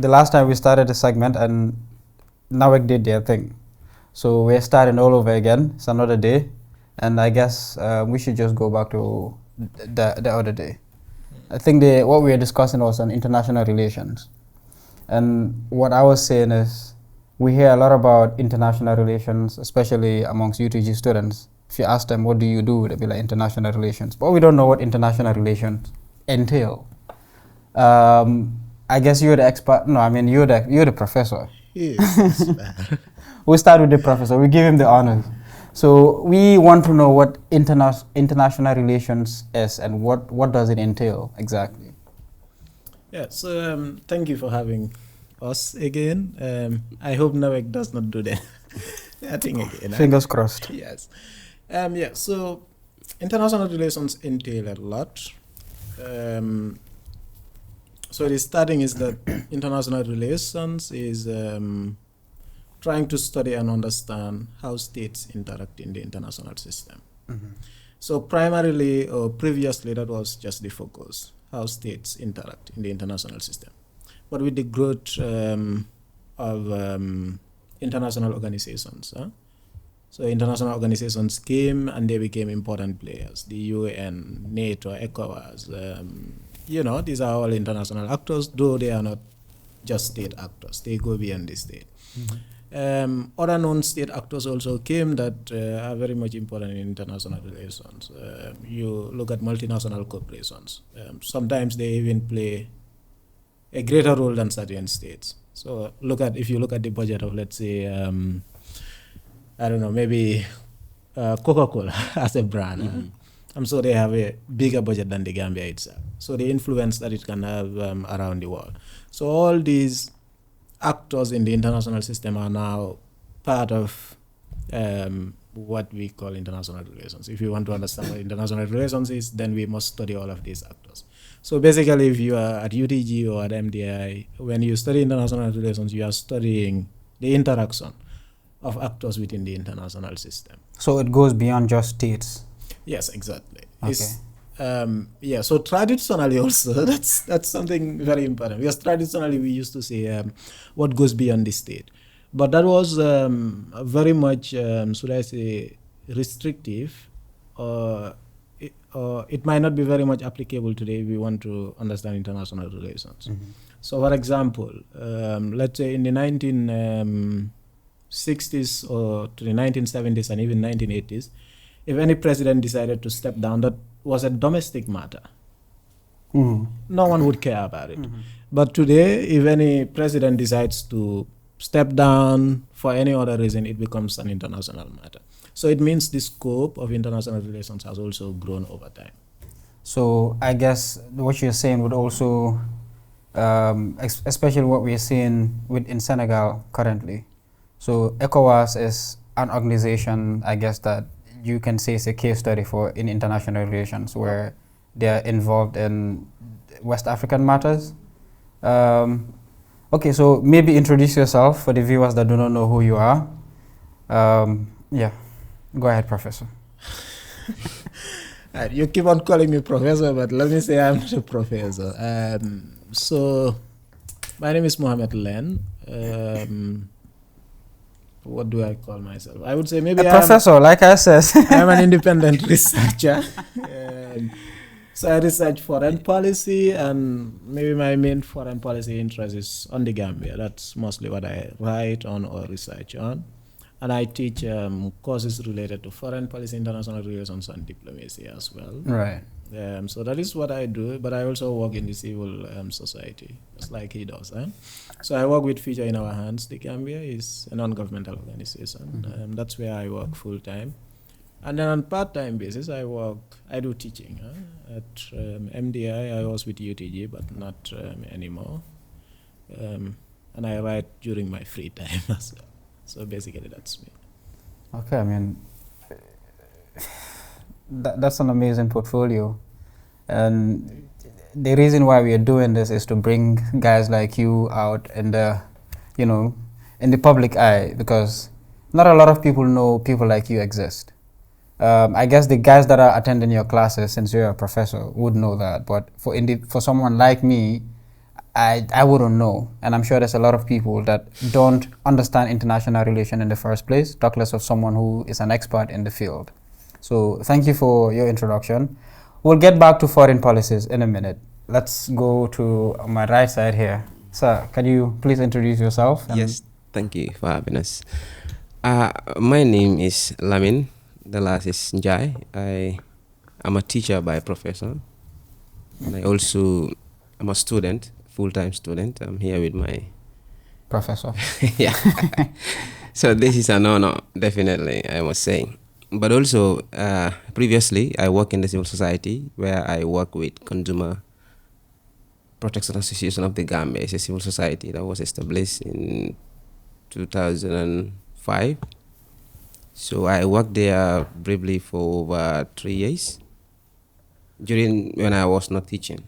the last time we started the segment and Nawek did their thing. So we're starting all over again. It's another day. And I guess we should just go back to the other day. I think what we were discussing was on international relations. And what I was saying is, we hear a lot about international relations, especially amongst UTG students. If you ask them, what do you do? They'll be like, international relations. But we don't know what international relations entail. I guess you're the expert. No, I mean, you're the professor. Yes. We'll start with the professor. We give him the honors. So we want to know what international relations is and what does it entail exactly. Yeah, so thank you for having us again. I hope Nawek does not do that. I think again. Fingers crossed. Yes. Yeah, so international relations entail a lot. So the starting is that international relations is trying to study and understand how states interact in the international system. Mm-hmm. So primarily or previously that was just the focus, how states interact in the international system. But with the growth of international organizations, so international organizations came and they became important players. The UN, NATO, ECOWAS, these are all international actors, though they are not just state actors. They go beyond the state. Mm-hmm. Other non-state actors also came that are very much important in international relations. You look at multinational corporations. Sometimes they even play a greater role than certain states. So if you look at the budget of, let's say, I don't know, maybe Coca-Cola as a brand. Mm-hmm. I'm sure they have a bigger budget than the Gambia itself. So the influence that it can have around the world. So all these actors in the international system are now part of what we call international relations. If you want to understand what international relations is, then we must study all of these actors. So basically, if you are at UTG or at MDI, when you study international relations, you are studying the interaction of actors within the international system. So it goes beyond just states. Yes, exactly. Okay. So traditionally also, that's something very important, because traditionally we used to say what goes beyond the state. But that was very much, should I say, restrictive, it might not be very much applicable today if we want to understand international relations. Mm-hmm. So for example, let's say in the 1960s or to the 1970s and even 1980s, if any president decided to step down, that was a domestic matter. Mm-hmm. No one would care about it. Mm-hmm. But today, if any president decides to step down for any other reason, it becomes an international matter. So it means the scope of international relations has also grown over time. So I guess what you're saying would also, especially what we're seeing in Senegal currently. So ECOWAS is an organization, I guess, that you can say is a case study in international relations, where they're involved in West African matters. Okay, so maybe introduce yourself for the viewers that do not know who you are. Yeah, go ahead, Professor. You keep on calling me professor, but let me say I'm not a professor. So my name is Muhammed Lenn. What do I call myself? I would say maybe a professor, like I said. I'm an independent researcher. So I research foreign policy, and maybe my main foreign policy interest is on the Gambia. That's mostly what I write on or research on. And I teach courses related to foreign policy, international relations, and diplomacy as well. Right. So that is what I do, but I also work in the civil society, just like he does. So I work with Future in Our Hands. The Gambia is a non-governmental organization. Mm-hmm. That's where I work full-time. And then on part-time basis, I do teaching. At MDI, I was with UTG, but not anymore. And I write during my free time as well. So basically, that's me. Okay, I mean, that's an amazing portfolio. And the reason why we are doing this is to bring guys like you out in the, in the public eye, because not a lot of people know people like you exist. I guess the guys that are attending your classes, since you're a professor, would know that. But for someone like me, I wouldn't know. And I'm sure there's a lot of people that don't understand international relation in the first place, talk less of someone who is an expert in the field. So thank you for your introduction. We'll get back to foreign policies in a minute. Let's go to my right side here. Sir, can you please introduce yourself? Yes, thank you for having us. My name is Lamin. The last is Njie. I am a teacher by profession. And I also am a student, full-time student. I'm here with my professor. Yeah. So this is an honor, definitely, I must say. But also, previously, I work in the civil society where I work with Consumer Protection Association of the Gambia. It's a civil society that was established in 2005. So I worked there briefly for over 3 years. During when I was not teaching,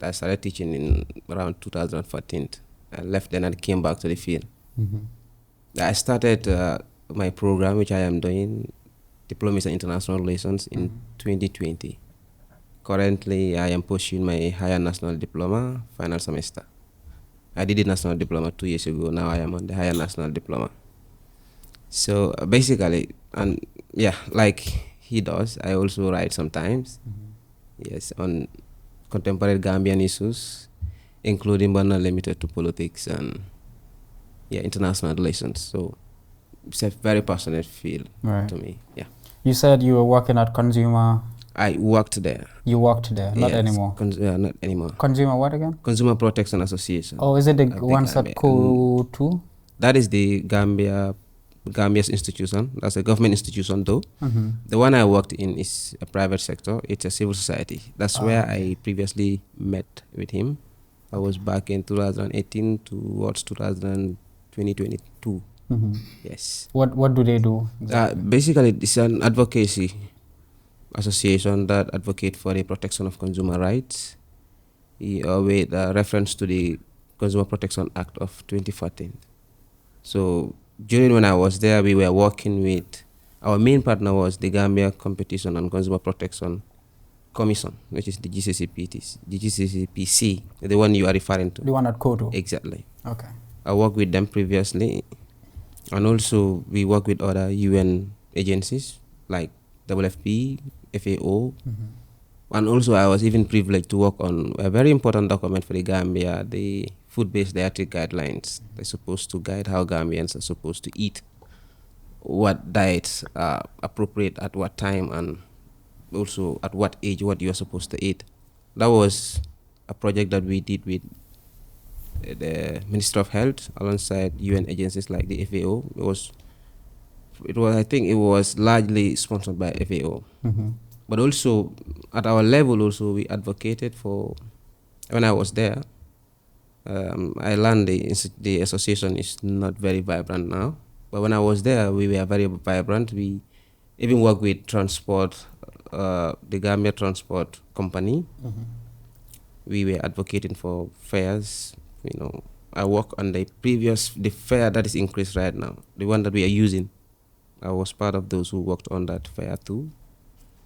I started teaching in around 2014. I left then and came back to the field. I started my program, which I am doing, Diplomacy and International Relations, in 2020. Currently, I am pursuing my higher national diploma, final semester. I did the national diploma 2 years ago. Now I am on the higher national diploma. So basically, and yeah, like he does, I also write sometimes. Yes, on contemporary Gambian issues, including but not limited to politics and international relations. So it's a very passionate field to me. Yeah. You said you were working at Consumer. I worked there. You worked there, not anymore. Not anymore. Consumer what again? Consumer Protection Association. Oh, is it the ones at Co2? That is the Gambia's institution. That's a government institution, though. The one I worked in is a private sector. It's a civil society. That's where I previously met with him. I was back in 2018 towards 2022. Yes. What do they do? Exactly? Basically, it's an advocacy association that advocate for the protection of consumer rights with reference to the Consumer Protection Act of 2014. So during when I was there, we were working with, our main partner was the Gambia Competition and Consumer Protection Commission, which is the GCCPC, the one you are referring to. The one at Koto? Exactly. Okay. I worked with them previously, and also we work with other UN agencies like WFP, FAO, and also I was even privileged to work on a very important document for the Gambia, the food-based dietary guidelines. They're supposed to guide how Gambians are supposed to eat, what diets are appropriate at what time, and also at what age what you are supposed to eat. That was a project that we did with the Ministry of Health alongside UN agencies like the FAO. I think it was largely sponsored by FAO. But also at our level also we advocated for, when I was there, I learned the association is not very vibrant now. But when I was there, we were very vibrant. We even worked with transport, the Gambia Transport Company. We were advocating for fares. I work on the fare that is increased right now, the one that we are using. I was part of those who worked on that fare too.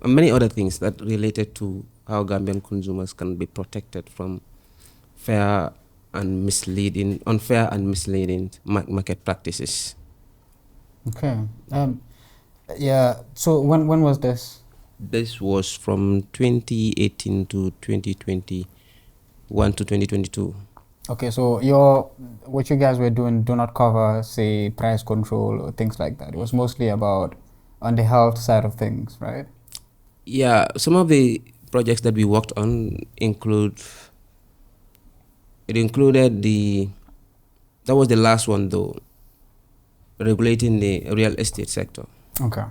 And many other things that related to how Gambian consumers can be protected from unfair and misleading market practices. Okay. So when was this? This was from 2018 to 2021 to 2022. Okay, so what you guys were doing do not cover, say, price control or things like that. It was mostly about on the health side of things, right? Yeah, some of the projects that we worked on included that was the last one though, regulating the real estate sector. Okay.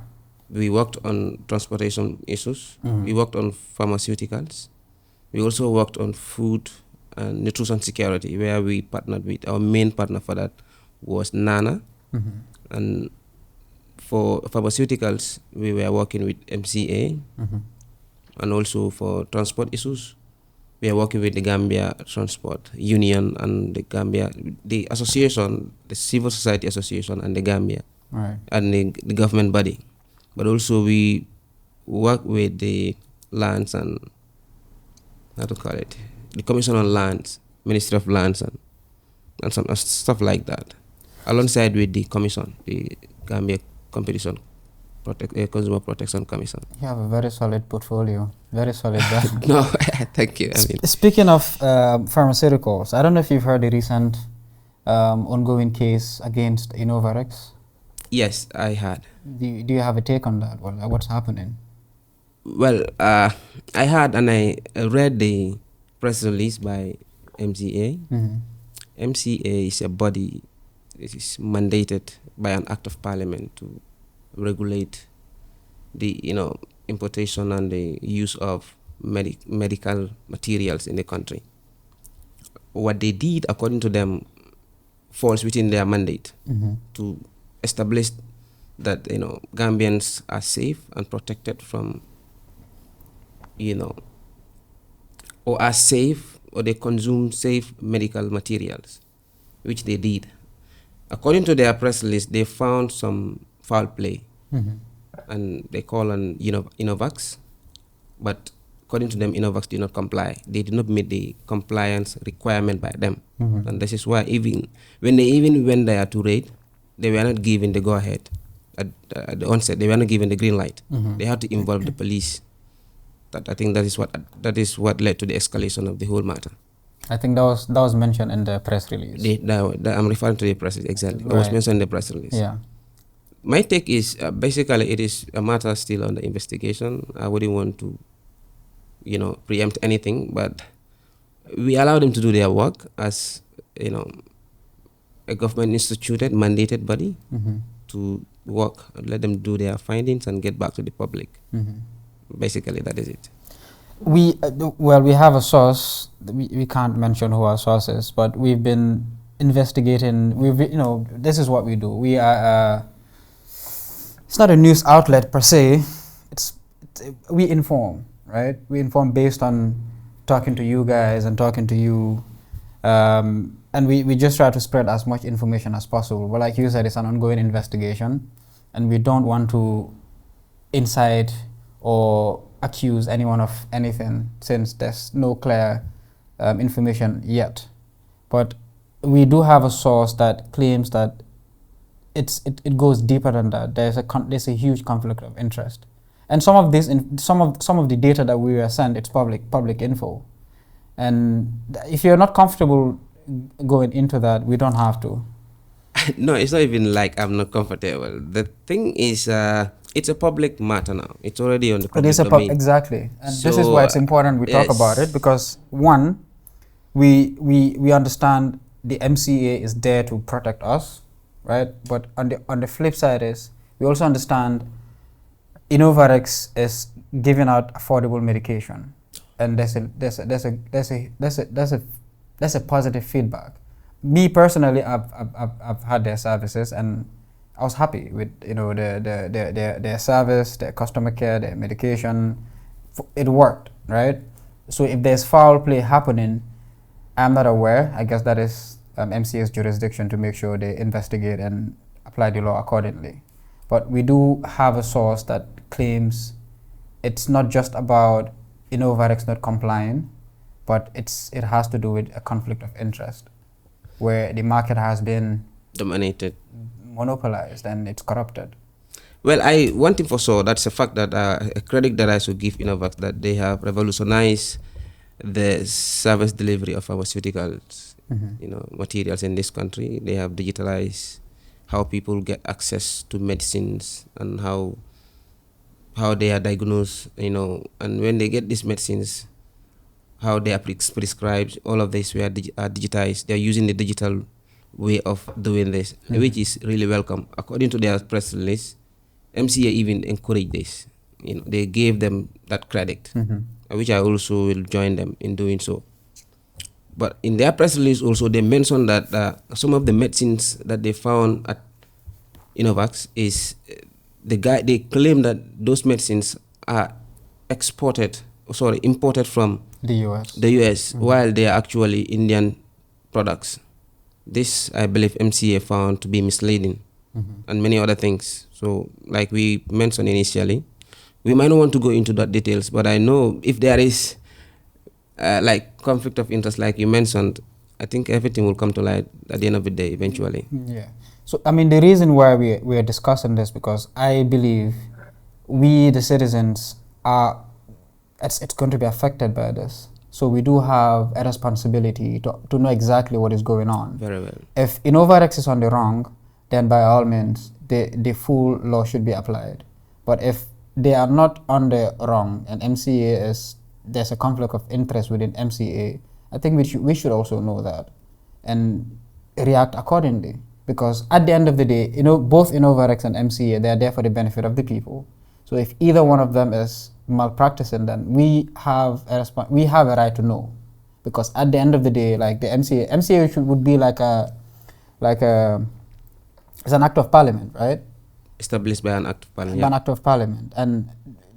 We worked on transportation issues. We worked on pharmaceuticals. We also worked on food and nutrition security, where we partnered with, our main partner for that was NANA. And for pharmaceuticals, we were working with MCA. And also for transport issues, we are working with the Gambia Transport Union and the association, the Civil Society Association and the Gambia, and the government body. But also we work with the lands and, the Commission on Lands Ministry of Lands and some stuff like that, alongside with the commission, the Gambia Competition Consumer Protection Commission. You have a very solid portfolio, very solid. No, thank you. Speaking of pharmaceuticals, I don't know if you've heard the recent ongoing case against Innovarex. Yes, I had. Do you have a take on that? What's happening? Well, I had, and I read the press release by MCA. Mm-hmm. MCA is a body. It is mandated by an act of parliament to regulate the importation and the use of medical materials in the country. What they did, according to them, falls within their mandate to establish that Gambians are safe and protected from or are safe, or they consume safe medical materials, which they did. According to their press release, they found some foul play, and they call on Innovax, but according to them, Innovax did not comply. They did not meet the compliance requirement by them, and this is why even when they went there to raid, they were not given the go-ahead at the onset. They were not given the green light. They had to involve the police. I think that is what led to the escalation of the whole matter. I think that was mentioned in the press release. I'm referring to the press release, exactly. That was mentioned in the press release. Yeah. My take is basically it is a matter still under investigation. I wouldn't want to, preempt anything, but we allow them to do their work as a government instituted, mandated body to work. Let them do their findings and get back to the public. Basically, that is it. We have a source. We can't mention who our source is, but we've been investigating. This is what we do. We are. It's not a news outlet per se. We inform, right? We inform based on talking to you guys and talking to you, and we just try to spread as much information as possible. But like you said, it's an ongoing investigation, and we don't want to incite or accuse anyone of anything since there's no clear information yet. But we do have a source that claims that it goes deeper than that. There's a huge conflict of interest, and some of this some of the data that we were sent, it's public info, and if you're not comfortable going into that, we don't have to. No, it's not even like I'm not comfortable. The thing is, it's a public matter now. It's already on the public domain. Exactly, and so, this is why it's important we talk about it, because one, we understand the MCA is there to protect us, right? But on the flip side is we also understand Innovarex is giving out affordable medication, and that's a positive feedback. Me personally, I've had their services, and I was happy with their service, their customer care, their medication. It worked, right? So if there's foul play happening, I'm not aware. I guess that is MCA's jurisdiction to make sure they investigate and apply the law accordingly. But we do have a source that claims it's not just about Innovarex not complying, but it has to do with a conflict of interest, where the market has been dominated, monopolized, and it's corrupted. Well, one thing for sure, that's a fact that a credit that I should give Innovax, that they have revolutionized the service delivery of pharmaceuticals, materials in this country. They have digitalized how people get access to medicines and how they are diagnosed, and when they get these medicines, how they are prescribed. All of this are digitized. They are using the digital way of doing this, which is really welcome. According to their press release, MCA even encouraged this. They gave them that credit, which I also will join them in doing so. But in their press release also, they mentioned that some of the medicines that they found at Innovax is they claim that those medicines are imported from the US, while they are actually Indian products. This, I believe, MCA found to be misleading, and many other things. So, like we mentioned initially, we might not want to go into that details, but I know if there is like conflict of interest, like you mentioned, I think everything will come to light at the end of the day eventually. Yeah. So, I mean, the reason why we are discussing this, because I believe we, the citizens, it's going to be affected by this. So we do have a responsibility to know exactly what is going on. Very well. If Innovarex is on the wrong, then by all means, the full law should be applied. But if they are not on the wrong and there's a conflict of interest within MCA, I think we should also know that and react accordingly. Because at the end of the day, both Innovarex and MCA, they are there for the benefit of the people. So if either one of them is malpracticing, then we have a right to know. Because at the end of the day, like the MCA would be like it's an act of parliament, right? Established by an act of parliament. By an act of parliament, and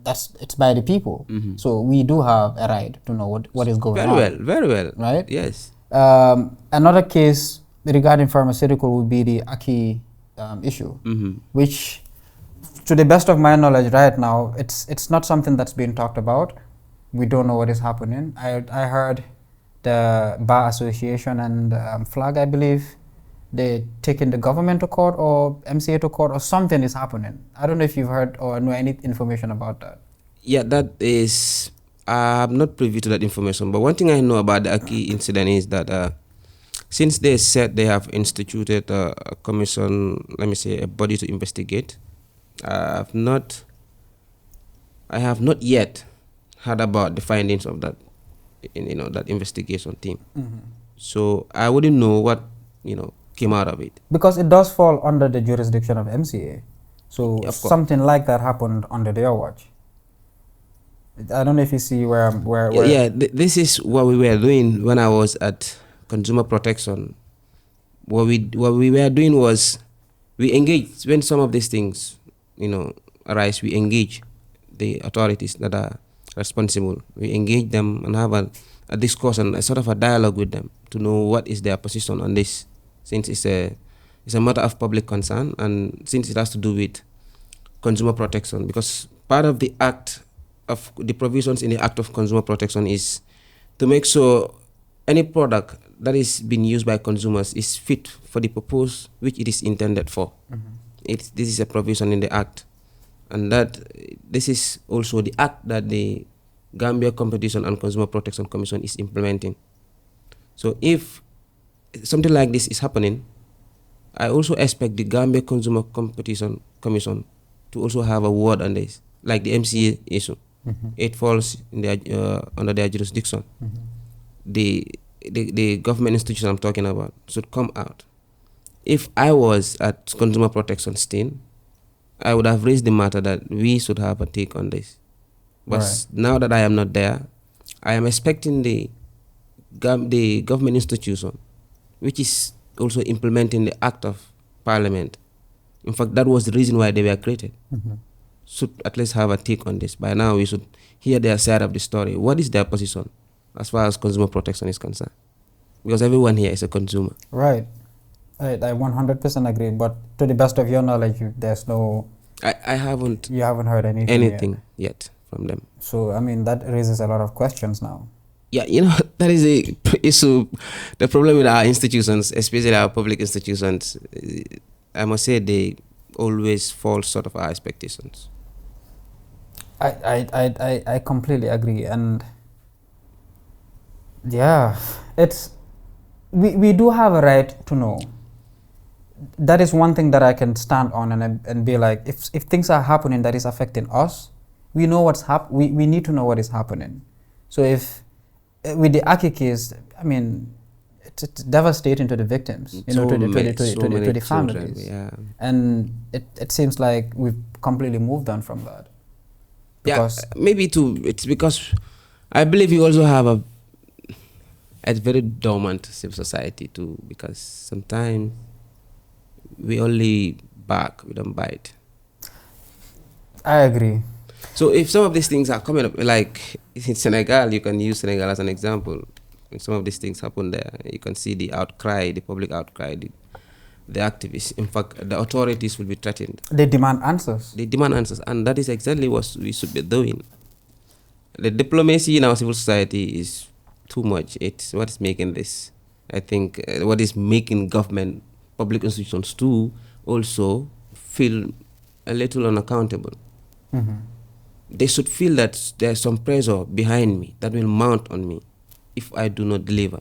it's by the people. So we do have a right to know what is going on. Very well. Right? Yes. Another case regarding pharmaceutical would be the Aki issue, which, to the best of my knowledge right now, it's not something that's being talked about. We don't know what is happening. I heard the Bar Association and Flag, I believe, they're taking the government to court or MCA to court, or something is happening. I don't know if you've heard or know any information about that. Yeah, that is, I'm not privy to that information, but one thing I know about the Aki incident is that since they said they have instituted a commission, let me say a body to investigate, I have not yet heard about the findings of that, that investigation team. So I wouldn't know what, came out of it. Because it does fall under the jurisdiction of MCA. So something like that happened under their watch. I don't know if you see where Yeah, this is what we were doing when I was at Consumer Protection. What we were doing was we engage when some of these things, arise. We engage the authorities that are responsible. We engage them and have a discussion, a sort of a dialogue with them to know what is their position on this, since it's a matter of public concern and since it has to do with consumer protection. Because part of the act of the provisions in the Act of Consumer Protection is to make sure any product that is being used by consumers is fit for the purpose which it is intended for. This is a provision in the Act, and that this is also the Act that the Gambia Competition and Consumer Protection Commission is implementing. So if something like this is happening, I also expect the Gambia Consumer Competition Commission to also have a word on this, like the MCA issue. It falls in under their jurisdiction. The government institution I'm talking about should come out. If I was at Consumer Protection team, I would have raised the matter that we should have a take on this. But now that I am not there, I am expecting the government institution, which is also implementing the Act of Parliament. In fact, that was the reason why they were created. Should at least have a take on this. By now, we should hear their side of the story. What is their position as far as consumer protection is concerned? Because everyone here is a consumer. Right. I 100% agree. But to the best of your knowledge, there's no... I haven't... You haven't heard anything yet from them. So, I mean, that raises a lot of questions now. Yeah, that is a issue. The problem with our institutions, especially our public institutions, I must say they always fall short of our expectations. I completely agree, and yeah, we do have a right to know. That is one thing that I can stand on and be like, if things are happening that is affecting us, we know what's we need to know what is happening. So if with the Aki case, I mean, it's devastating to the victims, to the families, children, and it seems like we've completely moved on from that. Because maybe too, it's because I believe we also have a very dormant civil society too, because sometimes we only bark, we don't bite. I agree. So if some of these things are coming up, like in Senegal, you can use Senegal as an example. When some of these things happen there, you can see the outcry, the public outcry, the activists. In fact, the authorities will be threatened. They demand answers. And that is exactly what we should be doing. The diplomacy in our civil society is too much. It's what is making this I think what is making government, public institutions too, also feel a little unaccountable. They should feel that there's some pressure behind me that will mount on me if I do not deliver.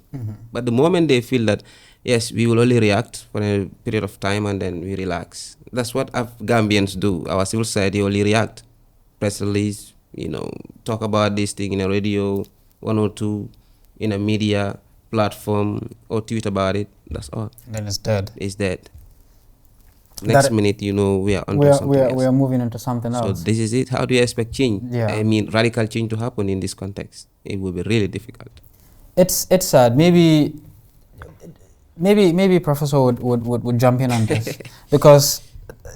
But the moment they feel that, yes, we will only react for a period of time and then we relax. That's what Gambians do. Our civil society only react. Press release, talk about this thing in a radio, one or two, in a media platform, or tweet about it. That's all. Then it's dead. It's dead. Next minute, we are onto something else. We are moving into something else. So this is it. How do you expect change? Yeah. I mean, radical change to happen in this context. It will be really difficult. It's sad. Maybe Professor would jump in on this because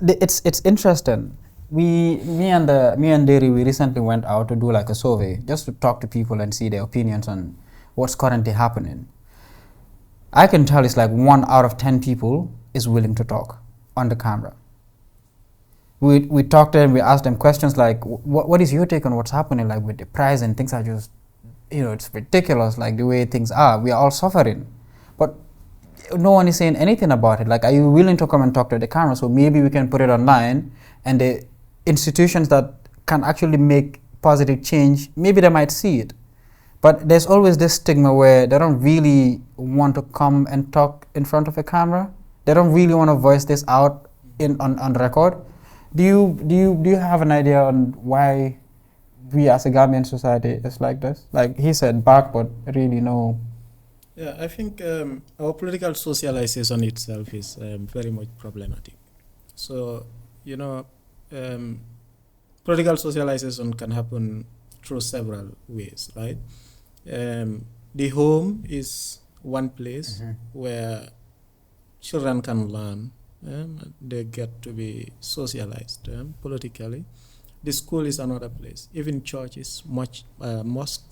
it's interesting. Me and Derry, we recently went out to do like a survey just to talk to people and see their opinions on what's currently happening. I can tell it's like 1 out of 10 people is willing to talk on the camera. We talk to them, we ask them questions like, what is your take on what's happening, like with the price and things are just, it's ridiculous, like the way things are. We are all suffering. But no one is saying anything about it. Like, are you willing to come and talk to the camera? So maybe we can put it online, and the institutions that can actually make positive change, maybe they might see it. But there's always this stigma where they don't really want to come and talk in front of a camera. They don't really want to voice this out on record. Do you have an idea on why we as a Gambian society is like this? Like he said, back, but really no. Yeah, I think our political socialization itself is very much problematic. So, political socialization can happen through several ways, right? The home is one place where children can learn. They get to be socialized politically. The school is another place. Even churches, mosques,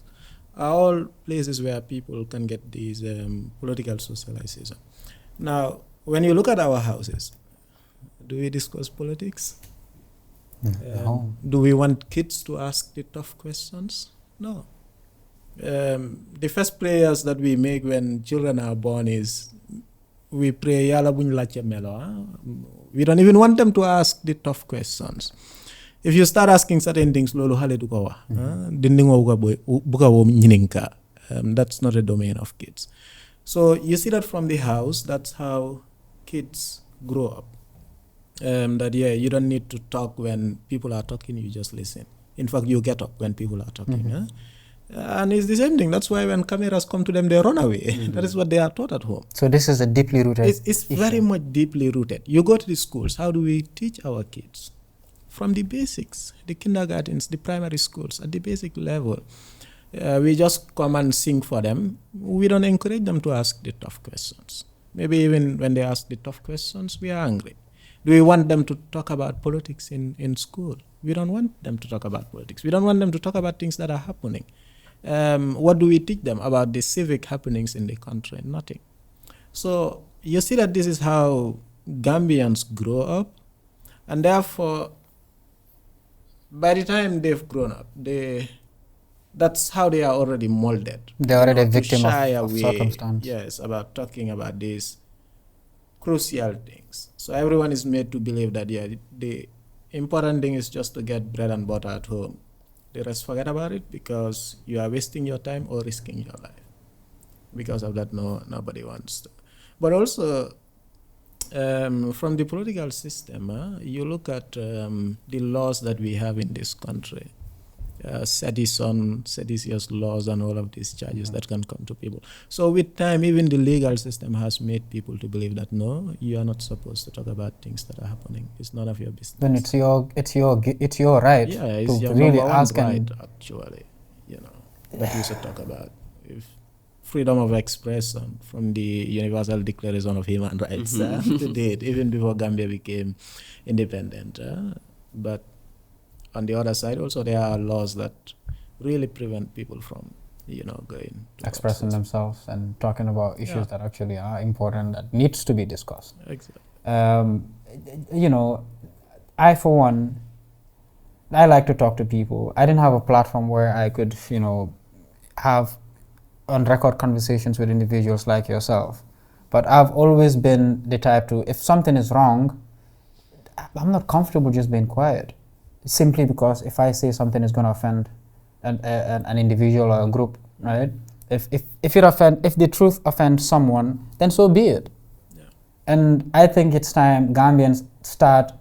are all places where people can get these political socialization. Now, when you look at our houses, do we discuss politics? No. Do we want kids to ask the tough questions? No. The first prayers that we make when children are born is, we pray, Yala buñ lache melo. We don't even want them to ask the tough questions. If you start asking certain things, lolo hale du ko wax. That's not a domain of kids. So you see that from the house, that's how kids grow up. You don't need to talk when people are talking, you just listen. In fact, you get up when people are talking. And it's the same thing. That's why when cameras come to them, they run away. That is what they are taught at home. So this is a deeply rooted It's very much deeply rooted. You go to the schools, how do we teach our kids? From the basics, the kindergartens, the primary schools, at the basic level. We just come and sing for them. We don't encourage them to ask the tough questions. Maybe even when they ask the tough questions, we are angry. Do we want them to talk about politics in school? We don't want them to talk about politics. We don't want them to talk about things that are happening. What do we teach them about the civic happenings in the country? Nothing. So you see that this is how Gambians grow up, and therefore, by the time they've grown up, that's how they are already molded. They're already a victim of away, circumstance. Yes, about talking about these crucial things. So everyone is made to believe that the important thing is just to get bread and butter at home. The rest, forget about it, because you are wasting your time or risking your life. Because of that, nobody wants to. But also, from the political system, you look at the laws that we have in this country, seditious laws and all of these charges that can come to people. So with time, even the legal system has made people to believe that no, you are not supposed to talk about things that are happening. It's none of your business. Then it's your right. Yeah, it's to your really number one ask right, actually. That you should talk about. If freedom of expression from the Universal Declaration of Human Rights to date, even before Gambia became independent. But on the other side, also there are laws that really prevent people from, going to expressing themselves and talking about issues that actually are important, that needs to be discussed. Exactly. I for one, I like to talk to people. I didn't have a platform where I could, have on record conversations with individuals like yourself, but I've always been the type to, if something is wrong, I'm not comfortable just being quiet, simply because if I say something is going to offend an individual or a group, right? If the truth offends someone, then so be it. Yeah. And I think it's time Gambians start,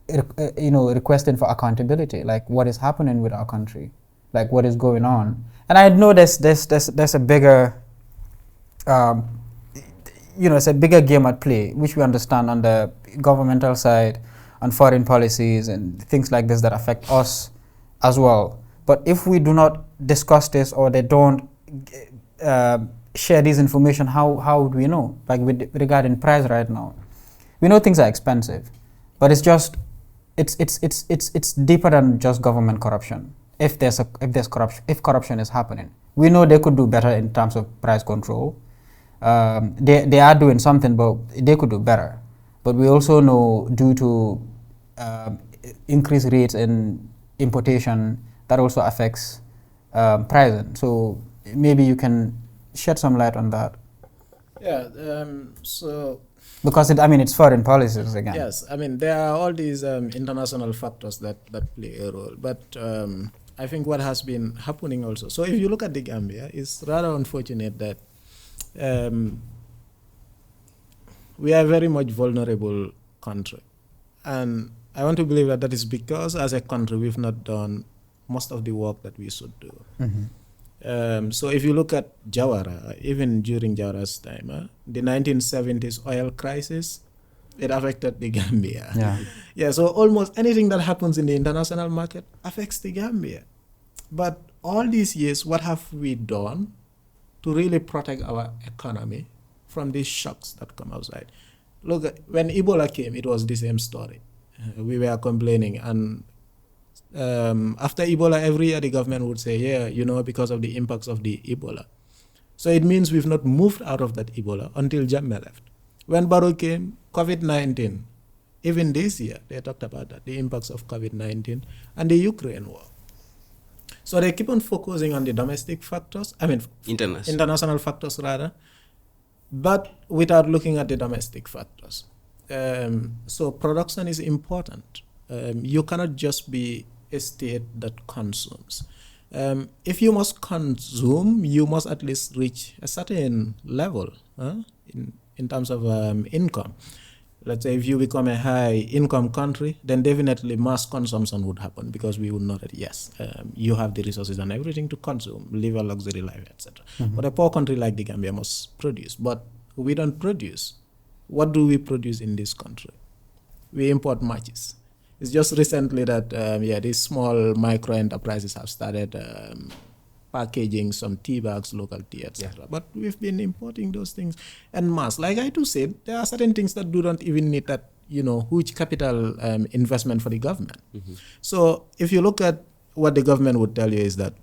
requesting for accountability, like what is happening with our country, like what is going on. And I know there's a bigger, it's a bigger game at play, which we understand on the governmental side, on foreign policies and things like this that affect us as well. But if we do not discuss this, or they don't share this information, how would we know? Like regarding price right now, we know things are expensive, but it's just it's deeper than just government corruption. If corruption is happening, we know they could do better in terms of price control. They are doing something, but they could do better. But we also know, due to increased rates in importation, that also affects pricing. So maybe you can shed some light on that. Yeah. So. Because it's foreign policies again. Yes, there are all these international factors that play a role. But I think what has been happening also. So if you look at the Gambia, it's rather unfortunate that we are a very much vulnerable country. And I want to believe that is because as a country we've not done most of the work that we should do. Mm-hmm. So if you look at Jawara, even during Jawara's time, the 1970s oil crisis, it affected the Gambia. Yeah. Yeah, so almost anything that happens in the international market affects the Gambia. But all these years, what have we done to really protect our economy from these shocks that come outside? Look, when Ebola came, it was the same story. We were complaining, and after Ebola, every year the government would say, because of the impacts of the Ebola. So it means we've not moved out of that Ebola until Jammeh left. When Barrow came, COVID-19, even this year, they talked about that, the impacts of COVID-19 and the Ukraine war. So they keep on focusing on the domestic factors, international factors rather, but without looking at the domestic factors. So production is important. You cannot just be a state that consumes. If you must consume, you must at least reach a certain level in terms of income. Let's say if you become a high income country, then definitely mass consumption would happen, because we would know that yes, you have the resources and everything to consume, live a luxury life, etc. Mm-hmm. But a poor country like the Gambia must produce, but we don't produce. What do we produce in this country? We import matches. It's just recently that these small micro enterprises have started packaging some tea bags, local tea, etc. Yeah. But we've been importing those things en masse. Like I do said, there are certain things that don't even need that huge capital investment for the government. Mm-hmm. So if you look at what the government would tell you is that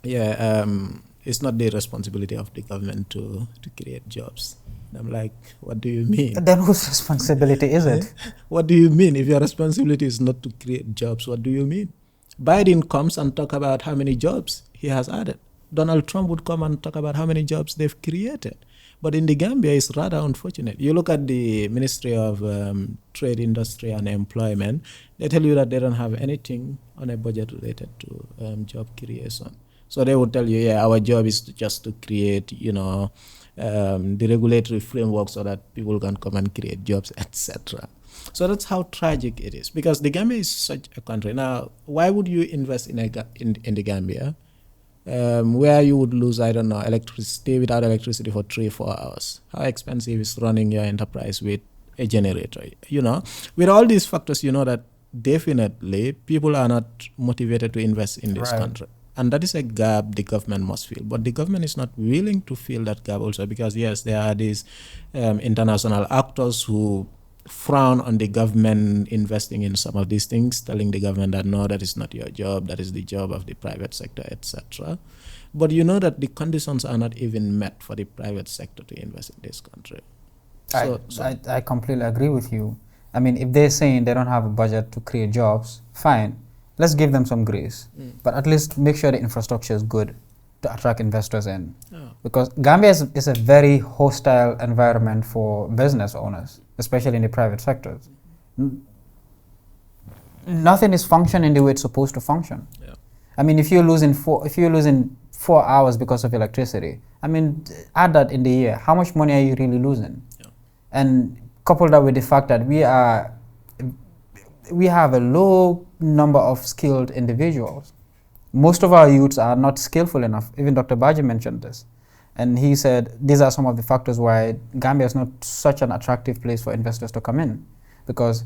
it's not the responsibility of the government to create jobs. And I'm like, what do you mean? Then whose responsibility is it? What do you mean? If your responsibility is not to create jobs, what do you mean? Biden comes and talk about how many jobs he has added. Donald Trump would come and talk about how many jobs they've created. But in the Gambia, it's rather unfortunate. You look at the Ministry of Trade, Industry and Employment, they tell you that they don't have anything on a budget related to job creation. So they would tell you, our job is just to create, the regulatory framework so that people can come and create jobs, etc. So that's how tragic it is, because the Gambia is such a country. Now, why would you invest in the Gambia where you would lose, electricity, stay without electricity for 3-4 hours? How expensive is running your enterprise with a generator? With all these factors, that definitely people are not motivated to invest in this country. And that is a gap the government must fill. But the government is not willing to fill that gap also, because, yes, there are these international actors who frown on the government investing in some of these things, telling the government that, no, that is not your job, that is the job of the private sector, etc. But you know that the conditions are not even met for the private sector to invest in this country. I completely agree with you. If they're saying they don't have a budget to create jobs, fine. Let's give them some grace, but at least make sure the infrastructure is good. to attract investors in. Oh. Because Gambia is a very hostile environment for business owners, especially in the private sectors. Nothing is functioning the way it's supposed to function. Yeah. I mean, if you're losing 4 hours because of electricity, I mean, add that in the year, how much money are you really losing? Yeah. And couple that with the fact that we have a low number of skilled individuals. Most of our youths are not skillful enough. Even Dr. Baji mentioned this. And he said these are some of the factors why Gambia is not such an attractive place for investors to come in. Because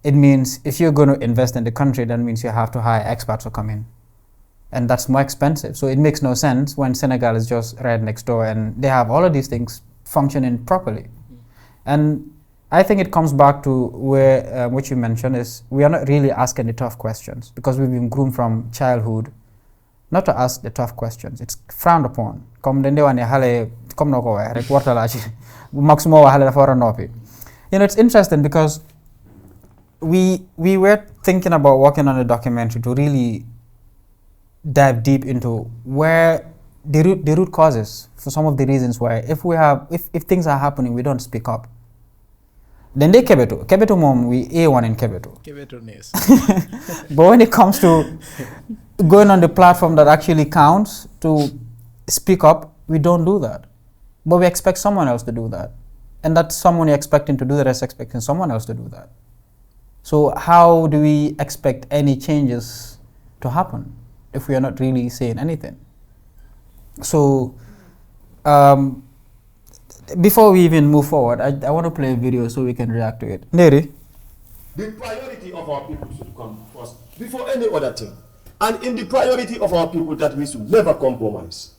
it means if you're going to invest in the country, that means you have to hire experts to come in. And that's more expensive. So it makes no sense when Senegal is just right next door and they have all of these things functioning properly. And I think it comes back to where what you mentioned is we are not really asking the tough questions because we've been groomed from childhood not to ask the tough questions. It's frowned upon. Comme dende wane hale comme noko way rek warta la ci maximo wa hale dafa wara nopi. You know, it's interesting because we were thinking about working on a documentary to really dive deep into where the root causes for some of the reasons why if things are happening we don't speak up. Then they Kebeto mom we A1 in Kebeto. Kebeto-ness. But when it comes to going on the platform that actually counts to speak up, we don't do that. But we expect someone else to do that. And that someone you're expecting to do that is expecting someone else to do that. So how do we expect any changes to happen if we are not really saying anything? So before we even move forward, I want to play a video so we can react to it. Neri? The priority of our people should come first before any other thing. And in the priority of our people that we should never compromise.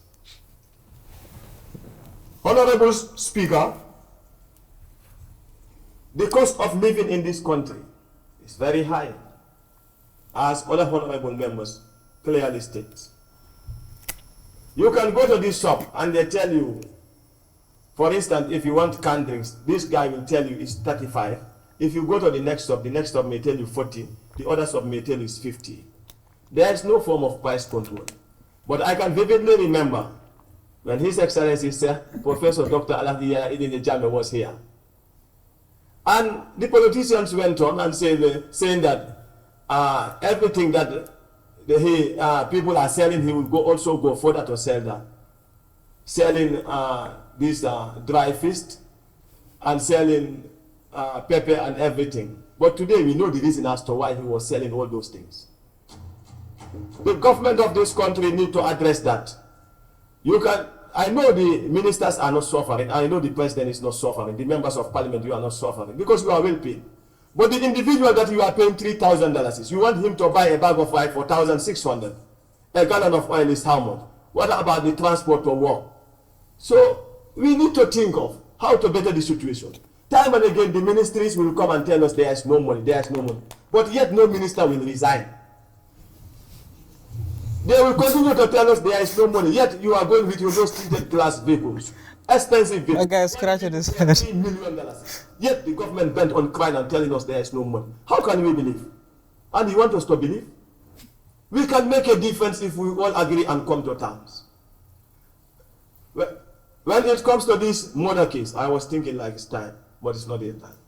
Honorable Speaker, the cost of living in this country is very high, as other honorable members clearly state. You can go to this shop and they tell you, for instance, if you want canned drinks, this guy will tell you it's 35. If you go to the next shop may tell you 40, the other shop may tell you it's 50. There is no form of price control. But I can vividly remember when His Excellency Professor Dr. Aladia Idine Jame was here. And the politicians went on and saying that everything that people are selling, he will also go further to sell that. Selling this dry fish and selling pepper and everything. But today we know the reason as to why he was selling all those things. The government of this country need to address that. I know the ministers are not suffering. I know the president is not suffering. The members of parliament, you are not suffering because you are well paid. But the individual that you are paying $3,000, you want him to buy a bag of rice for $1,600. A gallon of oil is how much? What about the transport to work? So we need to think of how to better the situation. Time and again, the ministries will come and tell us there is no money, there is no money. But yet no minister will resign. They will continue to tell us there is no money, yet you are going with your those treated class vehicles, expensive vehicles. That guy is scratching his head. $3 million. Yet the government bent on crying and telling us there is no money. How can we believe? And you want us to believe? We can make a difference if we all agree and come to terms. When it comes to this murder case, I was thinking like it's time, but it's not yet time.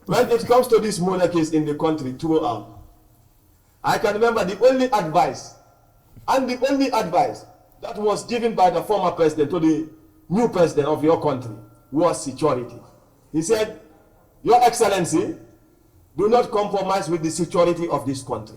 When it comes to this murder case in the country throughout, I can remember the only advice that was given by the former president to the new president of your country was security. He said, Your Excellency, do not compromise with the security of this country.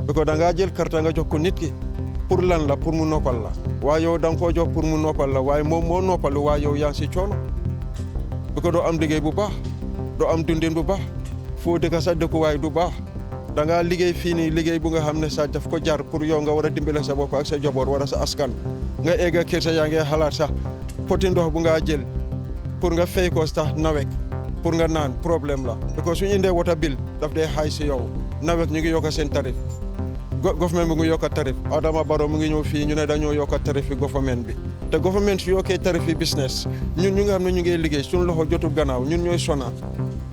Because danga jël carte nga jox ko nit ki pour lan la pour mu noppal la waaye yow danga ko jox pour mu noppal la waaye moom moo noppal waaye yow yaa ngi si coono bu ko doo am liggéey bu baax doo am dundin bu baax foo dëkk sa dëkkuwaay du baax da ngaa liggéey fii nii liggéey bu nga xam ne sax daf ko jar pour yow nga war a dimbale sa bopp ak sa jaboot wala sa askan nga egg kër sa yaa ngi xalaat sax poti ndox bu nga jël pour nga fay ko sax nawek pour nga naan problème la because suñu indee water bill daf dee xaay si yow nawet ñu ngi yokk seen tarif government bi mu ngi yokk tarif Adama Barrow mu ngi ñëw fii ñu ne dañoo yokk tarif yi government bi te government su yokkee tarif yi business ñun ñu nga xam ne ñu ngi liggéey suñu loxo jotul gannaaw ñun ñooy sona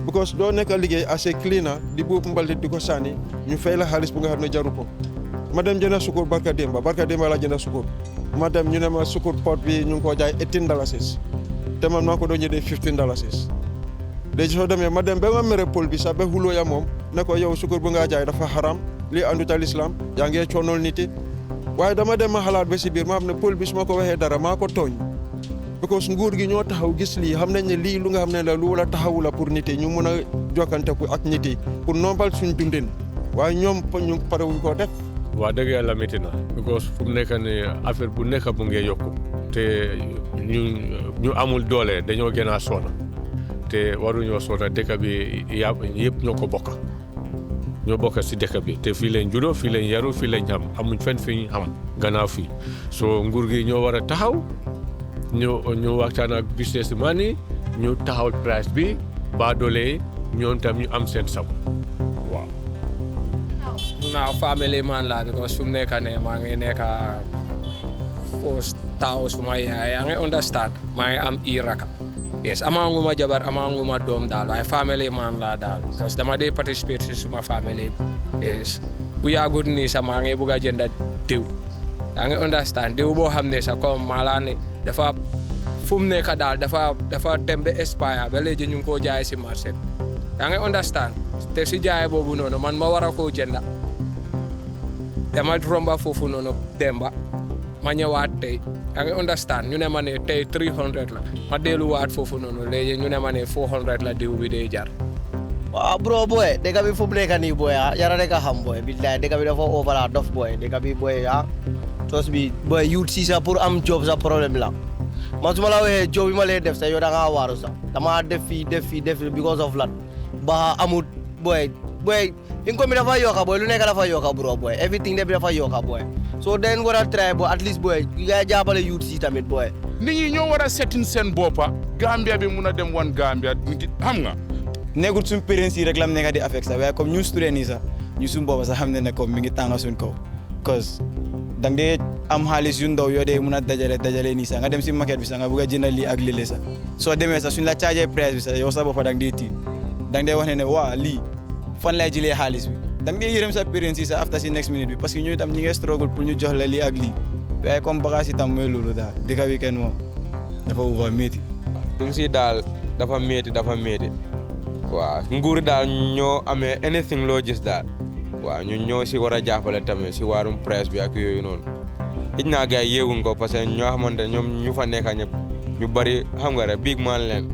because doo nekk liggéey as a cleaner di buub mbalit di ko sànni ñu fay la xaalis bu nga xam ne jaru ko ma dem jënd sukur barka démba la jënd sukur ma dem ñu ne ma sukur pot bi ñu ngi koo jaay $18 te man maa ko doon jëndee $15 léegi soo demee ma dem ba ma mere pol bi sax ba xuloo ya moom ne ko yow sukur bu nga jaay dafa xaram lii àndut al islam yaa ngi coonool nit yi waaye dama dem ma xalaat ba si biir ma xam ne pol bi su ma ko waxee dara maa ko tooñ because nguur gi ñoo taxaw gis lii xam nañ ne lii lu nga xam ne la lu wala taxawu la pour nit yi ñu mun a jokkante ku ak nit yi pour nombal suñ dundin waaye ñoom ñu pare wuñ koo def. waa dëgg yàlla métti na because fu mu nekk ne affaire bu nekk bu ngee yokku te ñu amul doole dañoo gën a soona te waruñoo soona dëkk bi yëpp ñoo ko bokk si dëkk bi te fii leen juddoo fii leen yaru fii leen xam amuñ fenn fi ñu xamal gannaaw fii so nguur gi ñoo war a taxaw ñu waxtaan ak businessman yi ñu taxawal price bi ba doole ñoom tam ñu am seen sago waaw. Now family man la because fu mu nekk ne maa ngi nekk first taw suma yaay yaa ngi understand maa ngi am iraka yes amanguma jabar amanguma doom daal waaye family man la daal because dama dee participate si suma family yes bu yàggut nii sax maa ngi bugg a jënd diw yaa ngi understand diw boo xam ne sax comme maa laa ne dafa fu mu nekk daal dafa dem ba expire ba léegi ñu ngi koo jaay si marché yaa ngi understand te si jaay boobu noonu man ma war a koo jënda dama romba foofu noonu demba ma ñëwaat tey yaa ngi understand ñu ne ma ne tey 300 la ma delluwaat foofu noonu léegi ñu ne ma ne 400 la diw bi dee jar. waaw bro boy dëkk bi fu mu nekk nii boy yara rek a xam boy billahi dëkk bi dafa overla dof boy dëkk bi boy tos bi boy youth si sa pour am job sa problème la man su ma la waxee job bi ma lay def sa yow da ngaa waaru sax dama def fii because of lan ba amut boy income bi dafa yokka boy lu nekk dafa yokka bro boy everything bi dafa yokka boy so then war a try boy at least boy nga jàppale youth si tamit boy nit ñi ñoo war a setin seen boppa Gambia bi mun a dem wan Gambia xam nga nekkul suñ parents yi rek lam nekk di affect sax waaye comme ñu student yi sax ñu suñ boppa sax xam ne ne comme mi ngi tànga suñ kaw cause dang dee am xaalis yu ndaw yoo dee mun a dajale nii sax nga dem si market bi sax nga bëgg a jënd lii ak lii sax soo demee sax suñ la chargé price bi sax yow sa boppa dang dee tiit dang dee wax ne waa lii fan lay jëlee xaalis bi dang dee yërëm sa parents yi sax after si next minute bi parce que ñu itam ñi ngi struggle pour ñu jox la lii ak lii waaye comme bagage itam mooy loolu daal dëkk bi kenn moom dafa over métti duñ si daal dafa métti waaw nguur daal ñoo amee anything loo gis daal waaw ñun ñoo si war a jàppale tamit si waarum presse bi ak yooyu noonu it naa gars yi yeewuñ ko parce que ñoo xamante ñoom ñu fa nekka ñëpp ñu bari xam nga rek big man leen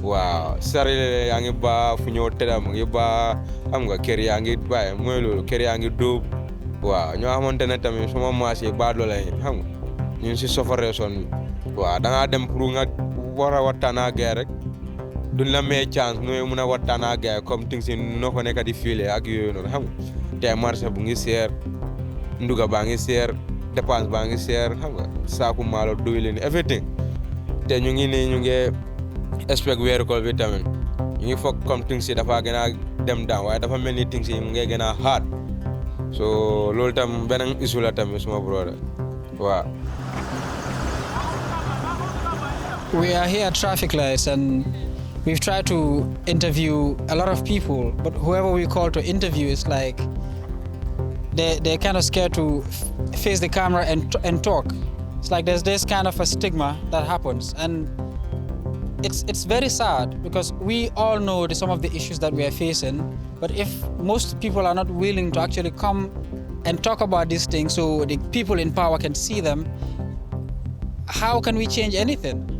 waaw sari yaa ngi ba fu ñëw tëddam ngi ba xam nga kër yaa ngi bàyyi mooy loolu kër yaa ngi dóob waaw ñoo xamante ne tamit suma maas yi baa doole xam nga ñun si sofareeson bi waaw da ngaa dem pour nga war a waxtaan ak gars rek duñ la may chance nooy mun a waxtaan ak gars comme ting si noo ko nekk di filer ak yooyu noonu xam nga te marché bu ngi seer nduga baa ngi seer dépense baa ngi seer xam nga saaku maalo diwlin everything te ñu ngi nii ñu ngi expect weeru koor bi tamit ñu ngi foog comme ting si dafa gën a dem daan waaye dafa mel ni ting si mu ngi gën a hard so loolu tam beneen issue la tamit suma brother waaw. We are here at traffic lights and we've tried to interview a lot of people, but whoever we call to interview is like they're kind of scared to face the camera and talk. It's like there's this kind of a stigma that happens, and it's very sad because we all know some of the issues that we are facing, but if most people are not willing to actually come and talk about these things so the people in power can see them, how can we change anything?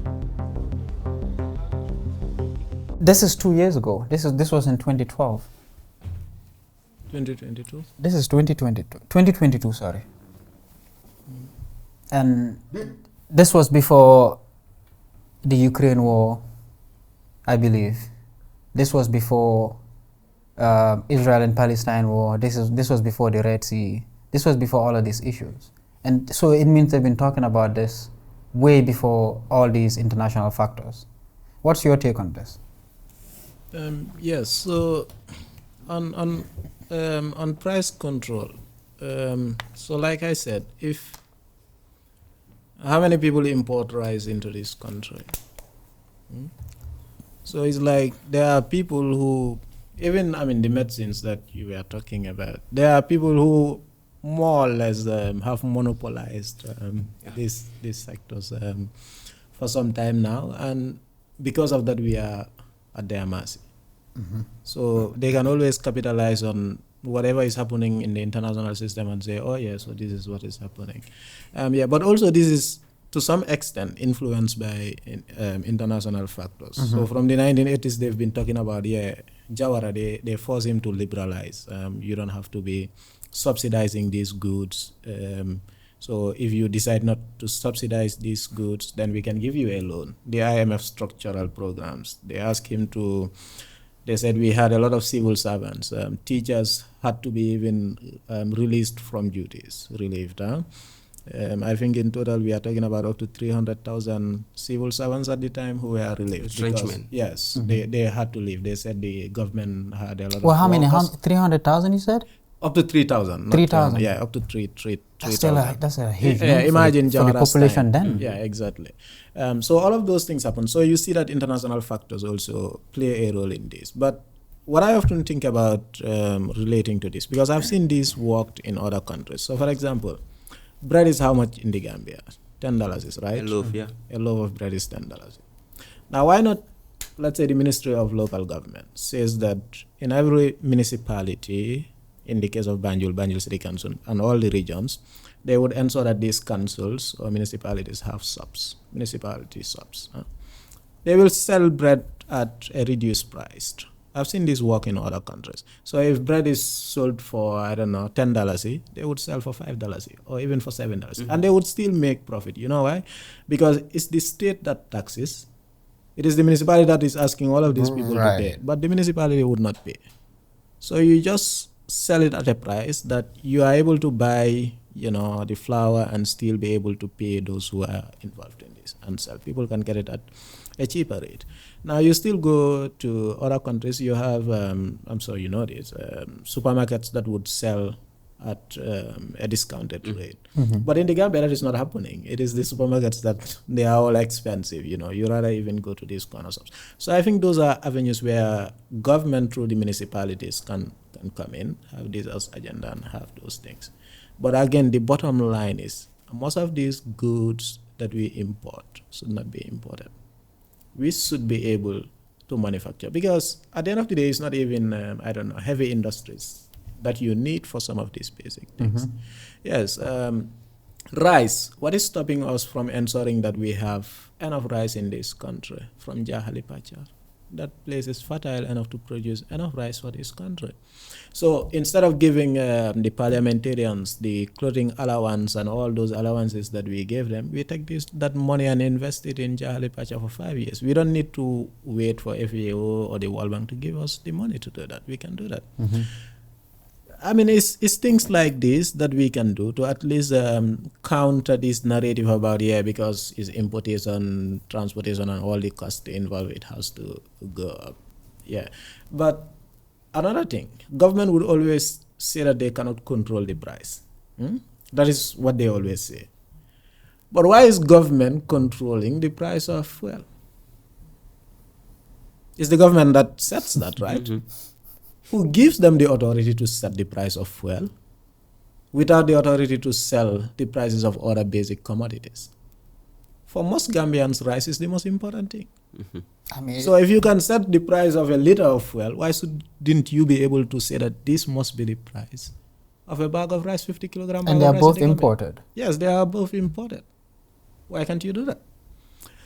This is 2 years ago. This was in 2012. 2022? This is 2022, sorry. And this was before the Ukraine war I believe. This was before Israel and Palestine war. This was before the Red Sea. This was before all of these issues. And so it means they've been talking about this way before all these international factors. What's your take on this? Yes, so on price control, so like I said, how many people import rice into this country? So it's like there are people who, even the medicines that you were talking about, there are people who more or less have monopolized these sectors for some time now, and because of that we are at their mercy. So they can always capitalize on whatever is happening in the international system and say, oh yeah, so this is what is happening. But also this is to some extent influenced by international factors. So from the 1980s they've been talking about, Jawara, they force him to liberalize. You don't have to be subsidizing these goods. So if you decide not to subsidize these goods, then we can give you a loan. The IMF structural programs, they said we had a lot of civil servants. Teachers had to be even released from duties, relieved. I think in total we are talking about up to 300,000 civil servants at the time who were relieved. Retrenchment. Yes, they had to leave. They said the government had a lot of Well, how many? 300,000 you said? Up to 3,000. 3,000? Yeah, up to 3,000. That's a huge Yeah, imagine for the population time. then. Yeah, exactly. So all of those things happen. So you see that international factors also play a role in this. But what I often think about relating to this, because I've seen this worked in other countries. So for example, bread is how much in the Gambia? $10 is right? A loaf, yeah. A loaf of bread is $10. Now why not, let's say the Ministry of Local Government says that in every municipality, in the case of Banjul City Council and all the regions, they would ensure that these councils or municipalities have municipality subs. They will sell bread at a reduced price. I've seen this work in other countries. So if bread is sold for, $10, they would sell for $5 or even for $7. And they would still make profit. You know why? Because it's the state that taxes. It is the municipality that is asking all of these people to pay. But the municipality would not pay. So you just sell it at a price that you are able to buy, the flour and still be able to pay those who are involved in this and sell. People can get it at a cheaper rate. Now you still go to other countries, you have, I'm sure you know this, supermarkets that would sell at a discounted rate. But in the Gambia, that is not happening. It is the supermarkets that they are all expensive, you rather even go to these corner shops. So I think those are avenues where government through the municipalities can come in, have this as agenda and have those things. But again, the bottom line is most of these goods that we import should not be imported. We should be able to manufacture, because at the end of the day, it's not even, heavy industries that you need for some of these basic things. Yes, rice. What is stopping us from ensuring that we have enough rice in this country from Jahali Pachar? That place is fertile enough to produce enough rice for this country. So instead of giving the parliamentarians the clothing allowance and all those allowances that we gave them, we take that money and invest it in Jahali Pacha for 5 years. We don't need to wait for FAO or the World Bank to give us the money to do that. We can do that. It's things like this that we can do to at least counter this narrative about, because it's importation, transportation, and all the costs involved, it has to go up. But another thing, government would always say that they cannot control the price. That is what they always say. But why is government controlling the price of fuel? It's the government that sets that, right? Who gives them the authority to set the price of fuel without the authority to sell the prices of other basic commodities? For most Gambians, rice is the most important thing. So if you can set the price of a liter of fuel, why shouldn't you be able to say that this must be the price of a bag of rice, 50 kilogram? And they are both imported. Yes, they are both imported. Why can't you do that?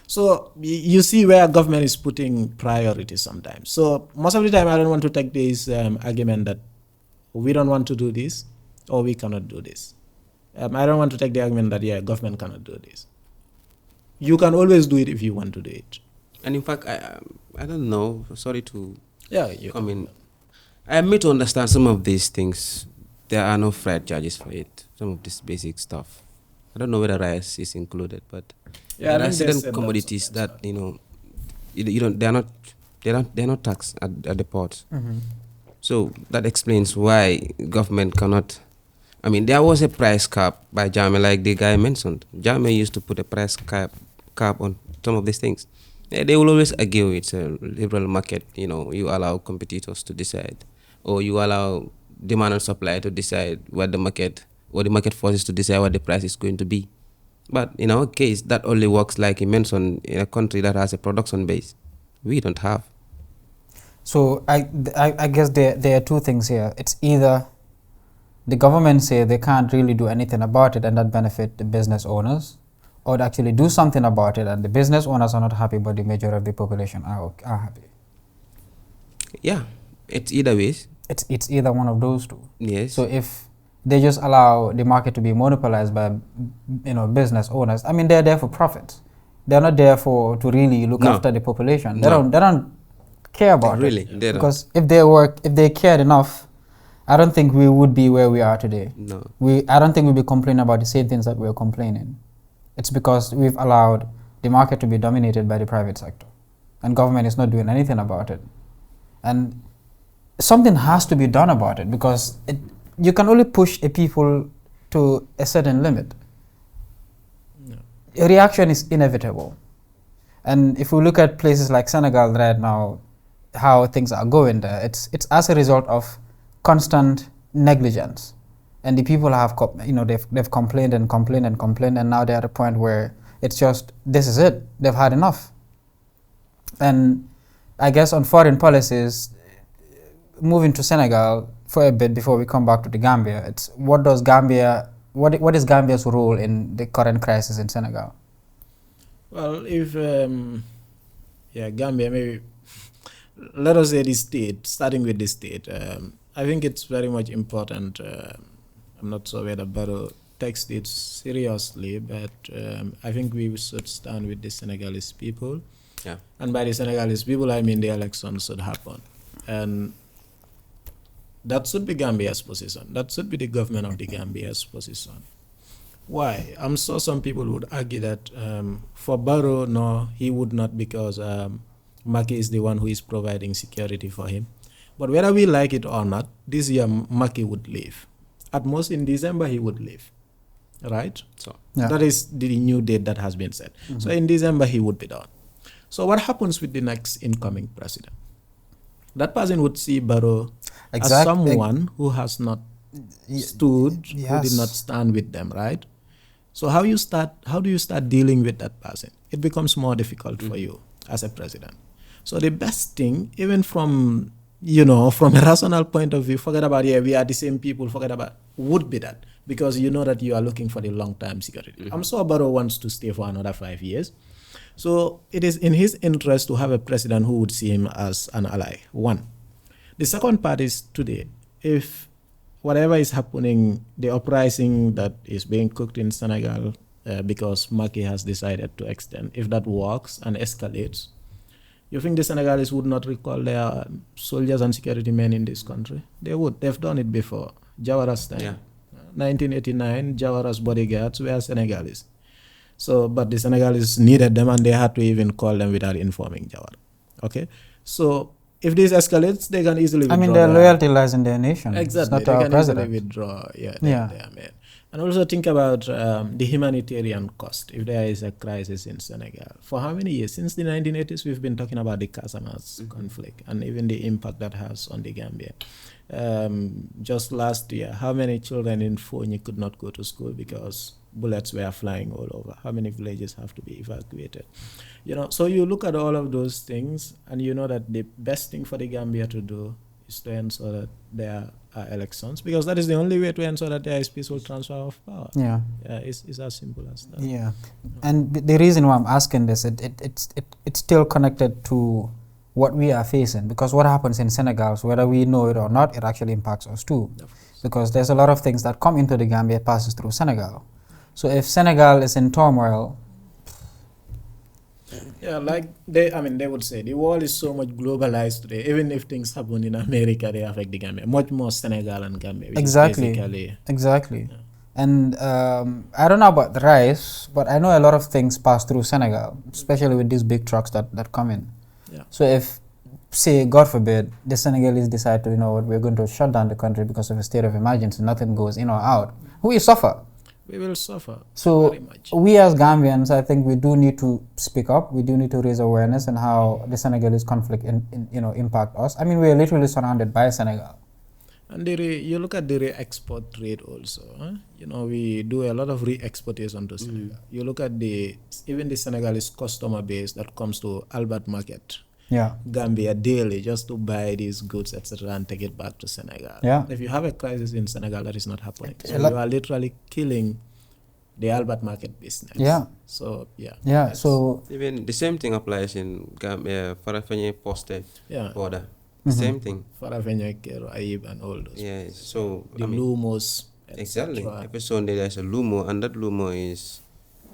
So you see where government is putting priorities sometimes. So most of the time I don't want to take this argument that we don't want to do this or we cannot do this. I don't want to take the argument that government cannot do this. You can always do it if you want to do it. And in fact, I don't know. Sorry to you come in. I admit to understand some of these things. There are no freight charges for it. Some of this basic stuff. I don't know whether rice is included, but Yeah, I there are think they certain said that commodities that you don't. They're not taxed at the ports. So that explains why government cannot. I mean, there was a price cap by Njie, like the guy mentioned. Njie used to put a price cap on some of these things. They will always argue it's a liberal market. You allow competitors to decide, or you allow demand and supply to decide what the market, or the market forces to decide what the price is going to be. But in our case, that only works, like you mentioned, in a country that has a production base. We don't have. So I guess there are two things here. It's either the government say they can't really do anything about it and that benefit the business owners, or they actually do something about it and the business owners are not happy, but the majority of the population are happy. Yeah, it's either ways. It's either one of those two. Yes. So if they just allow the market to be monopolized by business owners, I mean, they're there for profit. They're not there to really look after the population. They don't care about really, it. they don't. Because if they cared enough, I don't think we would be where we are today. No. I don't think we'd be complaining about the same things that we're complaining. It's because we've allowed the market to be dominated by the private sector, and government is not doing anything about it. And something has to be done about it, because you can only push a people to a certain limit. A reaction is inevitable. And if we look at places like Senegal right now, how things are going there, it's as a result of constant negligence. And the people have, they've complained and complained and complained, and now they're at a point where it's just, this is it. They've had enough. And I guess on foreign policies, moving to Senegal for a bit before we come back to the Gambia, it's what is Gambia's role in the current crisis in Senegal? Well, if Gambia, maybe let us say the state, starting with the state, I think it's very much important. I'm not sure whether Barrow takes it seriously, but I think we should stand with the Senegalese people. Yeah. And by the Senegalese people, I mean the elections should happen. And that should be Gambia's position. That should be the government of the Gambia's position. Why? I'm sure some people would argue that for Barrow, no, he would not, because Macky is the one who is providing security for him. But whether we like it or not, this year Macky would leave. At most in December he would leave, right? So that is the new date that has been set. So in December he would be done. So what happens with the next incoming president? That person would see Barrow as someone who has not stood, who did not stand with them, right? So how do you start dealing with that person? It becomes more difficult for you as a president. So the best thing, even from a rational point of view, forget about, we are the same people, would be that, because you know that you are looking for the long-term security. I'm sure Barrow wants to stay for another 5 years. So it is in his interest to have a president who would see him as an ally, one. The second part is today, if whatever is happening, the uprising that is being cooked in Senegal because Macky has decided to extend, if that works and escalates, you think the Senegalese would not recall their soldiers and security men in this country? They would. They've done it before. Jawara's time. Yeah. 1989, Jawara's bodyguards were Senegalese. So, but the Senegalese needed them, and they had to even call them without informing Jawara. Okay? So, if this escalates, they can easily withdraw. I mean, their loyalty lies in their nation. Exactly. It's not they our can president. easily withdraw their men. And also think about the humanitarian cost if there is a crisis in Senegal. For how many years? Since the 1980s, we've been talking about the Casamance conflict and even the impact that has on the Gambia. Just last year, how many children in Fonyi could not go to school because bullets were flying all over? How many villages have to be evacuated? So you look at all of those things, and you know that the best thing for the Gambia to do is to ensure that there are elections, because that is the only way to ensure that there is peaceful transfer of power. Yeah. It's as simple as that. Yeah. And the reason why I'm asking this, it's still connected to what we are facing, because what happens in Senegal, so whether we know it or not, it actually impacts us too. Because there's a lot of things that come into the Gambia, passes through Senegal. So if Senegal is in turmoil, Yeah, like they would say the world is so much globalized today. Even if things happen in America, they affect the Gambia. Much more Senegal and Gambia, which Exactly. is basically. Exactly. And I don't know about the rice, but I know a lot of things pass through Senegal, especially with these big trucks that come in. Yeah. So if, say, God forbid, the Senegalese decide to, you know what, we're going to shut down the country because of a state of emergency, nothing goes in or out, who will suffer? We will suffer So very much. we as Gambians, I think we do need to speak up. We do need to raise awareness on how the Senegalese conflict impact us. I mean, we are literally surrounded by Senegal. And you look at the re-export rate also. Huh? You know, we do a lot of re-exportation to Senegal. You look at even the Senegalese customer base that comes to Albert Market, Gambia daily, just to buy these goods, etc., and take it back to Senegal. Yeah. If you have a crisis in Senegal, that is not happening. So you are literally killing the Albert Market business. Yeah. So So even the same thing applies in Gambia, Farafenni posted border. Same thing. Farafenni, Kero, Aib, and all those. Yeah. So the Lumos. Exactly. Every Sunday there's a Lumo, and that Lumo is,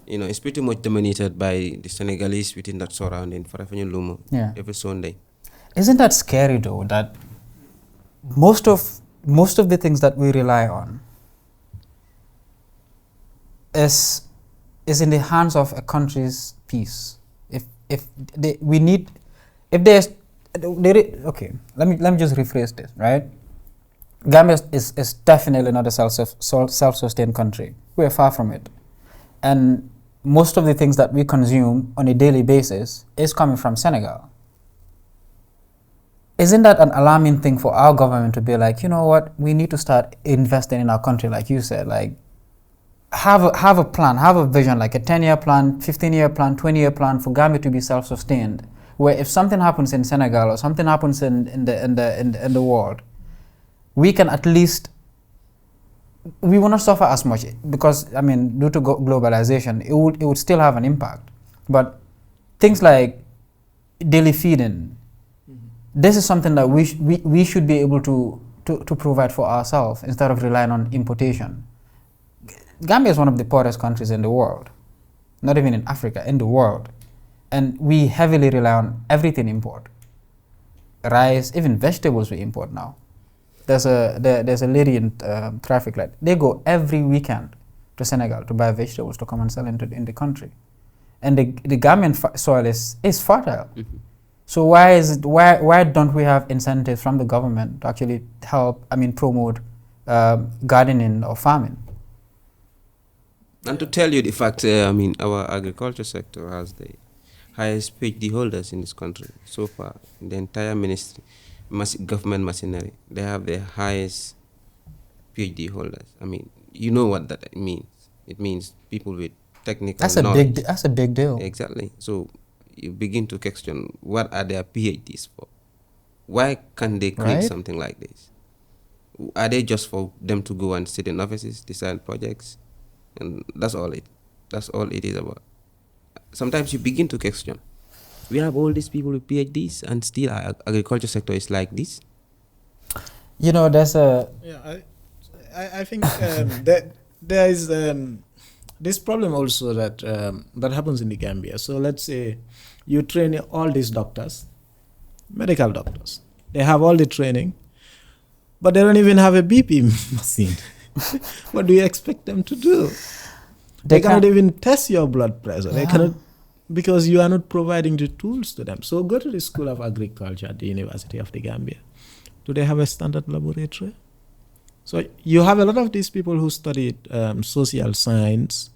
it's pretty much dominated by the Senegalese within that surrounding Farafenni Lumo. Yeah. Every Sunday. Isn't that scary though? That most of the things that we rely on is in the hands of a country's peace. Let me just rephrase this, right? Gambia is definitely not a self-sustained country. We are far from it. And most of the things that we consume on a daily basis is coming from Senegal. Isn't that an alarming thing for our government to be like, you know what, we need to start investing in our country, like you said, like have a plan, have a vision, like a 10-year plan, 15-year plan, 20-year plan for Gambia to be self-sustained, where if something happens in Senegal or something happens in the world, we can at least, we will not suffer as much because, due to globalization, it would still have an impact. But things like daily feeding, this is something that we should be able to provide for ourselves instead of relying on importation. Gambia is one of the poorest countries in the world, not even in Africa, in the world. And we heavily rely on everything import. Rice, even vegetables we import now. There's a lady in traffic light. They go every weekend to Senegal to buy vegetables to come and sell in the country. And the Gambian soil is fertile. Mm-hmm. So why don't we have incentives from the government to actually help, promote gardening or farming? And to tell you the fact, our agriculture sector has the highest PhD holders in this country so far. In the entire ministry, government machinery, they have the highest PhD holders. You know what that means. It means people with technical knowledge. That's a big deal. Exactly. So you begin to question, what are their PhDs for? Why can't they create something like this? Are they just for them to go and sit in offices, design projects? And that's all it is about. Sometimes you begin to question. We have all these people with PhDs and still our agriculture sector is like this. There's a... Yeah, I think that there is this problem also that happens in the Gambia. So let's say you train all these doctors, medical doctors. They have all the training, but they don't even have a BP machine. What do you expect them to do? They cannot even test your blood pressure. They cannot, because you are not providing the tools to them. So go to the School of Agriculture at the University of the Gambia. Do they have a standard laboratory? So you have a lot of these people who studied soil science,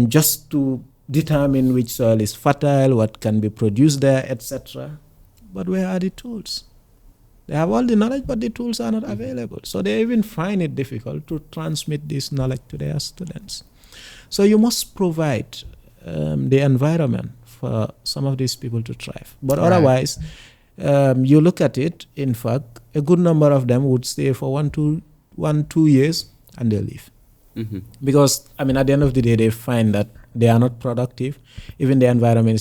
just to determine which soil is fertile, what can be produced there, etc. But where are the tools? They have all the knowledge, but the tools are not available. So they even find it difficult to transmit this knowledge to their students. So you must provide the environment for some of these people to thrive. But otherwise, you look at it, in fact, a good number of them would stay for 2 years and they leave. Mm-hmm. Because, at the end of the day, they find that they are not productive. Even the environment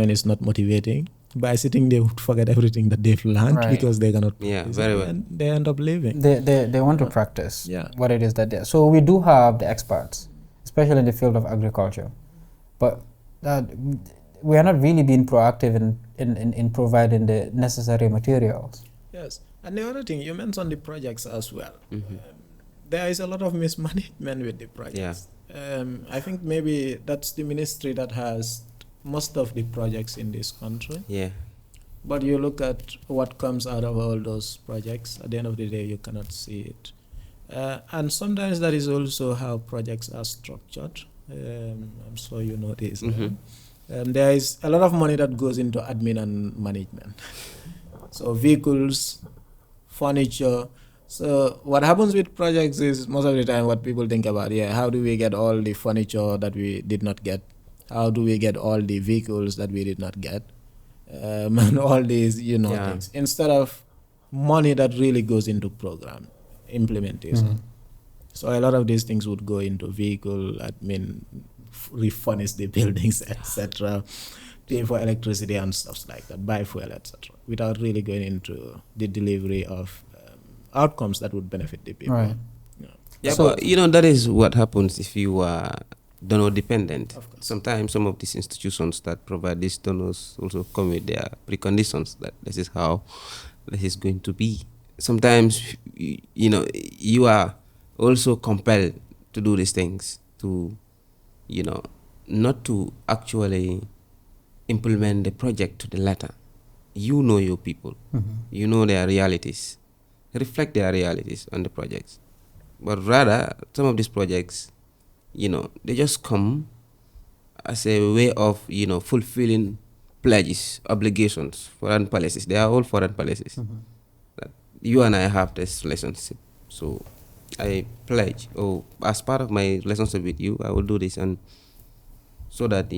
is not motivating. By sitting, they would forget everything that they've learned because they cannot. Yeah, very well. And they end up leaving. They want to practice what it is that they are. So we do have the experts, especially in the field of agriculture. But that we are not really being proactive in providing the necessary materials. Yes, and the other thing, you mentioned the projects as well. There is a lot of mismanagement with the projects. I think maybe that's the ministry that has most of the projects in this country. Yeah. But you look at what comes out of all those projects, at the end of the day, you cannot see it. And sometimes that is also how projects are structured. I'm sure you know this. There is a lot of money that goes into admin and management. So vehicles, furniture. So what happens with projects is most of the time what people think about, how do we get all the furniture that we did not get? How do we get all the vehicles that we did not get? And all these, things. Instead of money that really goes into program implementation. So a lot of these things would go into vehicle, admin, refurnish the buildings, etc., pay for electricity and stuff like that, buy fuel, etc., without really going into the delivery of outcomes that would benefit the people. Right. Yeah, so, but that is what happens if you are donor dependent. Sometimes some of these institutions that provide these donors also come with their preconditions that this is how this is going to be. Sometimes, you are also compelled to do these things to, not to actually implement the project to the letter. You know your people. You know their realities. Reflect their realities on the projects. But rather, some of these projects, they just come as a way of, fulfilling pledges, obligations, foreign policies. They are all foreign policies. That you and I have this relationship. So I pledge, as part of my relationship with you, I will do this. And so that,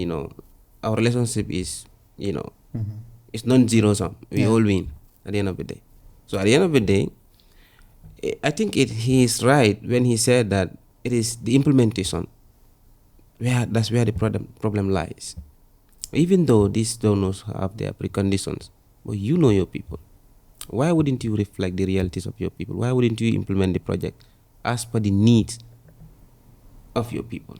our relationship is, it's non-zero sum. We all win at the end of the day. So at the end of the day, I think he is right when he said that it is the implementation that's where the problem lies. Even though these donors have their preconditions, but you know your people. Why wouldn't you reflect the realities of your people? Why wouldn't you implement the project as per the needs of your people?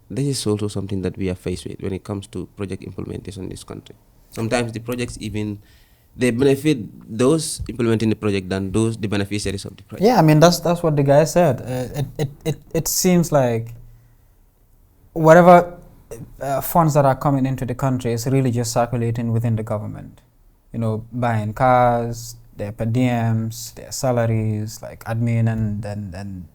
This is also something that we are faced with when it comes to project implementation in this country. Sometimes the projects they benefit those implementing the project than the beneficiaries of the project. Yeah, I mean that's what the guy said. It seems like whatever funds that are coming into the country is really just circulating within the government. Buying cars, their per diems, their salaries, like admin and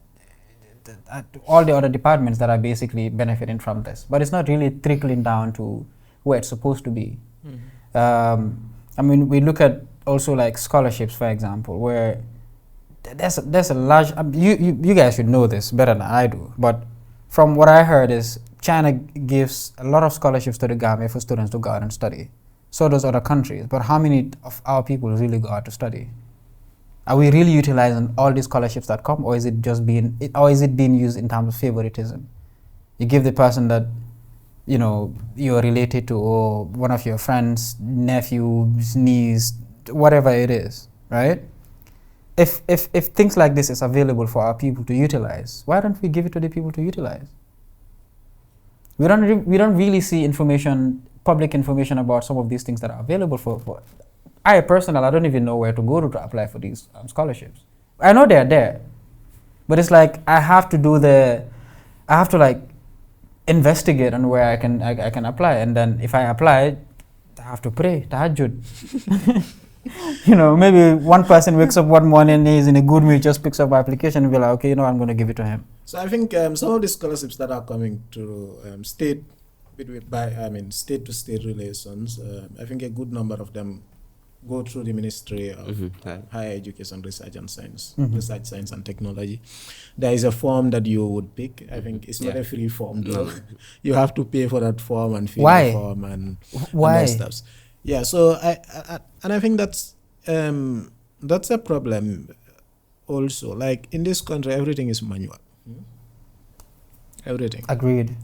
all the other departments that are basically benefiting from this. But it's not really trickling down to where it's supposed to be. I mean, we look at also like scholarships, for example, where there's a large. You guys should know this better than I do. But from what I heard is China gives a lot of scholarships to the Gambia for students to go out and study. So does other countries. But how many of our people really go out to study? Are we really utilizing all these scholarships that come, or is it just being used in terms of favoritism? You give the person that you're related to, or one of your friends, nephew, niece, whatever it is, right? If things like this is available for our people to utilize, why don't we give it to the people to utilize? We don't really see public information about some of these things that are available for. I don't even know where to go to apply for these scholarships. I know they're there, but it's like I have to investigate on where I can apply, and then if I apply, I have to pray tahajjud. Maybe one person wakes up one morning, he's in a good mood, just picks up my application and be like, okay, I'm going to give it to him. So I think some of the scholarships that are coming to state to state relations, I think a good number of them go through the Ministry of Higher Education, Research and Science, Research, Science and Technology. There is a form that you would pick. I think it's not a free form though. You have to pay for that form and fill the form and those stuff. Yeah, so I think that's a problem also. Like in this country, everything is manual. Everything. Agreed.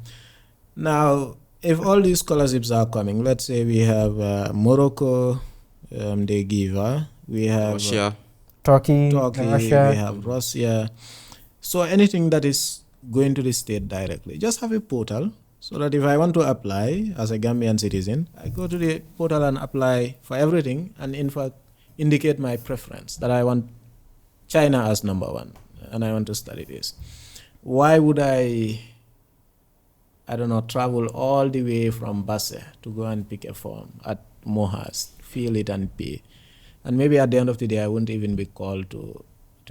Now, if all these scholarships are coming, let's say we have Morocco, they give, we have Russia, Turkey, Russia. We have Russia. So anything that is going to the state directly, just have a portal So that if I want to apply as a Gambian citizen, I go to the portal and apply for everything, and in fact indicate my preference that I want China as number one and I want to study this. Why would I don't know, travel all the way from Basse to go and pick a form at Mohas, fill it and pay? And maybe at the end of the day, I won't even be called to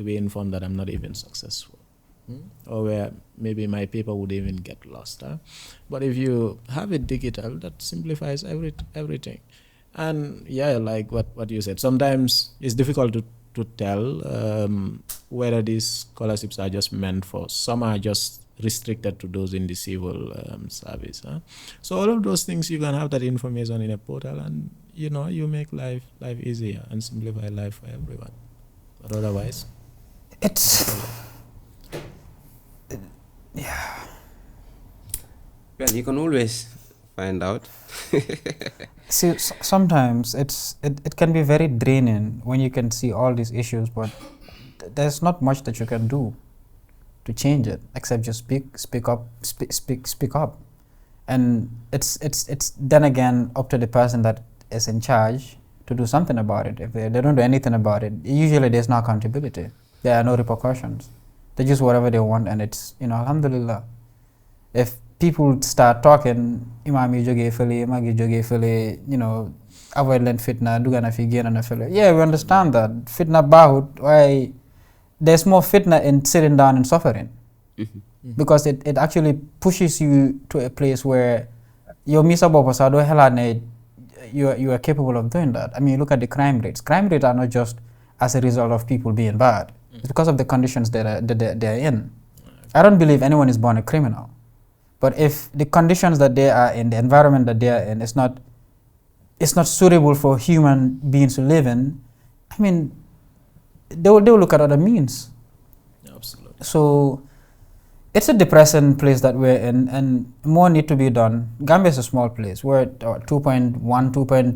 be informed that I'm not even successful. Or where maybe my paper would even get lost. But if you have it digital, that simplifies everything. And yeah, like what you said, sometimes it's difficult to tell whether these scholarships are just meant for, some are just restricted to those in the civil service. So all of those things, you can have that information in a portal, and you make life easier and simplify life for everyone. But otherwise, yeah. Well, you can always find out. See, sometimes it can be very draining when you can see all these issues, but there's not much that you can do to change it except just speak up. And it's then again up to the person that is in charge to do something about it. If they don't do anything about it, usually there's no accountability. There are no repercussions. They just whatever they want, and it's, alhamdulillah. If people start talking, imam yi joge fele, mag yi joge fele, avoid len fitna, dugana fi génn na fele. Yeah, we understand that. Fitna bahut, why there's more fitna in sitting down and suffering. Because it actually pushes you to a place where your misa bopa do helane you are capable of doing that. I mean, look at the crime rates. Crime rates are not just as a result of people being bad. It's because of the conditions that they're in. I don't believe anyone is born a criminal. But if the conditions that they are in, the environment that they are in, it's not suitable for human beings to live in, I mean, they will look at other means. Absolutely. So it's a depressing place that we're in, and more need to be done. Gambia is a small place. We're at 2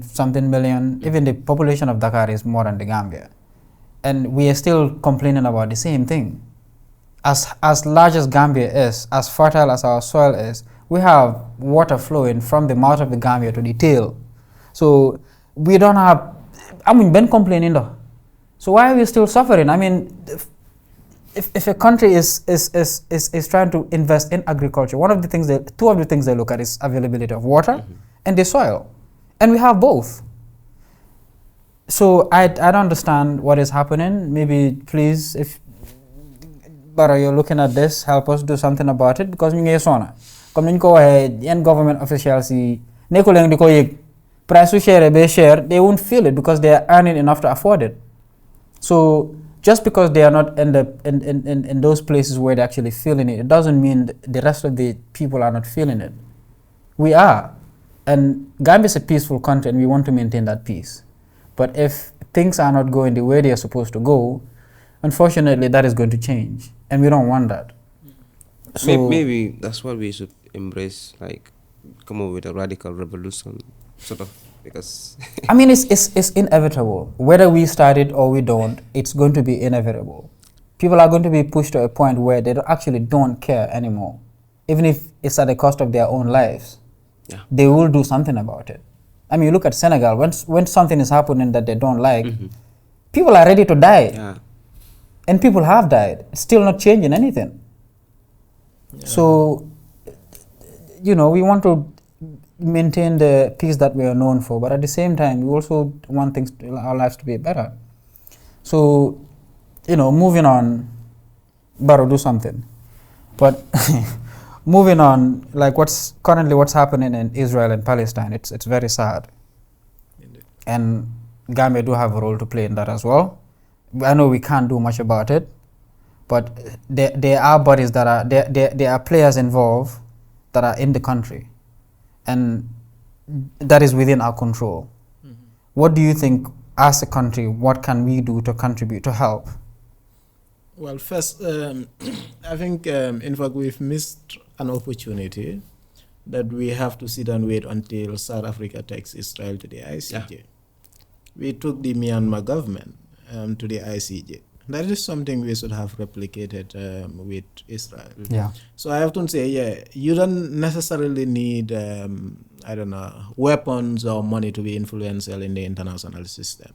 something million. Even the population of Dakar is more than the Gambia. And we are still complaining about the same thing. As large as Gambia is, as fertile as our soil is, we have water flowing from the mouth of the Gambia to the tail. So we don't have, been complaining though. So why are we still suffering? I mean, if a country is trying to invest in agriculture, two of the things they look at is availability of water and the soil. And we have both. So I don't understand what is happening. Maybe please, if Bara, you're looking at this, help us do something about it, because ñu ngi sona comme niñ ko waxe yenn government officials yi nekul di ko yek price su share be share, they won't feel it because they are earning enough to afford it. So just because they are not in those places where they're actually feeling it, it doesn't mean the rest of the people are not feeling it. We are. And Gambia is a peaceful country and we want to maintain that peace. But if things are not going the way they are supposed to go, unfortunately that is going to change. And we don't want that. So maybe that's what we should embrace, like come up with a radical revolution, sort of, because I mean, it's inevitable. Whether we start it or we don't, it's going to be inevitable. People are going to be pushed to a point where they actually don't care anymore. Even if it's at the cost of their own lives, they will do something about it. I mean, you look at Senegal, when something is happening that they don't like, people are ready to die. Yeah. And people have died. It's still not changing anything. Yeah. So, we want to maintain the peace that we are known for, but at the same time, we also want our lives to be better. So, moving on, Baro, do something. But moving on, like what's happening in Israel and Palestine, it's very sad. Indeed. And Gambia do have a role to play in that as well. I know we can't do much about it, but there are bodies that are there are players involved that are in the country, and that is within our control. What do you think, as a country, what can we do to contribute, to help? Well, first, I think, in fact, we've missed an opportunity that we have to sit and wait until South Africa takes Israel to the ICJ. Yeah. We took the Myanmar government to the ICJ. That is something we should have replicated with Israel. Yeah. So I often say, you don't necessarily need, weapons or money to be influential in the international system.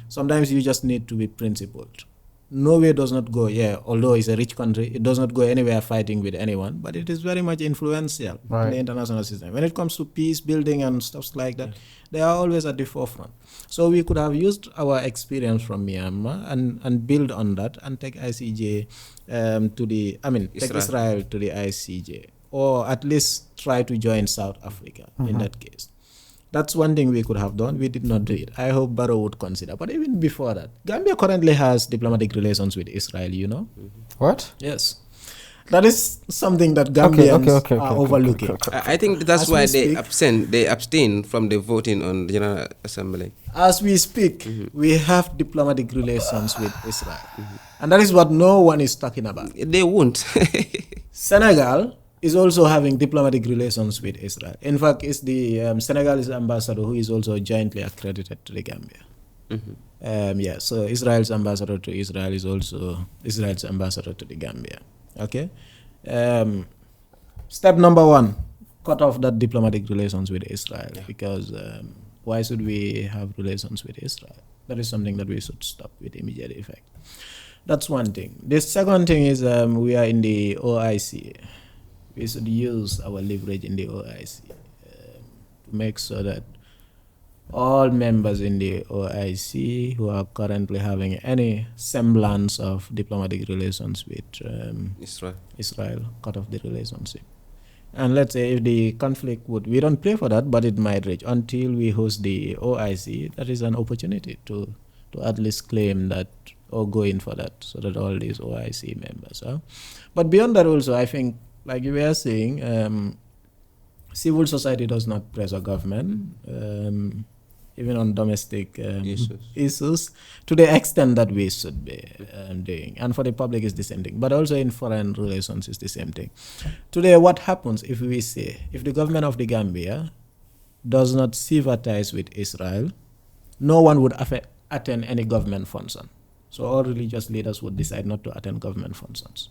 Sometimes you just need to be principled. Norway does not go, although it's a rich country, it does not go anywhere fighting with anyone, but it is very much influential in the international system. When it comes to peace building and stuff like that, they are always at the forefront. So we could have used our experience from Myanmar and build on that and take ICJ take Israel to the ICJ, or at least try to join South Africa in that case. That's one thing we could have done. We did not do it. I hope Barrow would consider. But even before that, Gambia currently has diplomatic relations with Israel, you know? What? Yes. That is something that Gambians are overlooking. I think that's why they abstain from the voting on the General Assembly. As we speak, we have diplomatic relations with Israel. And that is what no one is talking about. They won't. Senegal is also having diplomatic relations with Israel. In fact, it's the Senegalese ambassador who is also jointly accredited to the Gambia. So Israel's ambassador to Israel is also Israel's ambassador to the Gambia. Okay? Step number 1, cut off that diplomatic relations with Israel, because why should we have relations with Israel? That is something that we should stop with immediate effect. That's one thing. The second thing is we are in the OIC. We should use our leverage in the OIC to make sure that all members in the OIC who are currently having any semblance of diplomatic relations with Israel cut off the relationship. And let's say if the conflict we don't pray for that, but it might reach until we host the OIC, that is an opportunity to at least claim that or go in for that, so that all these OIC members are. But beyond that also, I think, like you were saying, civil society does not pressure government, even on domestic issues, to the extent that we should be doing. And for the public, it's the same thing. But also in foreign relations, it's the same thing. Today, what happens if the government of the Gambia does not sever ties with Israel, no one would attend any government function. So all religious leaders would decide not to attend government functions.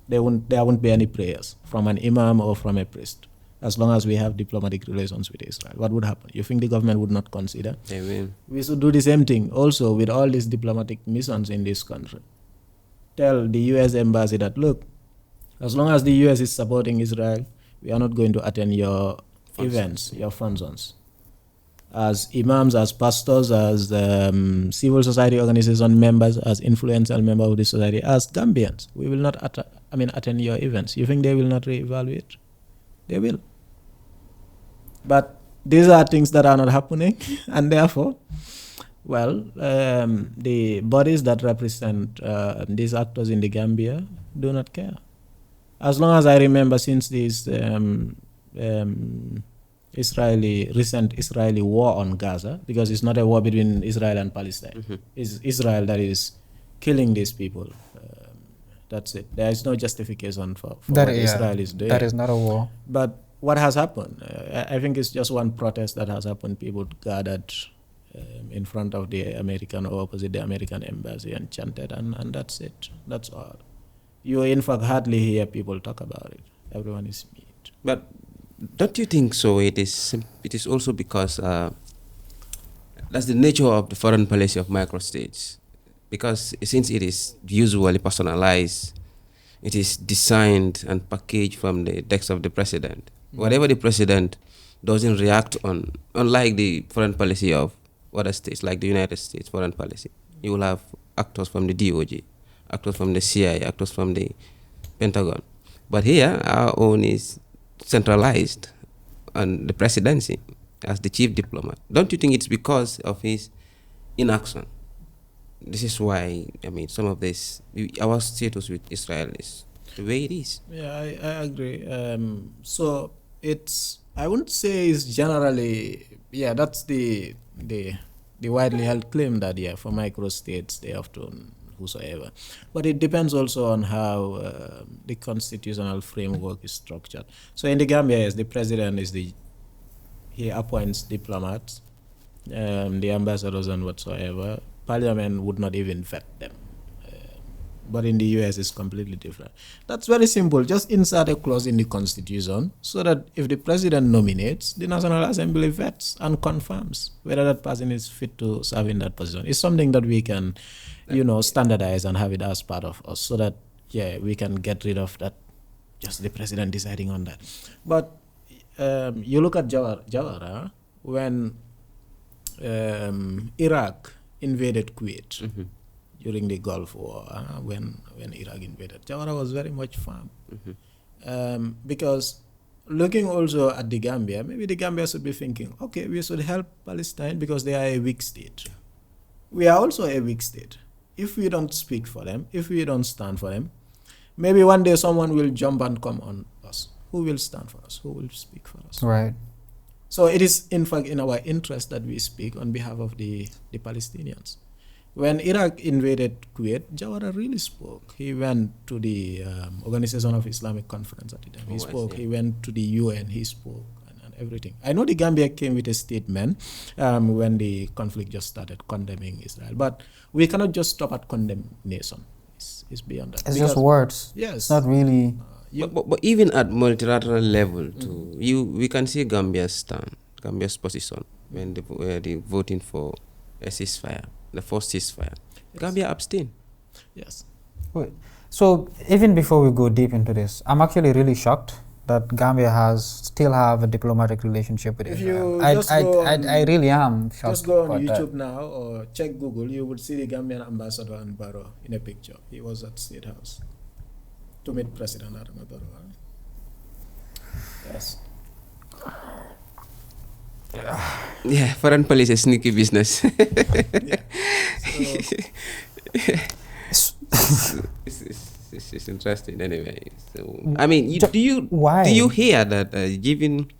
There won't be any prayers from an imam or from a priest, as long as we have diplomatic relations with Israel. What would happen? You think the government would not consider? They will. We should do the same thing also with all these diplomatic missions in this country. Tell the US embassy that, look, as long as the US is supporting Israel, we are not going to attend your events, your functions. As imams, as pastors, as civil society organization members, as influential members of the society, as Gambians, we will not attend your events. You think they will not reevaluate? They will. But these are things that are not happening, and therefore, the bodies that represent these actors in the Gambia do not care. As long as I remember, since this recent Israeli war on Gaza, because it's not a war between Israel and Palestine. It's Israel that is killing these people. That's it. There is no justification for what Israel is doing. That is not a war. But what has happened? I think it's just one protest that has happened. People gathered in front of the American or opposite the American embassy and chanted, and that's it. That's all. You in fact hardly hear people talk about it. Everyone is mute. But don't you think so? It is also because that's the nature of the foreign policy of microstates. Because since it is usually personalized, it is designed and packaged from the text of the president. Whatever the president doesn't react on, unlike the foreign policy of other states, like the United States foreign policy, you will have actors from the DOJ, actors from the CIA, actors from the Pentagon. But here, our own is centralized on the presidency as the chief diplomat. Don't you think it's because of his inaction? This is why, some of this, our status with Israel is the way it is. Yeah, I agree. So I wouldn't say it's generally, that's the widely held claim that, for microstates, they often whosoever. But it depends also on how the constitutional framework is structured. So in the Gambia, yes, the president he appoints diplomats, the ambassadors and whatsoever. Parliament would not even vet them. But in the US, it's completely different. That's very simple. Just insert a clause in the Constitution so that if the president nominates, the National Assembly vets and confirms whether that person is fit to serve in that position. It's something that we can, standardize and have it as part of us so that, we can get rid of that, just the president deciding on that. But you look at Jawara, when Iraq invaded Kuwait, during the Gulf War, when Iraq invaded, Jawara was very much firm. Because looking also at the Gambia, maybe the Gambia should be thinking, okay, we should help Palestine because they are a weak state. We are also a weak state. If we don't speak for them, if we don't stand for them, maybe one day someone will jump and come on us. Who will stand for us? Who will speak for us? Right. So it is, in fact, in our interest that we speak on behalf of the Palestinians. When Iraq invaded Kuwait, Jawara really spoke. He went to the Organization of Islamic Conference at the time. He spoke. He went to the UN. He spoke and everything. I know the Gambia came with a statement when the conflict just started condemning Israel. But we cannot just stop at condemnation. It's beyond that. It's just words. Yes. It's not really... But even at multilateral level, too, we can see Gambia's stand, Gambia's position when they were voting for a ceasefire. The first ceasefire. Yes. Gambia abstained. Yes. Wait. So even before we go deep into this, I'm actually really shocked that Gambia still have a diplomatic relationship with Israel. I really am shocked. Just go on about YouTube that. now or check Google. You would see the Gambian ambassador in Barrow in a picture. He was at State House to meet President Adama Barrow. Yes. Yeah, foreign policy is sneaky business. It's interesting anyway. So I mean, do you hear that given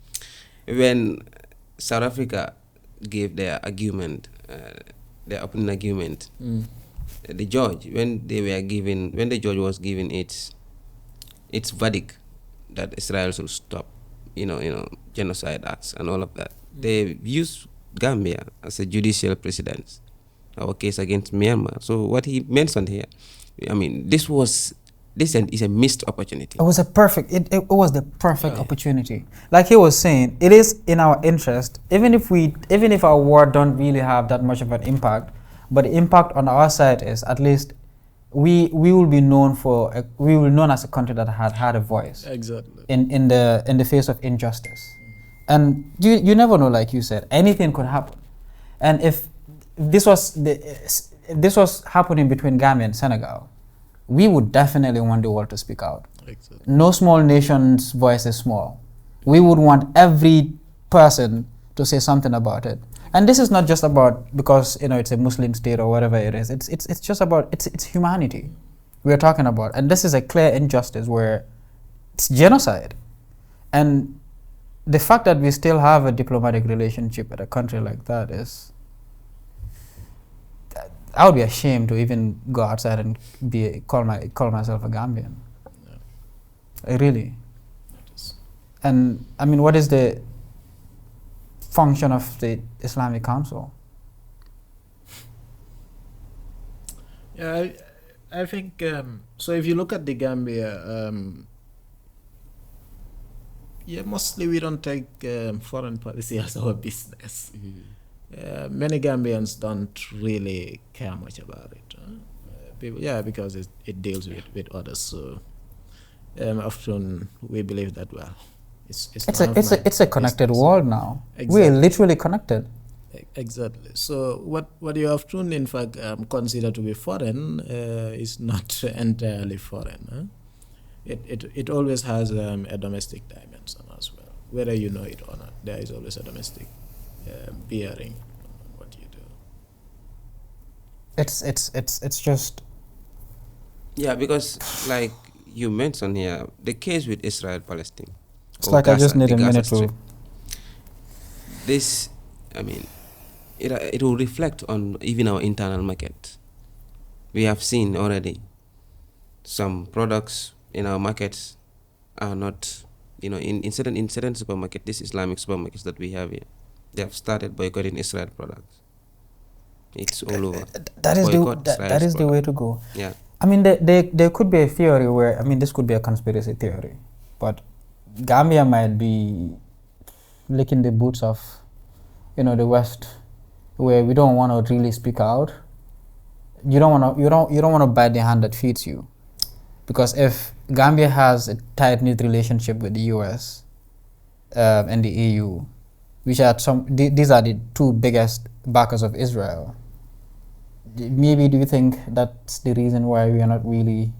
when South Africa gave their argument, their opening argument, the judge when the judge was giving its verdict that Israel should stop, genocide acts and all of that. They used Gambia as a judicial precedent, our case against Myanmar. So what he mentioned here, I mean, this is a missed opportunity. It was it was the perfect opportunity. Like he was saying, it is in our interest, even if our war don't really have that much of an impact, but the impact on our side is at least we will be known as a country that had a voice. Exactly. In the face of injustice. And you never know, like you said, anything could happen. And if this was happening between Gambia and Senegal, we would definitely want the world to speak out. Exactly. No small nation's voice is small. We would want every person to say something about it. And this is not just about because it's a Muslim state or whatever it is. It's just about it's humanity we're talking about, and this is a clear injustice where it's genocide. And the fact that we still have a diplomatic relationship with a country like that is, I would be ashamed to even go outside and call myself a Gambian. Yeah. Really. And I mean, what is the function of the Islamic Council? Yeah, I think so. If you look at the Gambia, mostly we don't take foreign policy as our business. Many Gambians don't really care much about it. People, because it deals with others. So often we believe that it's a connected world now. Exactly. We're literally connected. Exactly. So what you often in fact consider to be foreign is not entirely foreign. It always has a domestic dimension as well. Whether you know it or not, there is always a domestic bearing on what you do. It's just because like you mentioned here, the case with Israel-Palestine. It's like Gaza, I just need a minute to. This, I mean, it will reflect on even our internal market. We have seen already some products in our markets are not, in certain supermarkets, these Islamic supermarkets that we have here, they have started boycotting Israel products. It's all over. That is the way to go. Yeah. I mean, there could be a theory where, I mean, this could be a conspiracy theory, but Gambia might be licking the boots of, the West, where we don't want to really speak out. You don't want to bite the hand that feeds you, because if Gambia has a tight-knit relationship with the US and the EU, which are these are the two biggest backers of Israel. Maybe do you think that's the reason why we are not really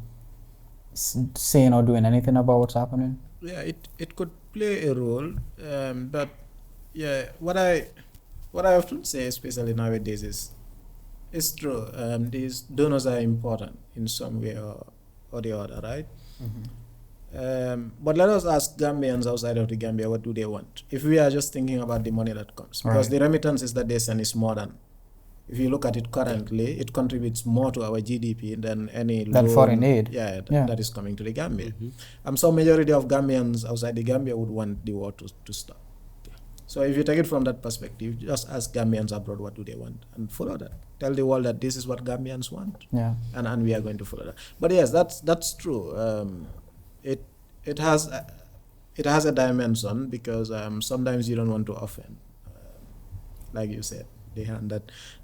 saying or doing anything about what's happening? Yeah, it could play a role, but yeah, what I often say, especially nowadays, is it's true. These donors are important in some way or the other, right? But let us ask Gambians outside of the Gambia, what do they want? If we are just thinking about the money that comes, because the remittances that they send is more than. If you look at it currently, it contributes more to our GDP than any loan, foreign aid. That is coming to the Gambia. Some majority of Gambians outside the Gambia would want the war to stop. So if you take it from that perspective, just ask Gambians abroad what do they want and follow that. Tell the world that this is what Gambians want, and we are going to follow that. But yes, that's true. It has a dimension, because sometimes you don't want to offend, like you said, the hand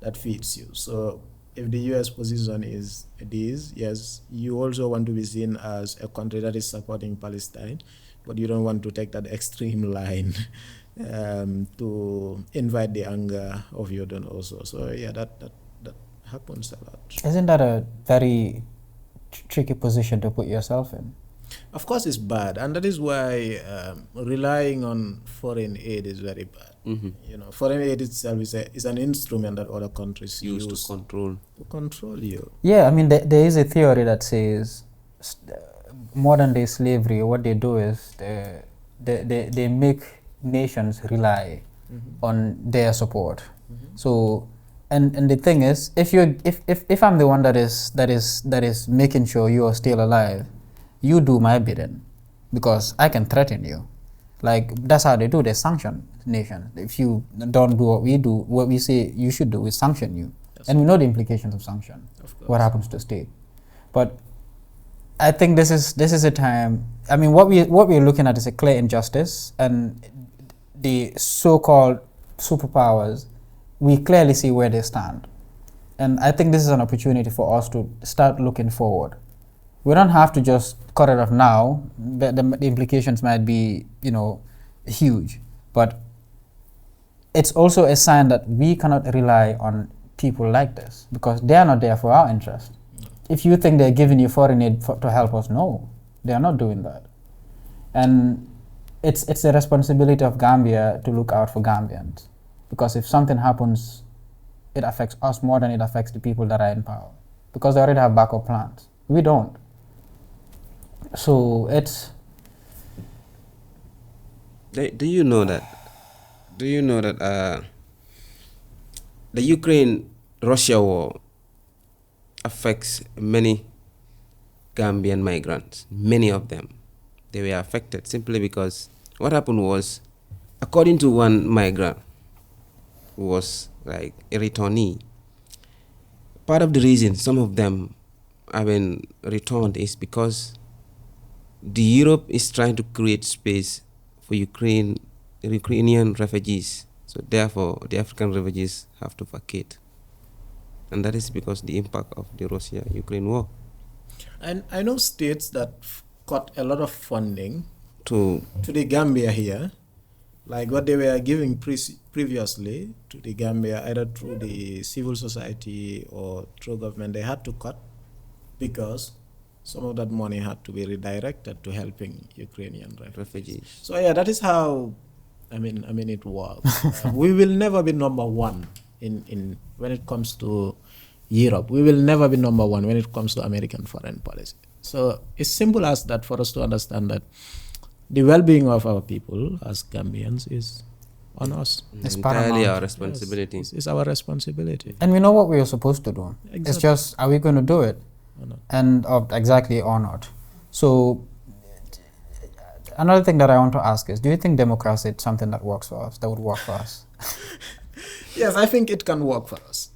that feeds you. So if the US position is this, yes, you also want to be seen as a country that is supporting Palestine, but you don't want to take that extreme line to invite the anger of your donor also. So yeah, that happens a lot. Isn't that a very tricky position to put yourself in? Of course it's bad, and that is why relying on foreign aid is very bad. Foreign aid itself is an instrument that other countries use to control you. Yeah, I mean, there is a theory that says modern day slavery, what they do is they make nations rely on their support. So and the thing is, if I'm the one that is making sure you are still alive, you do my bidding, because I can threaten you. Like, that's how they do. They sanction nations. If you don't do what we do, what we say you should do, we sanction you. And we know the implications of sanction, what happens to the state. But I think this is a time, I mean, what we're looking at is a clear injustice, and the so-called superpowers, we clearly see where they stand. And I think this is an opportunity for us to start looking forward. We don't have to just cut it off now. The implications might be, huge. But it's also a sign that we cannot rely on people like this, because they are not there for our interest. If you think they're giving you foreign aid to help us, no, they are not doing that. And it's the responsibility of Gambia to look out for Gambians, because if something happens, it affects us more than it affects the people that are in power, because they already have backup plans. We don't. So it's. Do you know that the Ukraine-Russia war affects many Gambian migrants? Many of them, they were affected simply because what happened was, according to one migrant who was like a returnee, part of the reason some of them have been returned is because the Europe is trying to create space for Ukrainian refugees. So therefore, the African refugees have to vacate. And that is because the impact of the Russia-Ukraine war. And I know states that got a lot of funding to the Gambia here, like what they were giving previously to the Gambia, either through the civil society or through government. They had to cut because some of that money had to be redirected to helping Ukrainian refugees. So yeah, that is how it works. We will never be number one in when it comes to Europe. We will never be number one when it comes to American foreign policy. So it's simple as that for us to understand that the well-being of our people as Gambians is on us. It's entirely our responsibility. Yes, it's our responsibility. And we know what we are supposed to do. Exactly. It's just, are we going to do it? Or not. And exactly or not. So another thing that I want to ask is, do you think democracy is something that works for us, that would work for us? Yes, I think it can work for us.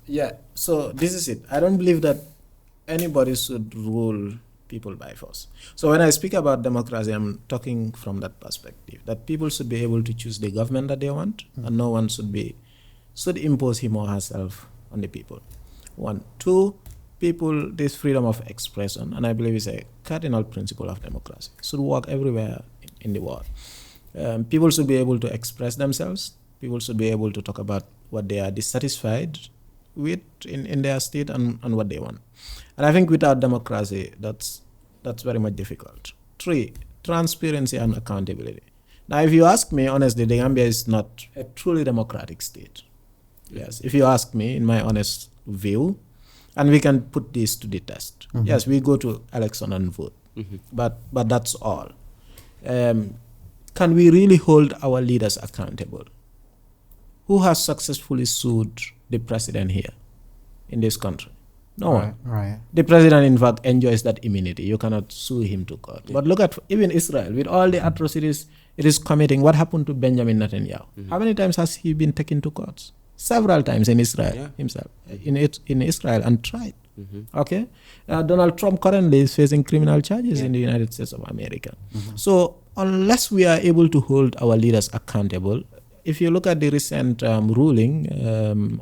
Yeah, so this is it. I don't believe that anybody should rule people by force. So when I speak about democracy, I'm talking from that perspective, that people should be able to choose the government that they want, and no one should impose him or herself on the people. One. Two, people, this freedom of expression, and I believe it's a cardinal principle of democracy, should work everywhere in the world. People should be able to express themselves. People should be able to talk about what they are dissatisfied with in their state and what they want. And I think without democracy, that's very much difficult. Three, transparency and accountability. Now, if you ask me, honestly, the Gambia is not a truly democratic state. Yes, if you ask me, in my honest view, and we can put this to the test. Mm-hmm. Yes, we go to election and vote, but that's all. Can we really hold our leaders accountable? Who has successfully sued the president here in this country? No one. Right. The president, in fact, enjoys that immunity. You cannot sue him to court. Yeah. But look at even Israel, with all the atrocities it is committing. What happened to Benjamin Netanyahu? How many times has he been taken to courts? Several times in Israel himself, in Israel, and tried. Okay, Donald Trump currently is facing criminal charges in the United States of America. So unless we are able to hold our leaders accountable, if you look at the recent ruling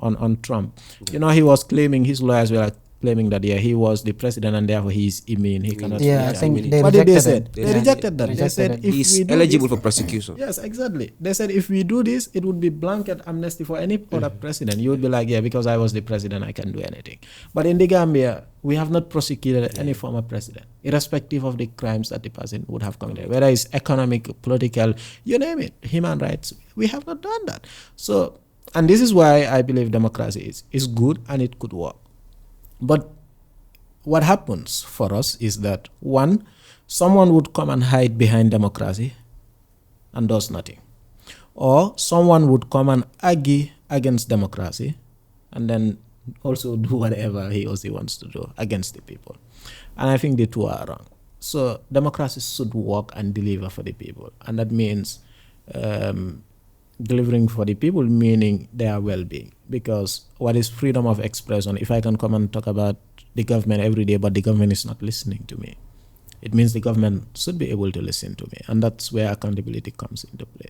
on Trump, you know, he was claiming, his lawyers were claiming that he was the president and therefore he is immune. He cannot. Yeah, I think they what did they rejected say? it. They rejected that. They said if he's we do eligible this, for prosecution. Yes, exactly. They said if we do this, it would be blanket amnesty for any other president. You would be like, yeah, because I was the president, I can do anything. But in the Gambia, we have not prosecuted any former president, irrespective of the crimes that the person would have committed, whether it's economic, political, you name it, human rights. We have not done that. So, and this is why I believe democracy is good and it could work. But what happens for us is that, one, someone would come and hide behind democracy and does nothing. Or someone would come and argue against democracy and then also do whatever he or she wants to do against the people. And I think the two are wrong. So democracy should work and deliver for the people. And that means delivering for the people, meaning their well-being. Because what is freedom of expression? If I can come and talk about the government every day, but the government is not listening to me, it means the government should be able to listen to me. And that's where accountability comes into play.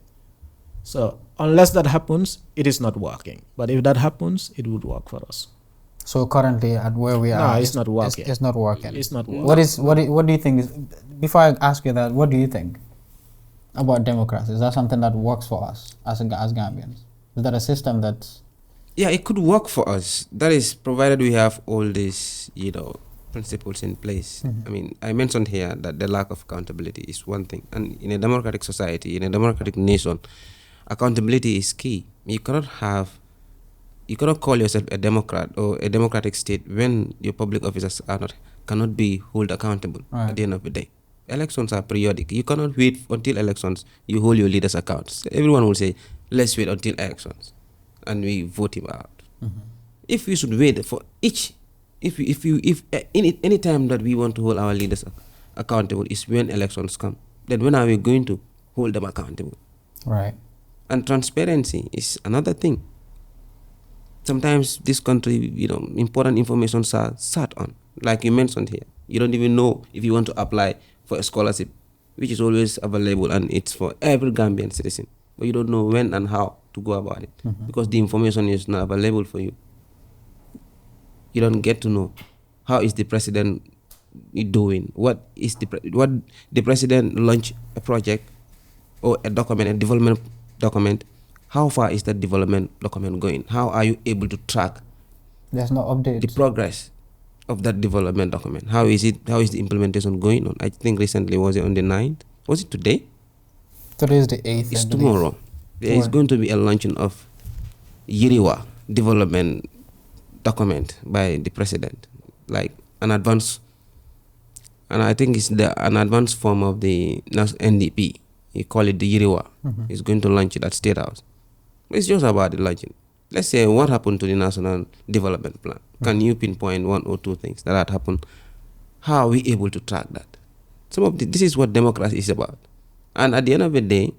So unless that happens, it is not working. But if that happens, it would work for us. So currently at where we are, it's not working. It's not working. It's not working. What do you think is, before I ask you that, what do you think about democracy? Is that something that works for us as Gambians? Is that a system that's... Yeah, it could work for us. That is, provided we have all these, principles in place. I mean, I mentioned here that the lack of accountability is one thing. And in a democratic society, in a democratic nation, accountability is key. You cannot call yourself a democrat or a democratic state when your public officers cannot be held accountable at the end of the day. Elections are periodic. You cannot wait until elections, you hold your leaders accounts. Everyone will say, let's wait until elections, and we vote him out. If we should wait for any time that we want to hold our leaders accountable is when elections come, then when are we going to hold them accountable? Right. And transparency is another thing. Sometimes this country, important information are sat on. Like you mentioned here, you don't even know if you want to apply for a scholarship, which is always available and it's for every Gambian citizen. But you don't know when and how to go about it because the information is not available for you. You don't get to know how is the president doing, what the president launch a project or a document, a development document. How far is that development document going? How are you able to track? There's no update. The progress of that development document. How is it? How is the implementation going on? I think recently, was it on the 9th? Was it today? Today is the 8th. It's tomorrow. There is going to be a launching of Yiriwa development document by the president, like an advance, and I think it's an advanced form of the NDP. You call it the Yiriwa. It's going to launch it at State House. It's just about the launching. Let's say what happened to the National Development Plan. Can you pinpoint one or two things that had happened? How are we able to track that? This is what democracy is about. And at the end of the day,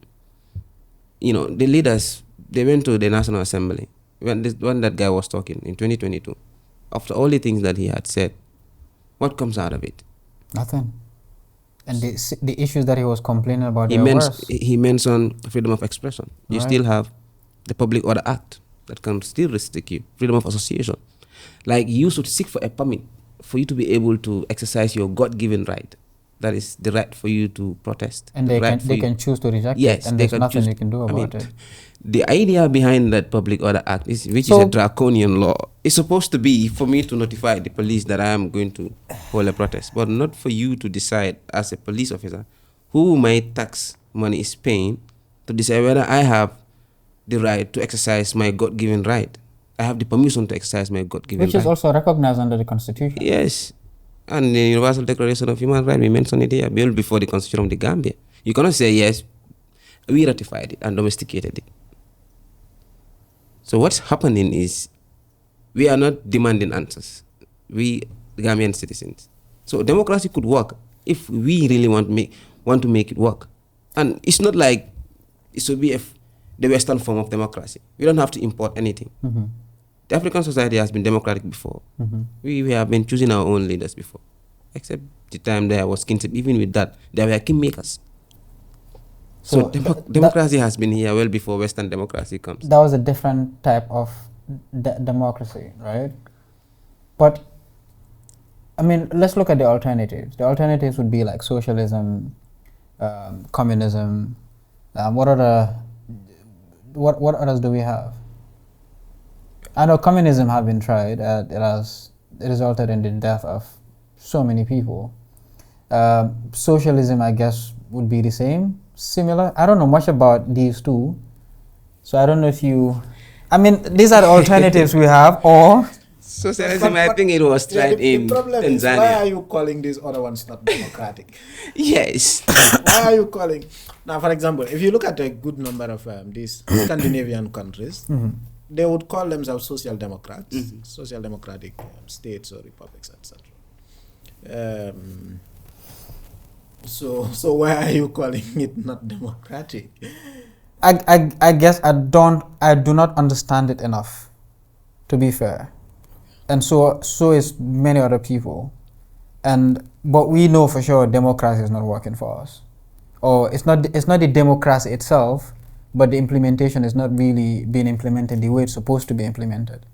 the leaders, they went to the National Assembly when that guy was talking in 2022, after all the things that he had said, what comes out of it? Nothing. And the issues that he was complaining about, he mentioned freedom of expression. You Right. still have the Public Order Act that can still restrict you, freedom of association. Like, you should seek for a permit for you to be able to exercise your God-given right. That is the right for you to protest. And they can choose to reject Yes, it, and they there's can nothing choose. you can do about it. The idea behind that Public Order Act, which is a draconian law, is supposed to be for me to notify the police that I am going to hold a protest, but not for you to decide as a police officer who my tax money is paying to decide whether I have the right to exercise my God-given right. I have the permission to exercise my God-given right. Which is also recognized under the Constitution. Yes. And the Universal Declaration of Human Rights, we mentioned it here, built before the Constitution of the Gambia. You cannot say, yes, we ratified it and domesticated it. So what's happening is we are not demanding answers. We, the Gambian citizens. So democracy could work if we really want to make it work. And it's not like it should be the Western form of democracy. We don't have to import anything. Mm-hmm. The African society has been democratic before. Mm-hmm. We have been choosing our own leaders before. Except the time there was kinship. Even with that, there were kingmakers. So democracy has been here well before Western democracy comes. That was a different type of democracy, right? But, I mean, let's look at the alternatives. The alternatives would be like socialism, communism. What others do we have? I know communism have been tried. It has resulted in the death of so many people. Socialism, I guess, would be the same, similar. I don't know much about these two, so I don't know if you. I mean, these are the alternatives we have, or socialism. I think it was tried in the problem Tanzania. Is, why are you calling these other ones not democratic? Yes. Why are you calling? Now, for example, if you look at a good number of these Scandinavian countries. Mm-hmm. They would call themselves social democrats, mm-hmm. social democratic states or republics, etc. So why are you calling it not democratic? I guess I do not understand it enough, to be fair, and so is many other people, but we know for sure democracy is not working for us, or it's not the democracy itself. But the implementation is not really being implemented the way it's supposed to be implemented.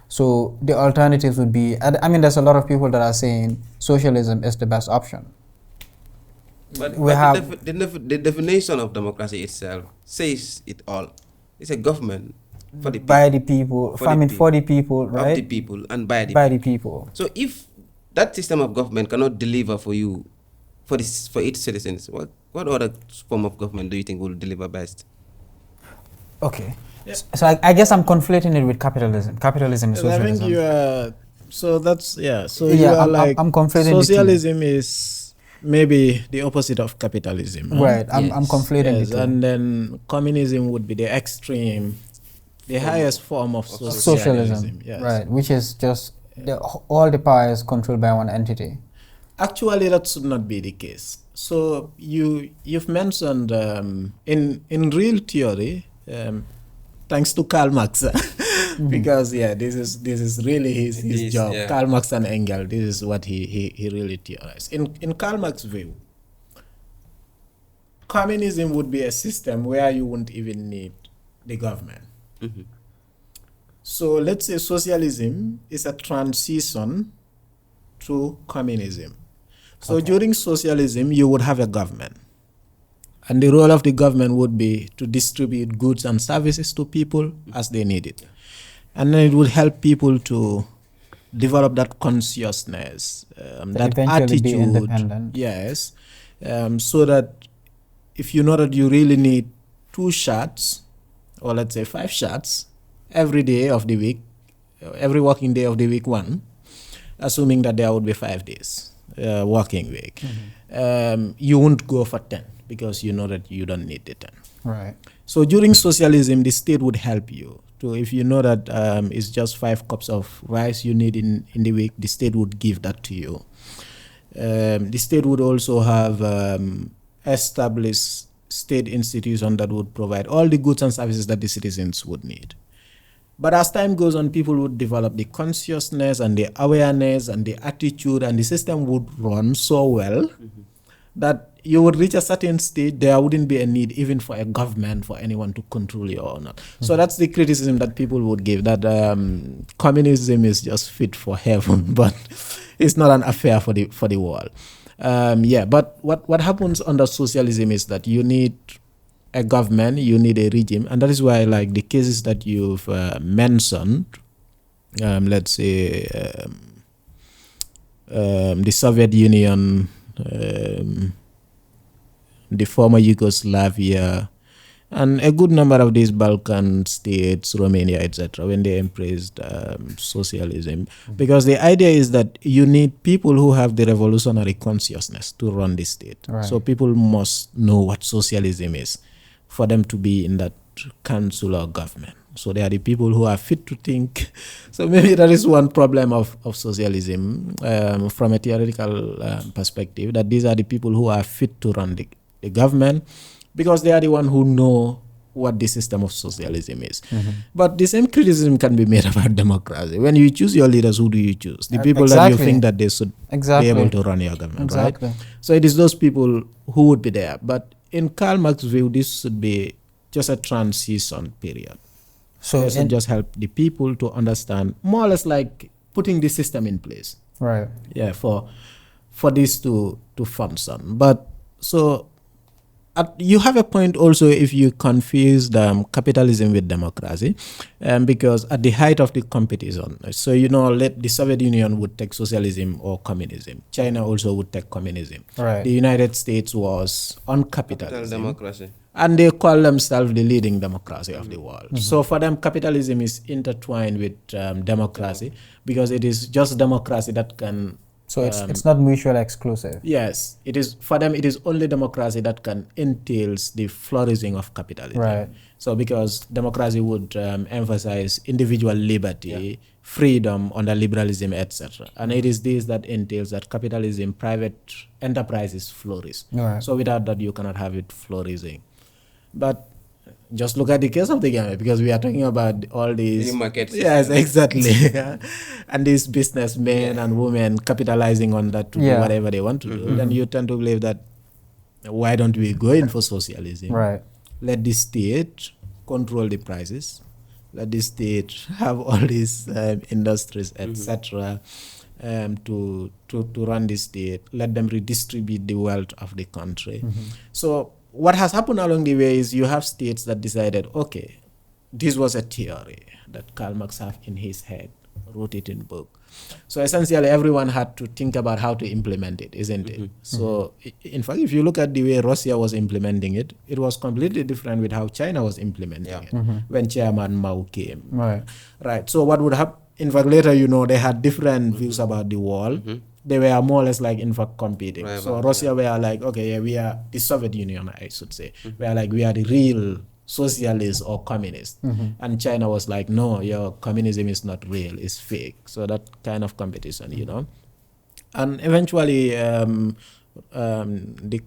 So the alternatives would be, I mean, there's a lot of people that are saying socialism is the best option. But the definition of democracy itself says it all. It's a government for the people. By the people, for the people, right? Of the people and by the people. So if that system of government cannot deliver for you, for its citizens, what other form of government do you think will deliver best? Okay, yeah. So I guess I'm conflating it with capitalism. Capitalism is socialism. I think you are. So that's So yeah, you are I'm conflating. Socialism is maybe the opposite of capitalism. Right. I'm conflating the two. And then communism would be the extreme, the highest form of socialism. Yes. Right, which is just all the power is controlled by one entity. Actually, that should not be the case. So you've mentioned in real theory. Thanks to Karl Marx, because this is really his job. Yeah. Karl Marx and Engels, this is what he really theorized. In Karl Marx's view, communism would be a system where you wouldn't even need the government. Mm-hmm. So let's say socialism is a transition to communism. So during socialism, you would have a government. And the role of the government would be to distribute goods and services to people as they need it. And then it would help people to develop that consciousness, that attitude. Be independent. Yes. So that if you know that you really need 2 shots, or let's say 5 shots, every day of the week, every working day of the week, 1, assuming that there would be 5 days working week, you won't go for 10. Because you know that you don't need the 10. Right. So during socialism, the state would help you. So if you know that it's just 5 cups of rice you need in the week, the state would give that to you. The state would also have established state institutions that would provide all the goods and services that the citizens would need. But as time goes on, people would develop the consciousness and the awareness and the attitude, and the system would run so well that you would reach a certain stage, there wouldn't be a need even for a government, for anyone to control you or not. So that's the criticism that people would give, that communism is just fit for heaven, but it's not an affair for the world. But what happens under socialism is that you need a government, you need a regime, and that is why, like the cases that you've mentioned, let's say the Soviet Union, the former Yugoslavia, and a good number of these Balkan states, Romania, etc., when they embraced socialism, because the idea is that you need people who have the revolutionary consciousness to run the state. Right. So people must know what socialism is for them to be in that council or government. So they are the people who are fit to think. So maybe that is one problem of socialism from a theoretical perspective, that these are the people who are fit to run the government, because they are the one who know what the system of socialism is. But the same criticism can be made about democracy. When you choose your leaders, who do you choose? The people that you think that they should be able to run your government, right? So it is those people who would be there. But in Karl Marx's view, this should be just a transition period. So it should just help the people to understand, more or less like putting the system in place. Right. Yeah, for this to function. But so you have a point also if you confuse capitalism with democracy, because at the height of the competition, so the Soviet Union would take socialism or communism. China also would take communism. Right. The United States was on capitalism. Capital democracy. And they call themselves the leading democracy of the world. So for them, capitalism is intertwined with democracy, because it is just democracy that can... So it's not mutually exclusive. Yes, it is. For them, it is only democracy that can entails the flourishing of capitalism. Right. So because democracy would emphasize individual liberty, freedom under liberalism, etc. And it is this that entails that capitalism, private enterprises flourish. Right. So without that, you cannot have it flourishing. But just look at the case of the Gambia, because we are talking about all these market system. Yes, exactly. And these businessmen and women capitalizing on that to do whatever they want to do. Then you tend to believe that, why don't we go in for socialism? Right. Let the state control the prices. Let the state have all these industries, etc., to run the state. Let them redistribute the wealth of the country. So what has happened along the way is you have states that decided, okay, this was a theory that Karl Marx had in his head, wrote it in book. So essentially everyone had to think about how to implement it, isn't it? So in fact, if you look at the way Russia was implementing it, it was completely different with how China was implementing it when Chairman Mao came. Right. So what would happen? In fact, later, they had different views about the world. They were more or less like, in fact, competing. Right, so Russia were like, okay, yeah, we are the Soviet Union, I should say. We are like, we are the real socialists or communists. And China was like, no, your communism is not real, it's fake. So that kind of competition, And eventually, the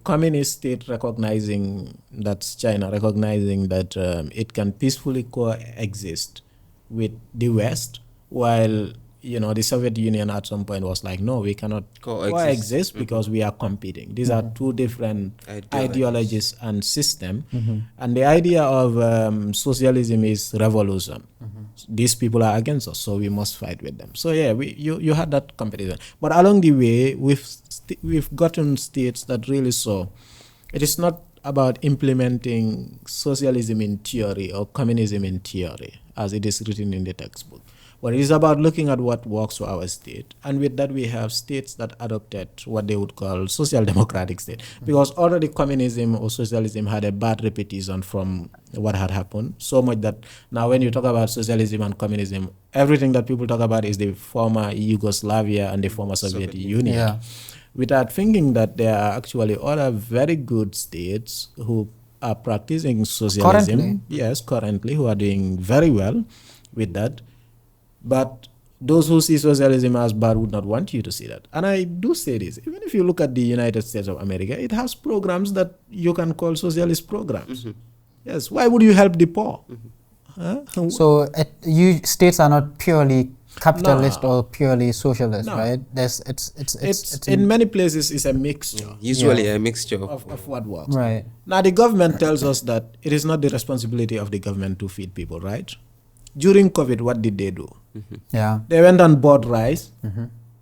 communist state recognizing, that's China, recognizing that it can peacefully coexist with the West, while the Soviet Union at some point was like, no, we cannot coexist because we are competing. These are two different ideologies and system. And the idea of socialism is revolution. These people are against us, so we must fight with them. So yeah, you had that competition. But along the way, we've gotten states that really saw it is not about implementing socialism in theory or communism in theory, as it is written in the textbook. But it is about looking at what works for our state. And with that, we have states that adopted what they would call social democratic state. Because already communism or socialism had a bad reputation from what had happened. So much that now when you talk about socialism and communism, everything that people talk about is the former Yugoslavia and the former Soviet Union. Without thinking that there are actually other very good states who are practicing socialism. Currently, who are doing very well with that. But those who see socialism as bad would not want you to see that. And I do say this, even if you look at the United States of America, it has programs that you can call socialist programs. Yes, why would you help the poor? So states are not purely capitalist or purely socialist, right? It's in many places it's a mixture. Usually a mixture of what works. Right. Now the government tells us that it is not the responsibility of the government to feed people, right? During COVID, what did they do? Yeah. They went and bought rice,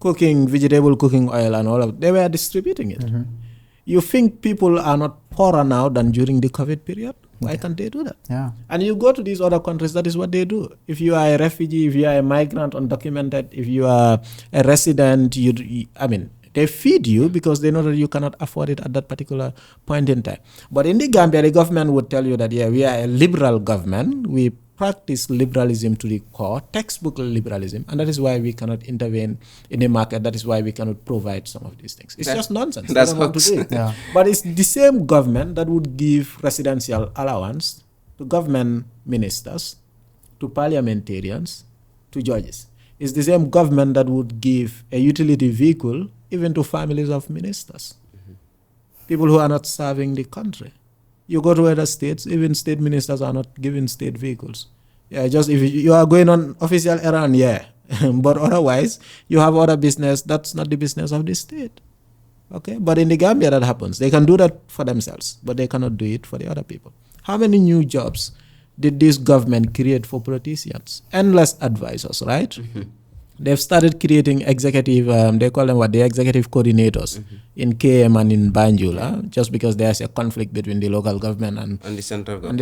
vegetable cooking oil and all of. They were distributing it. You think people are not poorer now than during the COVID period? Why can't they do that? Yeah. And you go to these other countries, that is what they do. If you are a refugee, if you are a migrant, undocumented, if you are a resident, they feed you because they know that you cannot afford it at that particular point in time. But in the Gambia, the government would tell you that, we are a liberal government. We practice liberalism to the core, textbook liberalism, and that is why we cannot intervene in the market. That is why we cannot provide some of these things. It's just nonsense. That's what to do. Yeah. But it's the same government that would give residential allowance to government ministers, to parliamentarians, to judges. It's the same government that would give a utility vehicle even to families of ministers, people who are not serving the country. You go to other states, even state ministers are not given state vehicles. Just if you are going on official errand, but otherwise, you have other business, that's not the business of the state. Okay, but in the Gambia that happens. They can do that for themselves, but they cannot do it for the other people. How many new jobs did this government create for politicians? Endless advisors, right? They've started creating executive, they call them the executive coordinators in KM and in Banjul, just because there's a conflict between the local government and the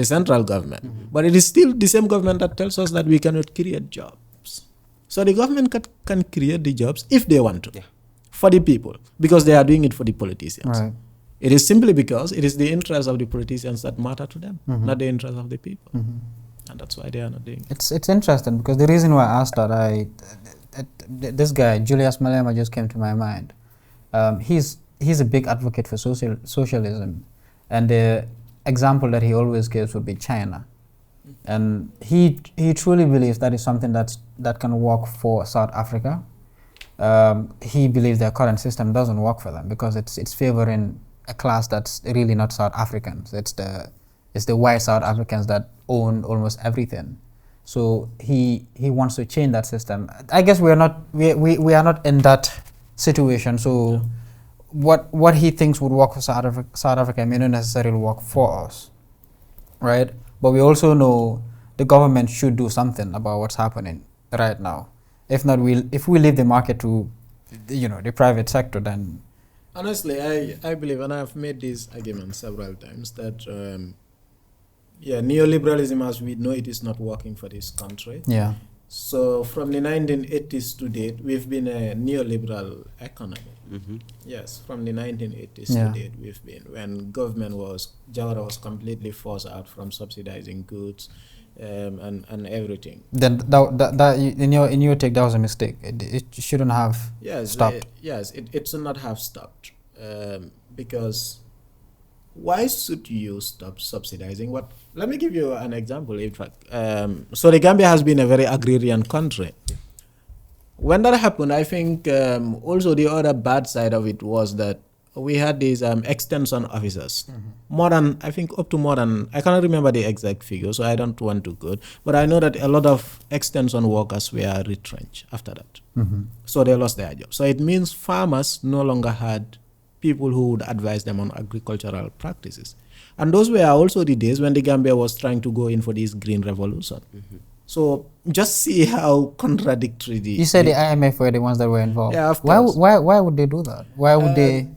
central government. But it is still the same government that tells us that we cannot create jobs. So the government can create the jobs if they want to, for the people, because they are doing it for the politicians. Right. It is simply because it is the interests of the politicians that matter to them, not the interests of the people. And that's why they are not doing it. It's interesting because the reason why I asked that, this guy, Julius Malema, just came to my mind. He's a big advocate for socialism. And the example that he always gives would be China. And he truly believes that is something that can work for South Africa. He believes their current system doesn't work for them because it's favoring a class that's really not South Africans. It's the white South Africans that own almost everything. So he wants to change that system. I guess we are not in that situation. So what he thinks would work for South Africa may not necessarily work for us, right? But we also know the government should do something about what's happening right now. If not, if we leave the market to the private sector, then honestly, I believe, and I've made this argument several times, that neoliberalism as we know it is not working for this country. Yeah. So from the 1980s to date, we've been a neoliberal economy. Yes, from the 1980s to date, we've been, when Jawara was completely forced out from subsidizing goods and everything. Then that in your take, that was a mistake. It shouldn't have stopped. It should not have stopped because why should you stop subsidizing? Let me give you an example. In fact, so the Gambia has been a very agrarian country. When that happened, I think also the other bad side of it was that we had these extension officers, up to more than, I cannot remember the exact figure, so I don't want to go, but I know that a lot of extension workers were retrenched after that. So they lost their job. So it means farmers no longer had people who would advise them on agricultural practices. And those were also the days when the Gambia was trying to go in for this green revolution. So just see how contradictory You said the IMF were the ones that were involved. Yeah, of course. Why would they do that? Why would they?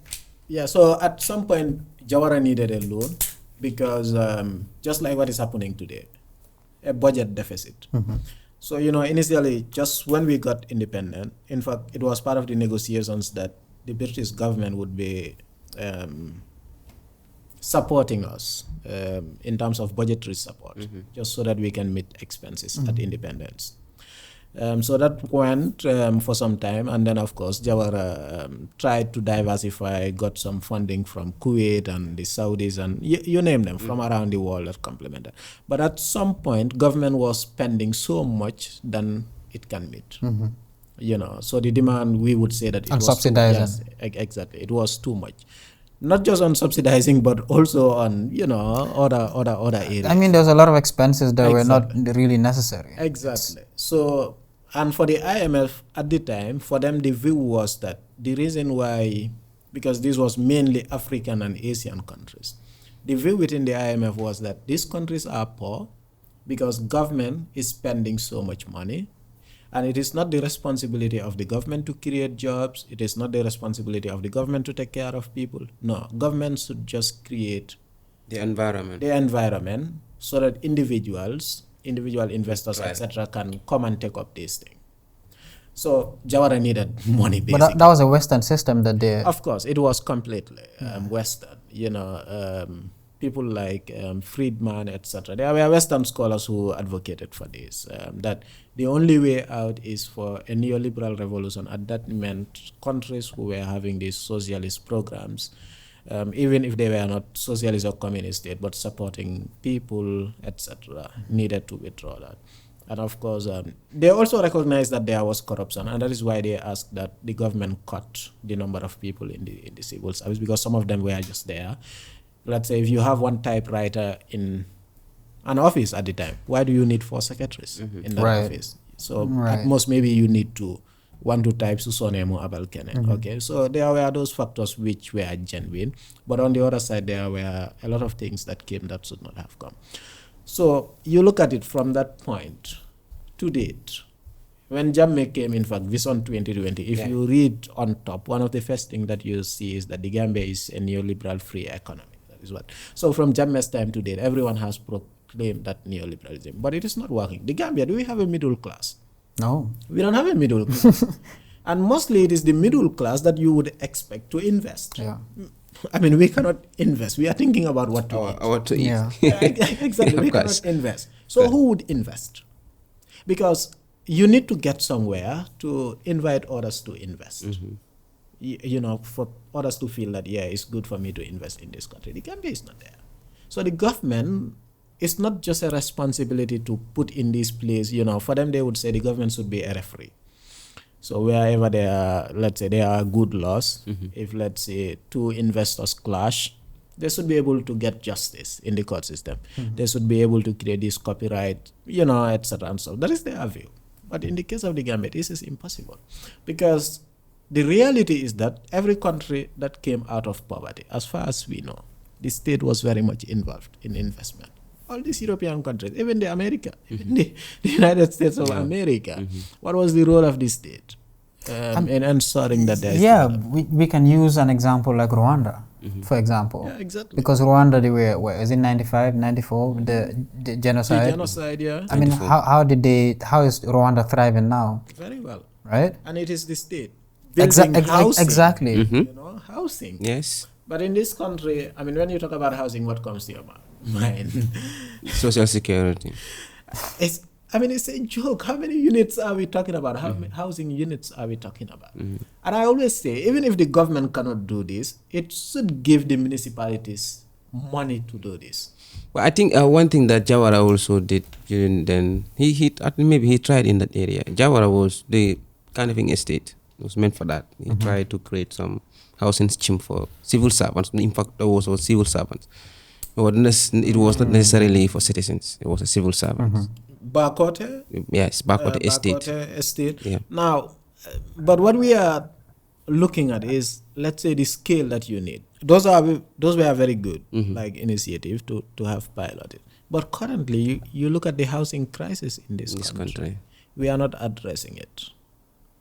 Yeah, so at some point, Jawara needed a loan because just like what is happening today, a budget deficit. So, initially, just when we got independent, in fact, it was part of the negotiations that the British government would be supporting us in terms of budgetary support, just so that we can meet expenses at independence. So that went for some time, and then of course Jawara tried to diversify, got some funding from Kuwait and the Saudis and you name them from around the world that complemented. But at some point, government was spending so much than it can meet. So the demand, we would say that it was subsidizing. Yes, exactly, it was too much. not just on subsidizing, but also on, you know, other areas. I mean, there's a lot of expenses that were not Exactly. really necessary. Exactly. So, and for the IMF at the time, for them, the view was that the reason why, because this was mainly African and Asian countries, the view within the IMF was that these countries are poor because government is spending so much money, and it is not the responsibility of the government to create jobs. It is not the responsibility of the government to take care of people. No, government should just create The environment. the environment so that individual investors, Right. etc., can come and take up this thing. So Jawara needed money, But basically. that was a Western system that they. Of course, it was completely Western. You know, people like Friedman, etc. There were Western scholars who advocated for this. That the only way out is for a neoliberal revolution. And that meant countries who were having these socialist programs, even if they were not socialist or communist state, but supporting people, etc., needed to withdraw that. And of course, they also recognized that there was corruption, and that is why they asked that the government cut the number of people in the civil service, because some of them were just there. Let's say if you have one typewriter in an office at the time, why do you need 4 secretaries in that Right. office? So Right. at most maybe you need one to type Susonemo Abalkene. Okay, so there were those factors which were genuine, but on the other side there were a lot of things that came that should not have come. So you look at it from that point to date. When Jammeh came, in fact, Vision 2020, if you read on top, one of the first things that you see is that the Gambia is a neoliberal free economy. That is what. So from Jammeh's time to date, everyone has proclaimed that neoliberalism, but it is not working. The Gambia, do we have a middle class? No. We don't have a middle class. And mostly it is the middle class that you would expect to invest. Yeah. I mean, we cannot invest. We are thinking about what to eat. What to eat. Yeah. Exactly. Of We course. cannot invest. So who would invest? Because you need to get somewhere to invite others to invest. You know, for others to feel that, yeah, it's good for me to invest in this country. The Gambia is not there. So the government, it's not just a responsibility to put in this place, you know, for them they would say the government should be a referee. So wherever there are, let's say there are good laws, if let's say 2 investors clash, they should be able to get justice in the court system. They should be able to create this copyright, you know, etc. and so that is their view. But in the case of the Gambia, this is impossible, because the reality is that every country that came out of poverty, as far as we know, the state was very much involved in investment. All these European countries, even the America, even the United States of America, what was the role of the state in ensuring that there is development? we can use an example like Rwanda, for example. Yeah, exactly. Because Rwanda, they were, is it 95, 94, the genocide? The genocide, yeah. I mean, how is Rwanda thriving now? Very well. Right? And it is the state building housing. Exactly. You know, housing. Yes. But in this country, I mean, when you talk about housing, what comes to your mind? Social security. It's a joke. How many units are we talking about? How many housing units are we talking about? And I always say, even if the government cannot do this, it should give the municipalities money to do this. Well, I think one thing that Jawara also did during then, maybe he tried in that area. Jawara was the kind of estate. It was meant for that. He tried to create some housing scheme for civil servants. In fact, there was also civil servants. It was not necessarily for citizens. It was a civil servant. Bakote? Yes, Bakote estate. Bakote estate. Yeah. Now, but what we are looking at is, let's say, the scale that you need. Those were very good, like initiative to have piloted. But currently, you look at the housing crisis in this country. We are not addressing it.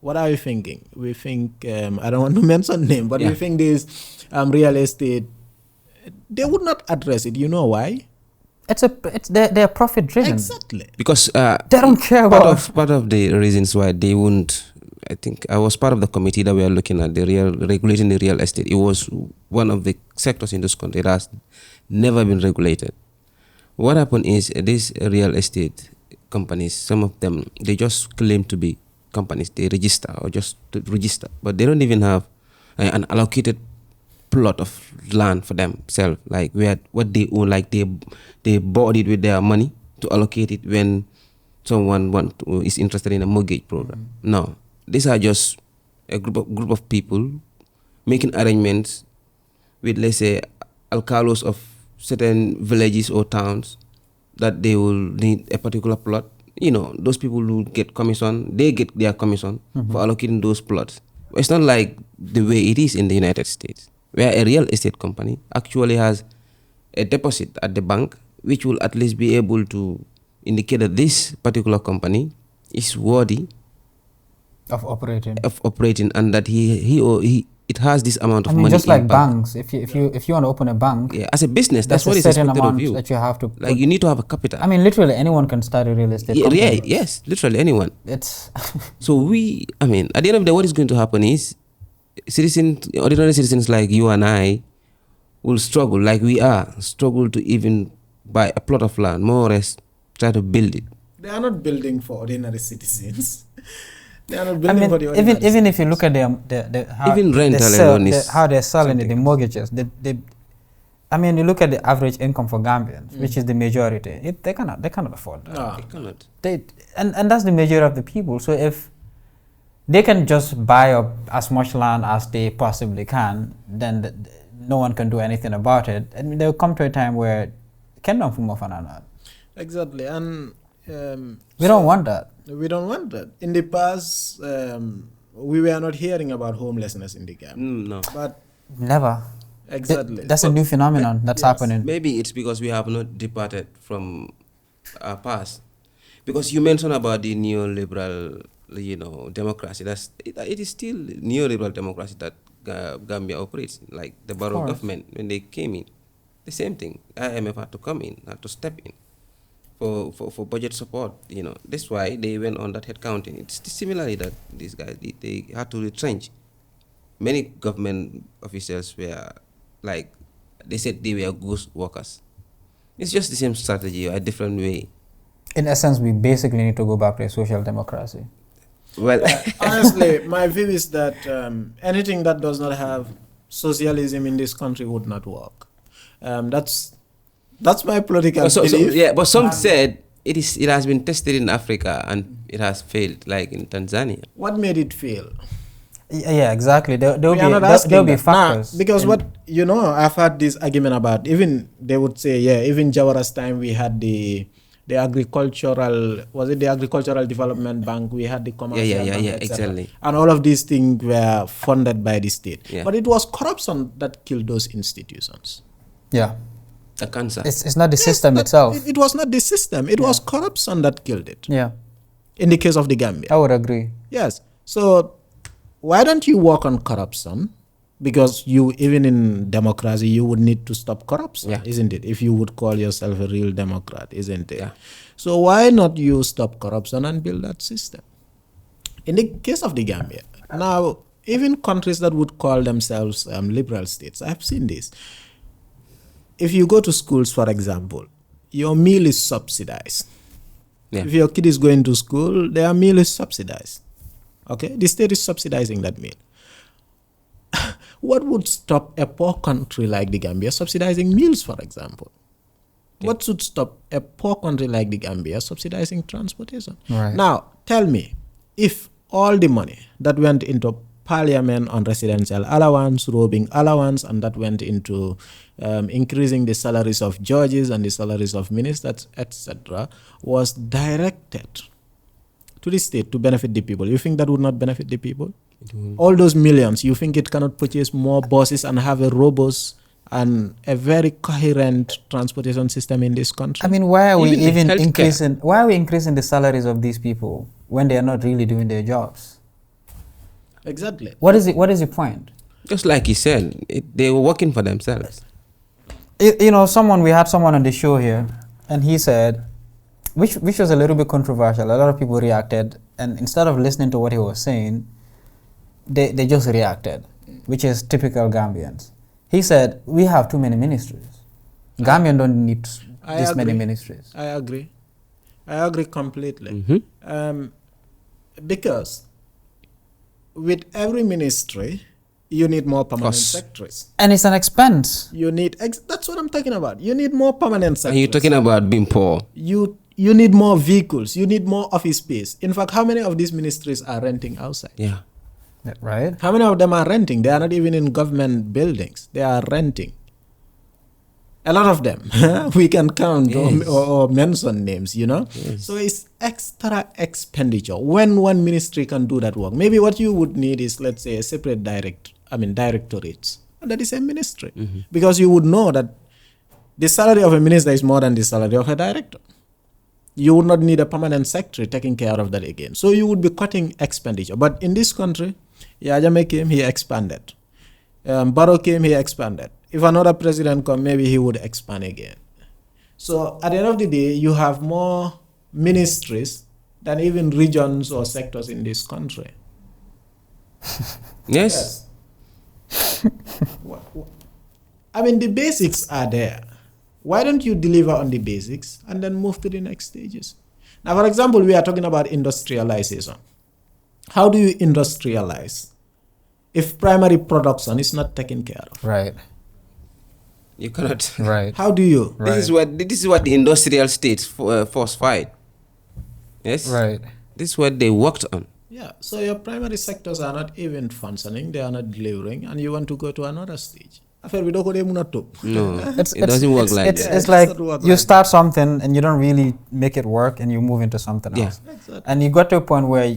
What are we thinking? We think, I don't want to mention name, but we think this real estate, they would not address it. You know why? They're profit driven. Exactly. Because they don't care about part of the reasons why they wouldn't. I think I was part of the committee that we are looking at regulating the real estate. It was one of the sectors in this country that has never been regulated. What happened is these real estate companies, some of them, they just claim to be companies. They register or just to register, but they don't even have an allocated plot of land for themselves, like what they own, like they bought it with their money to allocate it when someone is interested in a mortgage program. No, these are just a group of people making arrangements with, let's say, alcalos of certain villages or towns that they will need a particular plot. Those people who get commission, they get their commission for allocating those plots. It's not like the way it is in the United States, where a real estate company actually has a deposit at the bank, which will at least be able to indicate that this particular company is worthy of operating, and that it has this amount of money. Just like bank. banks, if you want to open a bank, as a business, that's what is expected of you. That you have to you need to have a capital. Literally anyone can start a real estate company. Yes, literally anyone. It's so at the end of the day, what is going to happen is ordinary citizens like you and I will struggle, like we struggle to even buy a plot of land, more or less try to build it. They are not building for ordinary citizens. They are not building for the ordinary even citizens. if you look at how they're selling the mortgages, you look at the average income for Gambians, which is the majority. They cannot afford that. No. They cannot. And that's the majority of the people. So if they can just buy up as much land as they possibly can, then no one can do anything about it. And they'll come to a time where Kendom Fumofanana. Exactly, and we don't want that. We don't want that. In the past, we were not hearing about homelessness in the Gambia. No. But never. Exactly. That's a new phenomenon that's happening. Maybe it's because we have not departed from our past. Because you mentioned about the neoliberal, democracy. It is still neoliberal democracy that Gambia operates. Like the Barrow government, when they came in, the same thing. IMF had to come in, had to step in for budget support. That's why they went on that head counting. It's similarly that these guys they had to retrench. Many government officials were they said they were ghost workers. It's just the same strategy, a different way. In essence, we basically need to go back to a social democracy. Well, honestly, my view is that anything that does not have socialism in this country would not work. That's my political belief. But some said it has been tested in Africa and it has failed, like in Tanzania. What made it fail? Yeah, exactly. There'll be factors. Because I've had this argument about, even they would say, even Jawara's time we had the agricultural development bank, we had the commercial bank, exactly. And all of these things were funded by the state. Yeah. But it was corruption that killed those institutions. Yeah. The cancer. It's not the system itself. It was not the system. It was corruption that killed it. Yeah. In the case of the Gambia. I would agree. Yes. So why don't you work on corruption? Because even in democracy, you would need to stop corruption, isn't it? If you would call yourself a real Democrat, isn't it? Yeah. So why not you stop corruption and build that system? In the case of the Gambia, now, even countries that would call themselves liberal states, I've seen this. If you go to schools, for example, your meal is subsidized. Yeah. If your kid is going to school, their meal is subsidized. Okay? The state is subsidizing that meal. What would stop a poor country like the Gambia subsidizing meals, for example? Yeah. What should stop a poor country like the Gambia subsidizing transportation? Right. Now, tell me, if all the money that went into parliament on residential allowance, robbing allowance, and that went into increasing the salaries of judges and the salaries of ministers, etc., was directed to the state to benefit the people, you think that would not benefit the people? All those millions, you think it cannot purchase more buses and have a robust and a very coherent transportation system in this country? Why are we increasing the salaries of these people when they are not really doing their jobs? Exactly. What is the point? Just like he said, they were working for themselves. We had someone on the show here, and he said, which was a little bit controversial. A lot of people reacted, and instead of listening to what he was saying, they just reacted, which is typical Gambians. He said, we have too many ministries. Gambians don't need many ministries. I agree completely. Because with every ministry, you need more permanent secretaries. And it's an expense. You need, that's what I'm talking about. You need more permanent secretaries. And you're talking about being poor. You need more vehicles. You need more office space. In fact, how many of these ministries are renting outside? Yeah. Right. How many of them are renting? They are not even in government buildings. They are renting. A lot of them. We can count or mention names, Yes. So it's extra expenditure when one ministry can do that work. Maybe what you would need is, let's say, a separate directorates. And that is a ministry. Because you would know that the salary of a minister is more than the salary of a director. You would not need a permanent secretary taking care of that again. So you would be cutting expenditure. But in this country, Yajame came, he expanded. Barrow came, he expanded. If another president come, maybe he would expand again. So at the end of the day, you have more ministries than even regions or sectors in this country. Yes. I mean, the basics are there. Why don't you deliver on the basics and then move to the next stages? Now, for example, we are talking about industrialization. How do you industrialize if primary production is not taken care of? Right. You cannot. Right. How do you? Right. This is what the industrial states force fight. Yes. Right. This is what they worked on. Yeah. So your primary sectors are not even functioning; they are not delivering, and you want to go to another stage. No, it It doesn't work like that. It's like you start something and you don't really make it work, and you move into something else. Exactly. And you got to a point where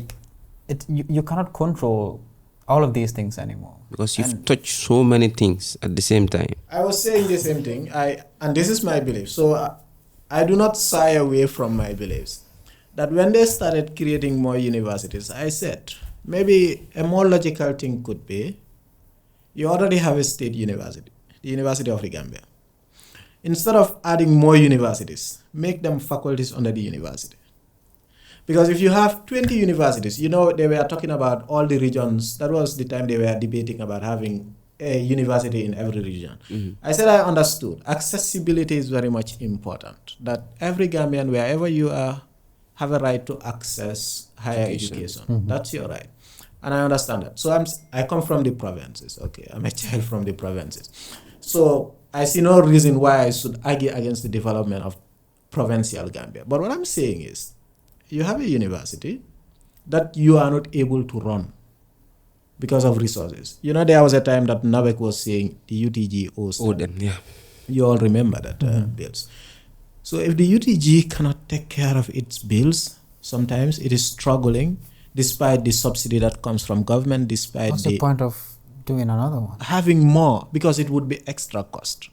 you cannot control all of these things anymore. Because you've touched so many things at the same time. I was saying the same thing. And this is my belief. So I do not shy away from my beliefs. That when they started creating more universities, I said maybe a more logical thing could be you already have a state university, the University of the Gambia. Instead of adding more universities, make them faculties under the university. Because if you have 20 universities, they were talking about all the regions. That was the time they were debating about having a university in every region. I said I understood. Accessibility is very much important. That every Gambian, wherever you are, have a right to access higher education. That's your right. And I understand that. So I come from the provinces. Okay, I'm a child from the provinces. So I see no reason why I should argue against the development of provincial Gambia. But what I'm saying is, you have a university that you are not able to run because of resources. There was a time that Nabek was saying the UTG owes them. Yeah. You all remember that bills. So if the UTG cannot take care of its bills, sometimes it is struggling despite the subsidy that comes from government, despite What's the point of doing another one? Having more, because it would be extra cost.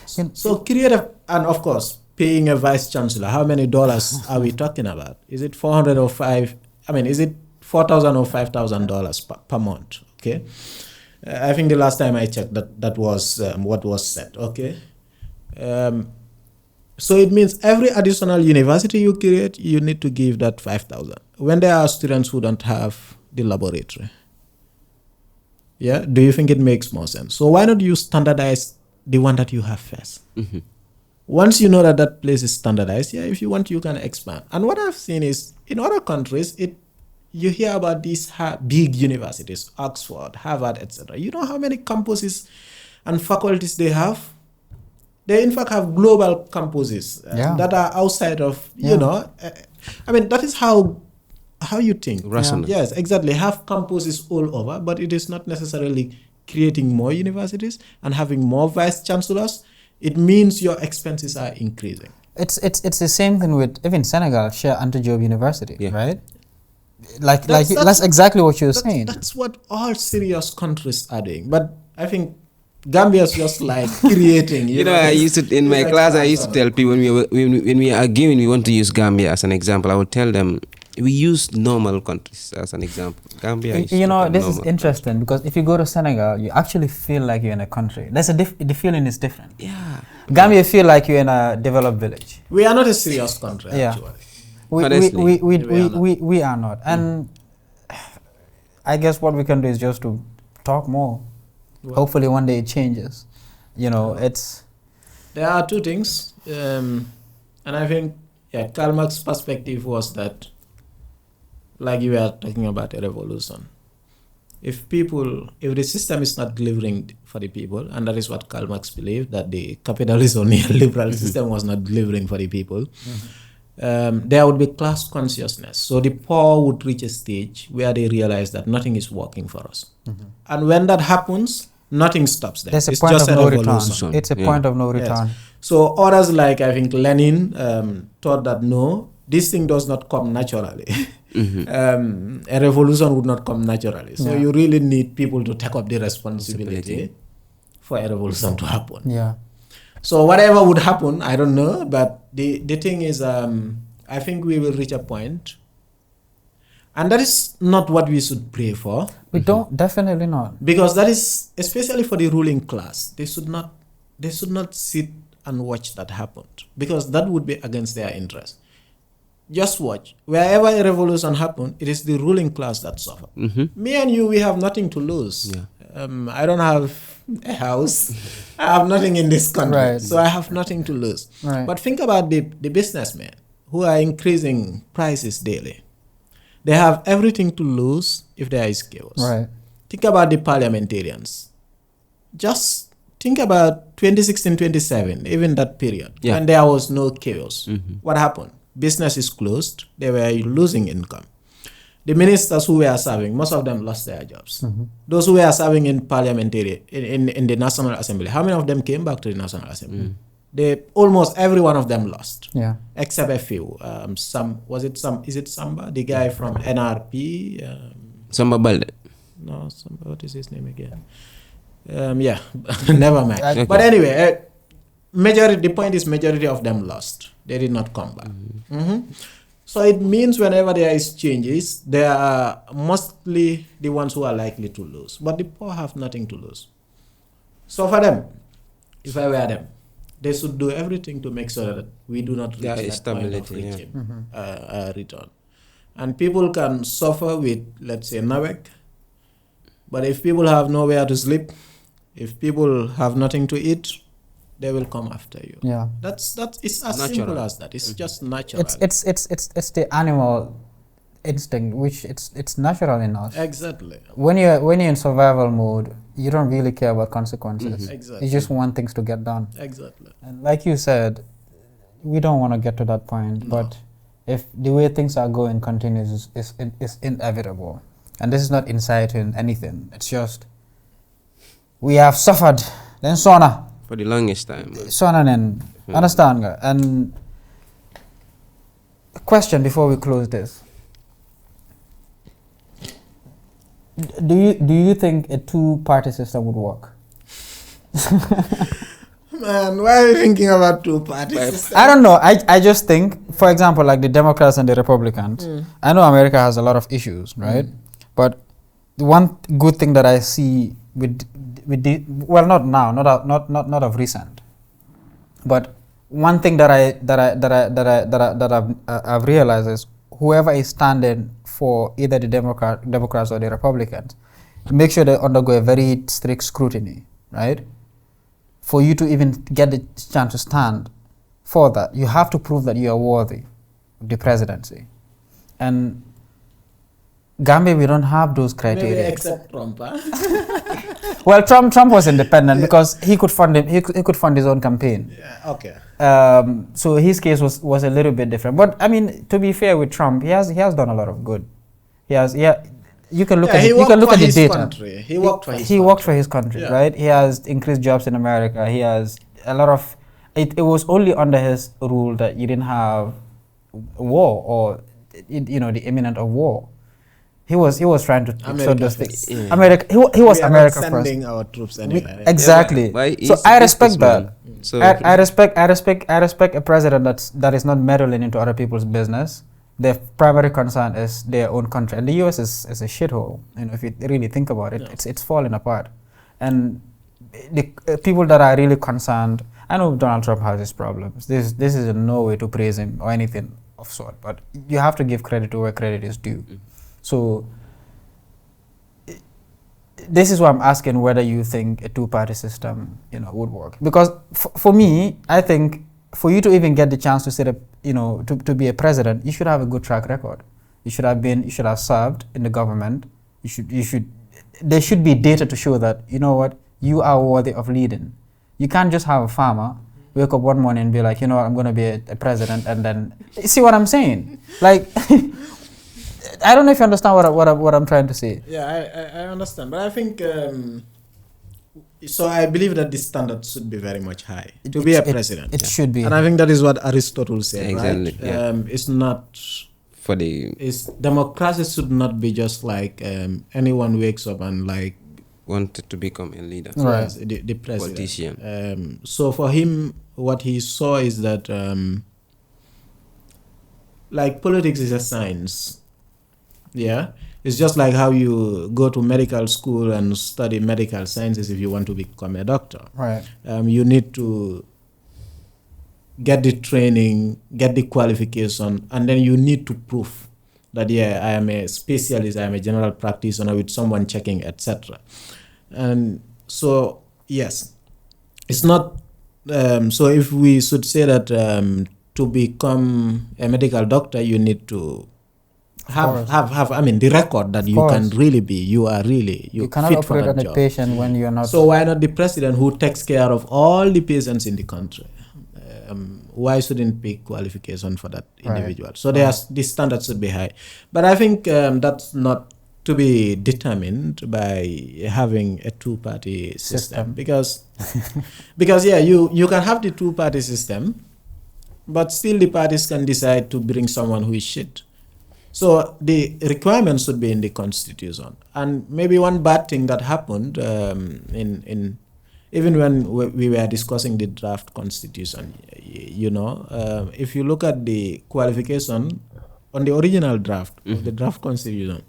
So creative, and of course, paying a vice chancellor, how many dollars are we talking about? Is it $400 or is it $4,000 or $5,000 per month? Okay. I think the last time I checked that was what was said. Okay. So it means every additional university you create, you need to give that $5,000. When there are students who don't have the laboratory, yeah, do you think it makes more sense? So why not you standardize the one that you have first? Once you know that place is standardized, yeah, if you want, you can expand. And what I've seen is in other countries, you hear about these big universities, Oxford, Harvard, etc. You know how many campuses and faculties they have? They in fact have global campuses that are outside of, that is how you think. Rational. Yes, exactly. Have campuses all over, but it is not necessarily creating more universities and having more vice chancellors. It means your expenses are increasing. It's the same thing with even Senegal, Cheikh Anta Diop University, right? That's exactly what you're saying. That's what all serious countries are doing. But I think Gambia is just like creating. I used to in my class. I used to tell people when we are given, we want to use Gambia as an example. I would tell them we use normal countries as an example. Gambia is this is interesting because if you go to Senegal, you actually feel like you're in a country. The feeling is different. Yeah. Gambia feel like you're in a developed village. We are not a serious country. Actually. We are not, and I guess what we can do is just to talk more. Hopefully one day it changes. It's... There are two things. And I think, Karl Marx's perspective was that, like you were talking about a revolution. If the system is not delivering for the people, and that is what Karl Marx believed, that the capitalist or neoliberal system was not delivering for the people, there would be class consciousness. So the poor would reach a stage where they realize that nothing is working for us. And when that happens, nothing stops them. There's a It's point just of a no revolution. return. It's a point of no return. Yes. So others like, I think, Lenin thought that no, this thing does not come naturally. A revolution would not come naturally. So you really need people to take up the responsibility for a revolution to happen. Yeah. So whatever would happen, I don't know. But the thing is, I think we will reach a point, and that is not what we should pray for. We don't, definitely not. Because that is, especially for the ruling class, they should not sit and watch that happen, because that would be against their interest. Just watch. Wherever a revolution happens, it is the ruling class that suffer. Me and you, we have nothing to lose. I don't have a house. I have nothing in this country. So I have nothing to lose. But think about the businessmen who are increasing prices daily. They have everything to lose if there is chaos. Think about the parliamentarians. Just think about 2016, 2017, even that period, when there was no chaos. What happened? Business is closed. They were losing income. The ministers who were serving, most of them lost their jobs. Those who were serving in parliamentary, in the National Assembly, how many of them came back to the National Assembly? Almost every one of them lost. Except a few. Is it Samba? The guy from NRP? Samba Balde. No, Samba, what is his name again? Never mind. But anyway, the point is majority of them lost. They did not come back. So it means whenever there is changes, they are mostly the ones who are likely to lose. But the poor have nothing to lose. So for them, if I were them, they should do everything to make sure that we do not reach that point of reaching return. And people can suffer with, let's say, NAWEC. But if people have nowhere to sleep, if people have nothing to eat, they will come after you. It's as natural. Simple as that. It's just natural. It's the animal instinct, which it's natural in us. Exactly. When you're in survival mode, you don't really care about consequences. Exactly. You just want things to get done. Exactly. And like you said, we don't want to get to that point. But if the way things are going continues, is inevitable. And this is not inciting anything. It's just we have suffered. Then Sona. For the longest time. And understand nga? And a question before we close this. Do you think a two-party system would work? Man, why are you thinking about two-party system? I don't know. I just think, for example, like the Democrats and the Republicans. I know America has a lot of issues, right? But the one good thing that I see with well, not now, not of recent, but one thing that I've realized is whoever is standing for either the Democrats or the Republicans, make sure they undergo a very strict scrutiny, right? For you to even get the chance to stand for that, you have to prove that you are worthy of the presidency. And Gambia, we don't have those criteria. Maybe except Trump, huh? Well, Trump was independent because he could fund he could fund his own campaign. Okay. So his case was a little bit different. But I mean, to be fair with Trump, he has done a lot of good. You can look at the data. Country. He worked for his country. Worked for his country, right? He has increased jobs in America. He has a lot of. It was only under his rule that you didn't have war or the imminent of war. He was trying to sort those things. America. He was America first. Sending our troops anywhere. Exactly. So I respect that. So I respect a president that is not meddling into other people's business. Their primary concern is their own country, and the U.S. is a shithole. If you really think about it, it's falling apart. And the people that are really concerned, I know Donald Trump has his problems. This is in no way to praise him or anything of sort, but you have to give credit to where credit is due. So this is why I'm asking whether you think a two-party system, would work. Because for me, I think for you to even get the chance to set up, to be a president, you should have a good track record. You should have served in the government. There should be data to show that, you are worthy of leading. You can't just have a farmer wake up one morning and be like, you know what, I'm going to be a president, and then see what I'm saying? Like, I don't know if you understand what I'm trying to say. Yeah, I understand, but I think so. I believe that the standard should be very much high to be a president. It should be, and I think that is what Aristotle said. Exactly. Right? Yeah. It's not for the. It's democracy should not be just like anyone wakes up and like wanted to become a leader, right? The president. Politician. So for him, what he saw is that like politics is a science. Yeah, it's just like how you go to medical school and study medical sciences if you want to become a doctor. Right. You need to get the training, get the qualification, and then you need to prove that I am a specialist, I am a general practitioner with someone checking, etc. And so yes, it's not. So if we should say that to become a medical doctor, you need to have I mean the record that you can really be, you cannot fit operate for on that a job. patient when you're not. So why not the president who takes care of all the patients in the country? Why shouldn't be qualification for that individual? So the standards should be high, but I think that's not to be determined by having a two-party system because you can have the two-party system, but still the parties can decide to bring someone who is shit. So the requirements should be in the constitution. And maybe one bad thing that happened in even when we were discussing the draft constitution, if you look at the qualification on the original draft of the draft constitution,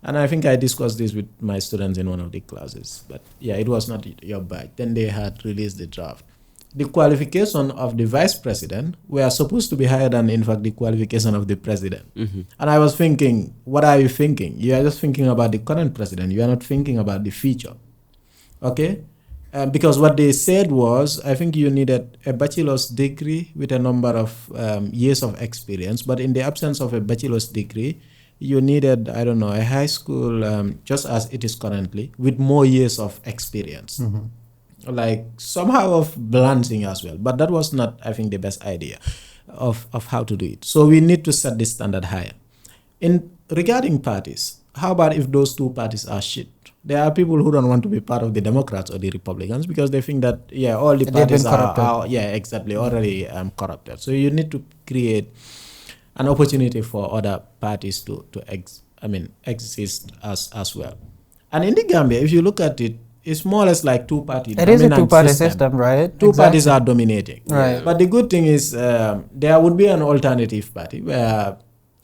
and I think I discussed this with my students in one of the classes, but it was not your batch. Then they had released the draft. The qualification of the vice president were supposed to be higher than, in fact, the qualification of the president. And I was thinking, what are you thinking? You are just thinking about the current president. You are not thinking about the future. Okay? Because what they said was, I think you needed a bachelor's degree with a number of years of experience. But in the absence of a bachelor's degree, you needed, I don't know, a high school, just as it is currently, with more years of experience. Like somehow of balancing as well, but that was not, I think, the best idea of how to do it. So we need to set the standard higher. In regarding parties, how about if those two parties are shit? There are people who don't want to be part of the Democrats or the Republicans because they think that all the parties are already corrupted. So you need to create an opportunity for other parties to exist as well. And in the Gambia, if you look at it, it's more or less like two-party. It is a two-party system, right? Two parties are dominating. Right. But the good thing is there would be an alternative party,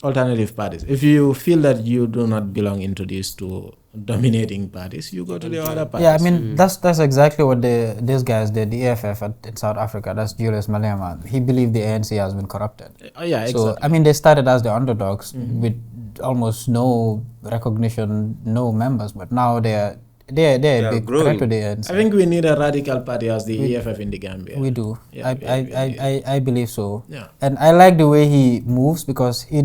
alternative parties. If you feel that you do not belong into these two dominating parties, you go to the other parties. Yeah, I mean, that's exactly what these guys did, the EFF in South Africa. That's Julius Malema. He believed the ANC has been corrupted. Exactly. So, I mean, they started as the underdogs with almost no recognition, no members, but now they're a big threat to the ANC. I think we need a radical party as the EFF in the Gambia. We do. I believe so. Yeah. And I like the way he moves because he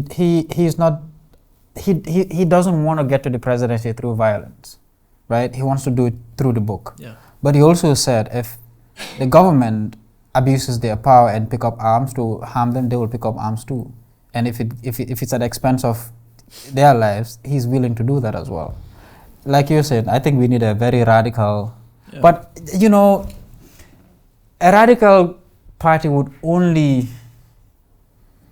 doesn't want to get to the presidency through violence, right? He wants to do it through the book. Yeah. But he also said if the government abuses their power and pick up arms to harm them, they will pick up arms too. And if it's at the expense of their lives, he's willing to do that as well. Like you said, I think we need a very radical, but a radical party would only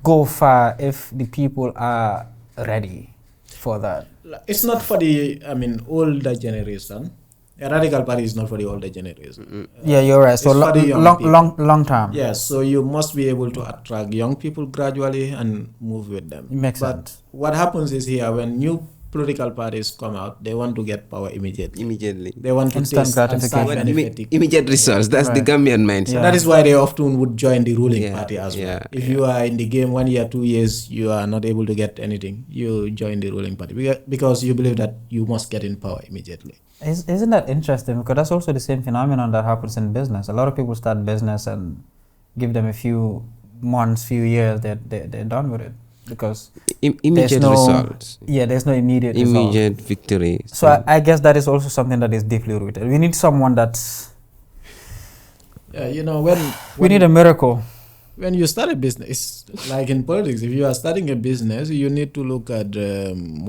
go far if the people are ready for that. It's not for the, older generation. A radical party is not for the older generation. Yeah, you're right. So long term. Yes, so you must be able to attract young people gradually and move with them. It makes sense. What happens is here, when new political parties come out, they want to get power immediately. They want to instant gratification. Immediate results. That's the Gambian mindset. Yeah. That is why they often would join the ruling party as well. If you are in the game 1 year, 2 years, you are not able to get anything, you join the ruling party because you believe that you must get in power immediately. Isn't that interesting? Because that's also the same phenomenon that happens in business. A lot of people start business and give them a few months, few years, they're done with it. Because immediate results. Yeah, there's no immediate victory. So I guess that is also something that is deeply rooted. We need someone that's Yeah, you know, when We need a miracle. when you start a business, like in politics, if you are starting a business, you need to look at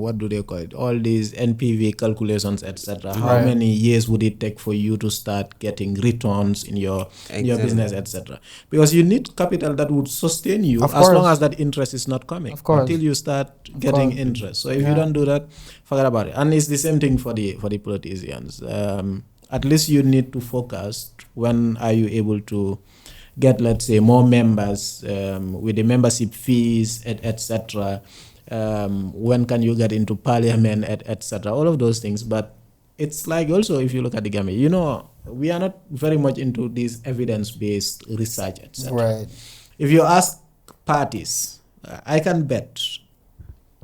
what do they call it? All these NPV calculations, etc. How Right. many years would it take for you to start getting returns in your business, etc. Because you need capital that would sustain you Of as long course. as that interest is not coming. Of course. Until you start getting course. interest. So if Yeah. you don't do that, forget about it. And it's the same thing for the politicians. At least you need to focus. When are you able to get, let's say, more members with the membership fees, etc. When can you get into parliament, etc. All of those things. But it's like also, if you look at the Gambia, you know, we are not very much into this evidence-based research, etc. Right. If you ask parties, I can bet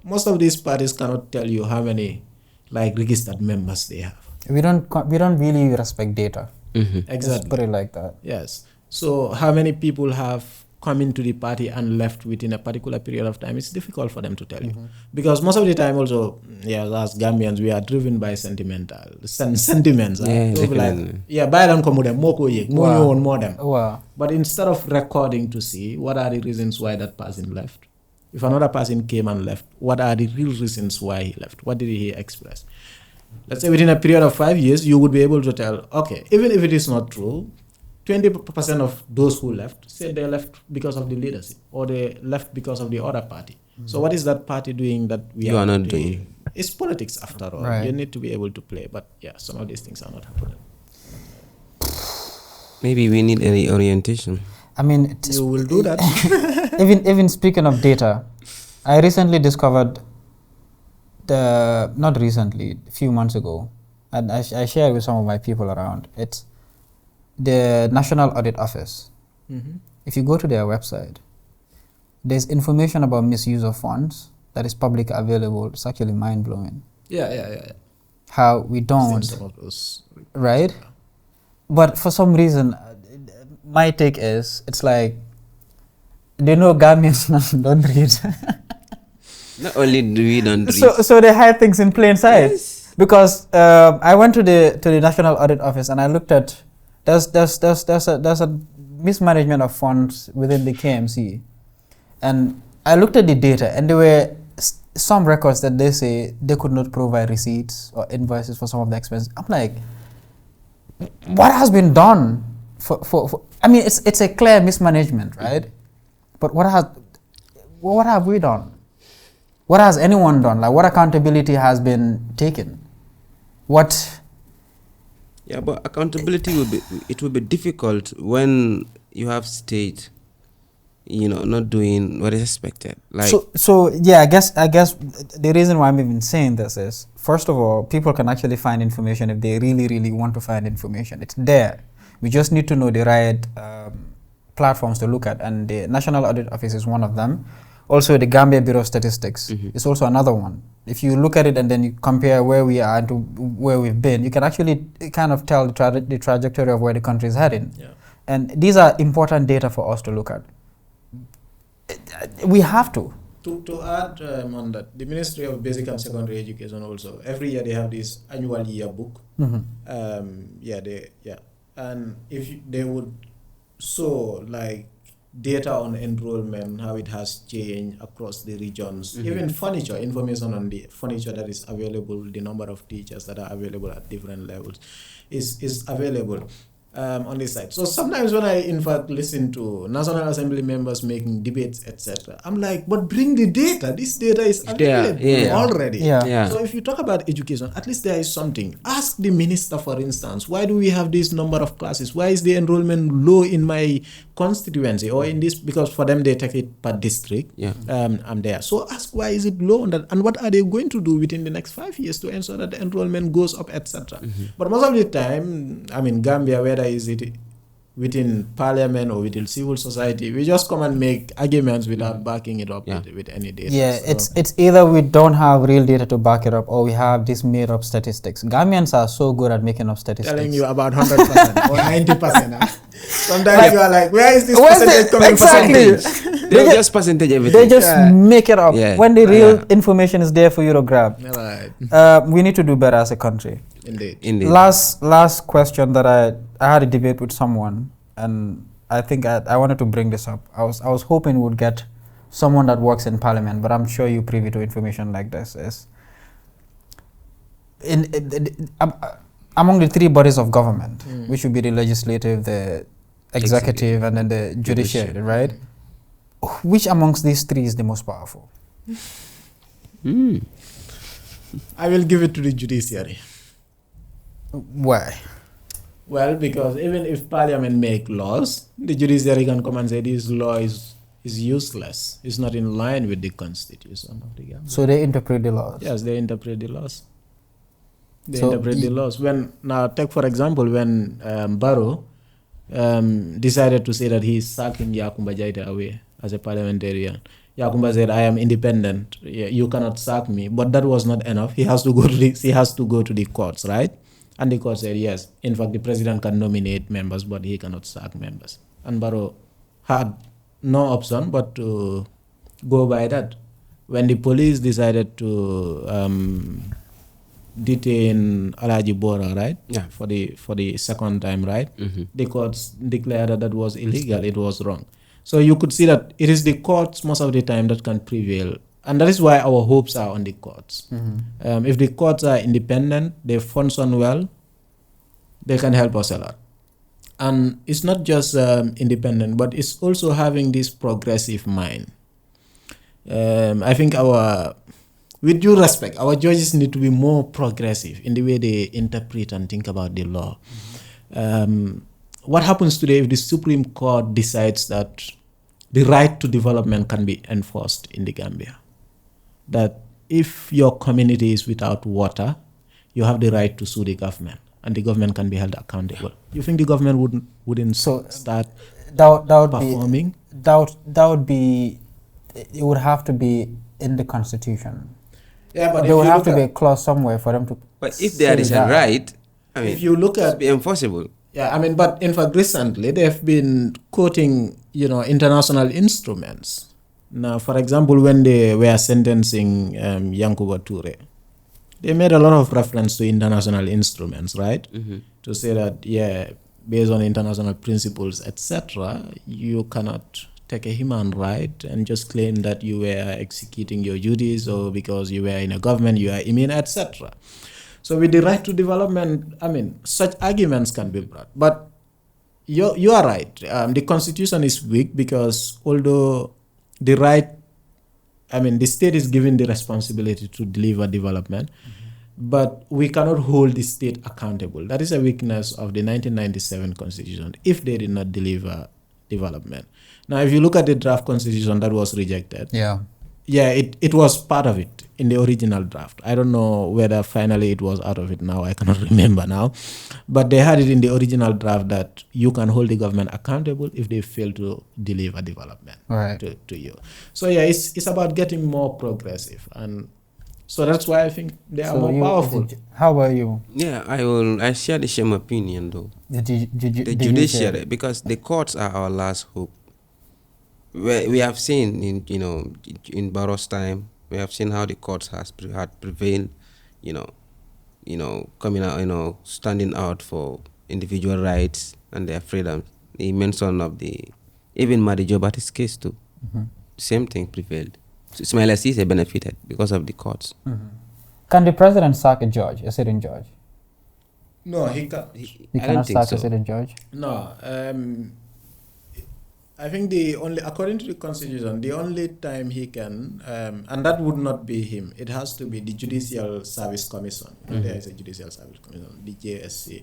most of these parties cannot tell you how many like registered members they have. We don't really respect data. Mm-hmm. Let's Exactly. put it like that. Yes. So how many people have come into the party and left within a particular period of time? It's difficult for them to tell you. Because most of the time also, as Gambians, we are driven by sentiments. Yeah, So we'll be like, definitely. buy them come them, more them. Wow. But instead of recording to see what are the reasons why that person left, if another person came and left, what are the real reasons why he left? What did he express? Let's say within a period of 5 years, you would be able to tell, okay, even if it is not true, 20% of those who left say they left because of the leadership or they left because of the other party. So what is that party doing that we You are not doing? doing. It's politics after all. Right. You need to be able to play. But yeah, some of these things are not happening. Maybe we need any orientation. I mean, You will do that. even speaking of data, I recently discovered not recently, a few months ago, and I shared with some of my people around. It's the National Audit Office. If you go to their website, there's information about misuse of funds that is publicly available. It's actually mind blowing. Yeah. How we don't, Some of those. right? But for some reason, my take is it's like they know Gambians don't read. Not only do we don't read. So they hide things in plain sight. Yes. Because I went to the National Audit Office and I looked at there's a mismanagement of funds within the KMC, and I looked at the data and there were some records that they say they could not provide receipts or invoices for some of the expenses. I'm like, what has been done for I mean, it's a clear mismanagement, right? But what have we done? What has anyone done? Like, what accountability has been taken? What? Yeah, but accountability will be difficult when you have state, not doing what is expected. Like So yeah, I guess the reason why I'm even saying this is, first of all, people can actually find information if they really, really want to find information. It's there. We just need to know the right platforms to look at, and the National Audit Office is one of them. Also, the Gambia Bureau of Statistics is also another one. If you look at it and then you compare where we are to where we've been, you can actually kind of tell the trajectory of where the country is heading. Yeah. And these are important data for us to look at. We have to. To add on that, the Ministry of Basic and Secondary Education also, every year they have this annual yearbook. And if they would show like data on enrollment, how it has changed across the regions, even furniture, information on the furniture that is available, the number of teachers that are available at different levels is available on this side. So sometimes when I in fact listen to National Assembly members making debates, etc., I'm like, but bring the data. This data is available already. Yeah. So if you talk about education, at least there is something. Ask the minister, for instance, why do we have this number of classes? Why is the enrollment low in my constituency or in this? Because for them they take it per district. I'm there. So ask why is it low on that, and what are they going to do within the next 5 years to ensure that the enrollment goes up, etc. But most of the time, I mean, Gambia, whether is it within parliament or within civil society, we just come and make arguments without backing it up with any data. Yeah, So it's either we don't have real data to back it up, or we have these made up statistics. Gambians are so good at making up statistics. telling you about 100% or 90%. Sometimes you are like, where is this percentage coming from? They just percentage everything. They just make it up when the real information is there for you to grab. Right. We need to do better as a country. Indeed. Indeed. Last question that I had a debate with someone, and I think I wanted to bring this up. I was hoping we would get someone that works in parliament, but I'm sure you're privy to information like this. Is among the three bodies of government, which would be the legislative, the executive, and then the judiciary, right? Which amongst these three is the most powerful? I will give it to the judiciary. Why? Well, because even if parliament make laws, the judiciary can come and say this law is useless. It's not in line with the constitution of the Gambia. So they interpret the laws? Yes, they interpret the laws. They interpret the laws. Now take for example, when Barrow decided to say that he is sacking Yakumba Jaita away as a parliamentarian. Yakumba said, "I am independent. You cannot sack me." But that was not enough. He has to go to the courts, right? And the court said, yes, in fact, the president can nominate members, but he cannot sack members. And Barrow had no option but to go by that. When the police decided to detain Alaji Bora, right? Yeah. For the second time, right? The courts declared that was illegal. It was wrong. So you could see that it is the courts most of the time that can prevail. And that is why our hopes are on the courts. If the courts are independent, they function well, they can help us a lot. And it's not just independent, but it's also having this progressive mind. I think with due respect, our judges need to be more progressive in the way they interpret and think about the law. What happens today if the Supreme Court decides that the right to development can be enforced in the Gambia? That if your community is without water, you have the right to sue the government, and the government can be held accountable. You think the government wouldn't start performing? It would have to be in the constitution. Yeah, but there would have to be a clause somewhere for them to. But if there is a right, I mean, if you look at, it's be enforceable. Yeah, I mean, but in fact, recently they've been quoting, international instruments. Now, for example, when they were sentencing Yankuba Toure, they made a lot of reference to international instruments, right? To say that, based on international principles, etc., you cannot take a human right and just claim that you were executing your duties, or because you were in a government, you are immune, etc. So with the right to development, I mean, such arguments can be brought. But you are right. The constitution is weak because although the state is given the responsibility to deliver development, but we cannot hold the state accountable. That is a weakness of the 1997 constitution, if they did not deliver development. Now, if you look at the draft constitution that was rejected, it was part of it in the original draft. I don't know whether finally it was out of it now. I cannot remember now. But they had it in the original draft that you can hold the government accountable if they fail to deliver development to you. So it's about getting more progressive. And so that's why I think they are more powerful. How about you? Yeah, I share the same opinion though. The judiciary, because the courts are our last hope. We have seen in Barrow's time, we have seen how the courts had prevailed, coming out, standing out for individual rights and their freedom. The mention of even Madi Jobati's case too. Same thing prevailed. So Ismail Assise benefited because of the courts. Can the president sack a judge, a sitting judge? No, he can't. He cannot sack a sitting judge? No. I think according to the constitution, the only time he can, and that would not be him, it has to be the Judicial Service Commission. There is a Judicial Service Commission, the JSC.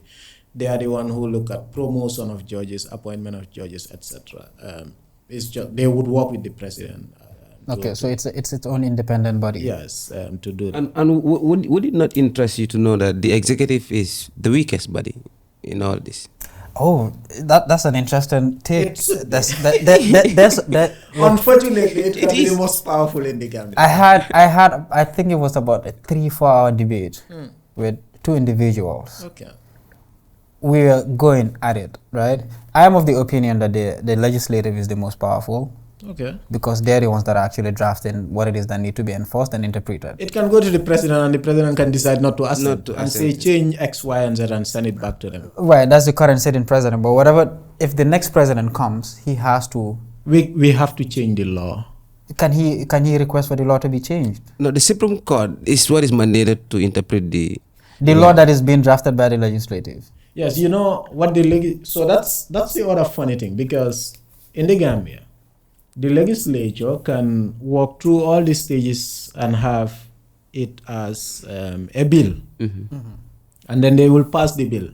They are the one who look at promotion of judges, appointment of judges, etc. They would work with the president. So it's its own independent body. Yes, to do that. And would it not interest you to know that the executive is the weakest body in all this? Oh, that's an interesting take. Unfortunately, it can be the most powerful in the Gambia. I think it was about a 3-4 hour debate with two individuals. Okay. We were going at it, right? I am of the opinion that the legislative is the most powerful. Okay. Because they're the ones that are actually drafting what it is that need to be enforced and interpreted. It can go to the president, and the president can decide not to assent and say change X, Y, and Z and send it back to them. Right, that's the current sitting president. But whatever, if the next president comes, he has to. We have to change the law. Can he request for the law to be changed? No, the Supreme Court is what is mandated to interpret the law that is being drafted by the legislative. Yes, you know what so that's the other funny thing, because in the Gambia, the legislature can walk through all the stages and have it as a bill, and then they will pass the bill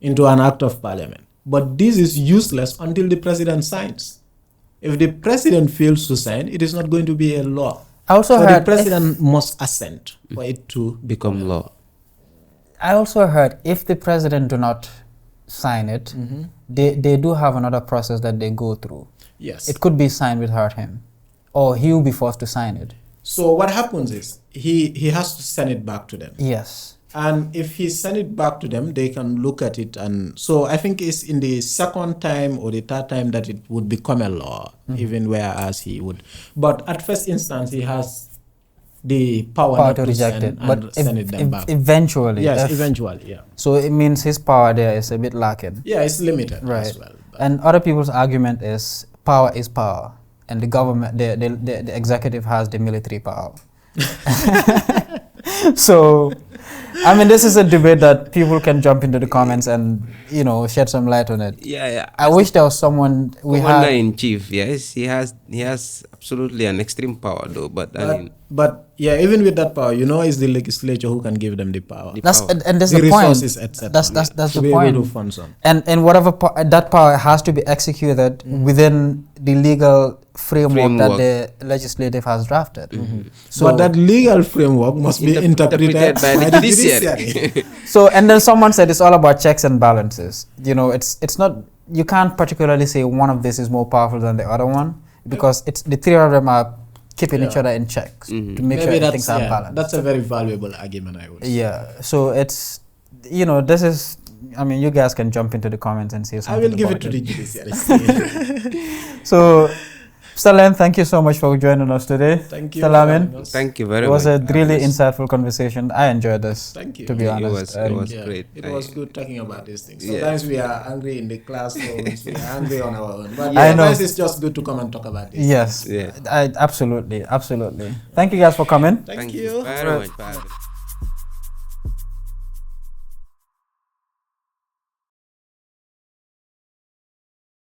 into an act of parliament. But this is useless until the president signs. If the president fails to sign, it is not going to be a law. So the president must assent for it to become law. I also heard if the president do not sign it, they do have another process that they go through. Yes. It could be signed without him, or he will be forced to sign it. So what happens is he has to send it back to them. Yes. And if he send it back to them, they can look at it. And so I think it's in the second time or the third time that it would become a law, even whereas he would. But at first instance, he has the power to reject it, but send it them back. Eventually. Yes, eventually, yeah. So it means his power there is a bit lacking. Yeah, it's limited as well. And other people's argument is power is power, and the government, the executive has the military power. So, I mean, this is a debate that people can jump into the comments and, shed some light on it. Yeah. I wish there was someone Commander in chief. Yes, he has absolutely an extreme power though. But yeah, even with that power, it's the legislature who can give them the power. That's the resources, point. etc. That's to the be point. Able to fund some. And whatever that power has to be executed within the legal framework that the legislative has drafted. So, but that legal framework must be interpreted by the judiciary. So, and then someone said it's all about checks and balances. It's not. You can't particularly say one of this is more powerful than the other one, because the three of them are keeping each other in check to make sure things are balanced. That's a very valuable argument, I would say. Yeah. So it's, this is, I mean, you guys can jump into the comments and say something. I will give it to the judiciary. So, Mr. Lenn, thank you so much for joining us today. Thank you. Mr. Lamin, thank you very much. It was a really inspirational conversation. I enjoyed this. Thank you. To be honest. It was great. It was good talking about these things. Sometimes we are angry in the classrooms, we are angry on our own. But sometimes it's just good to come and talk about this. Yes. Absolutely. Thank you guys for coming. Thank you very much.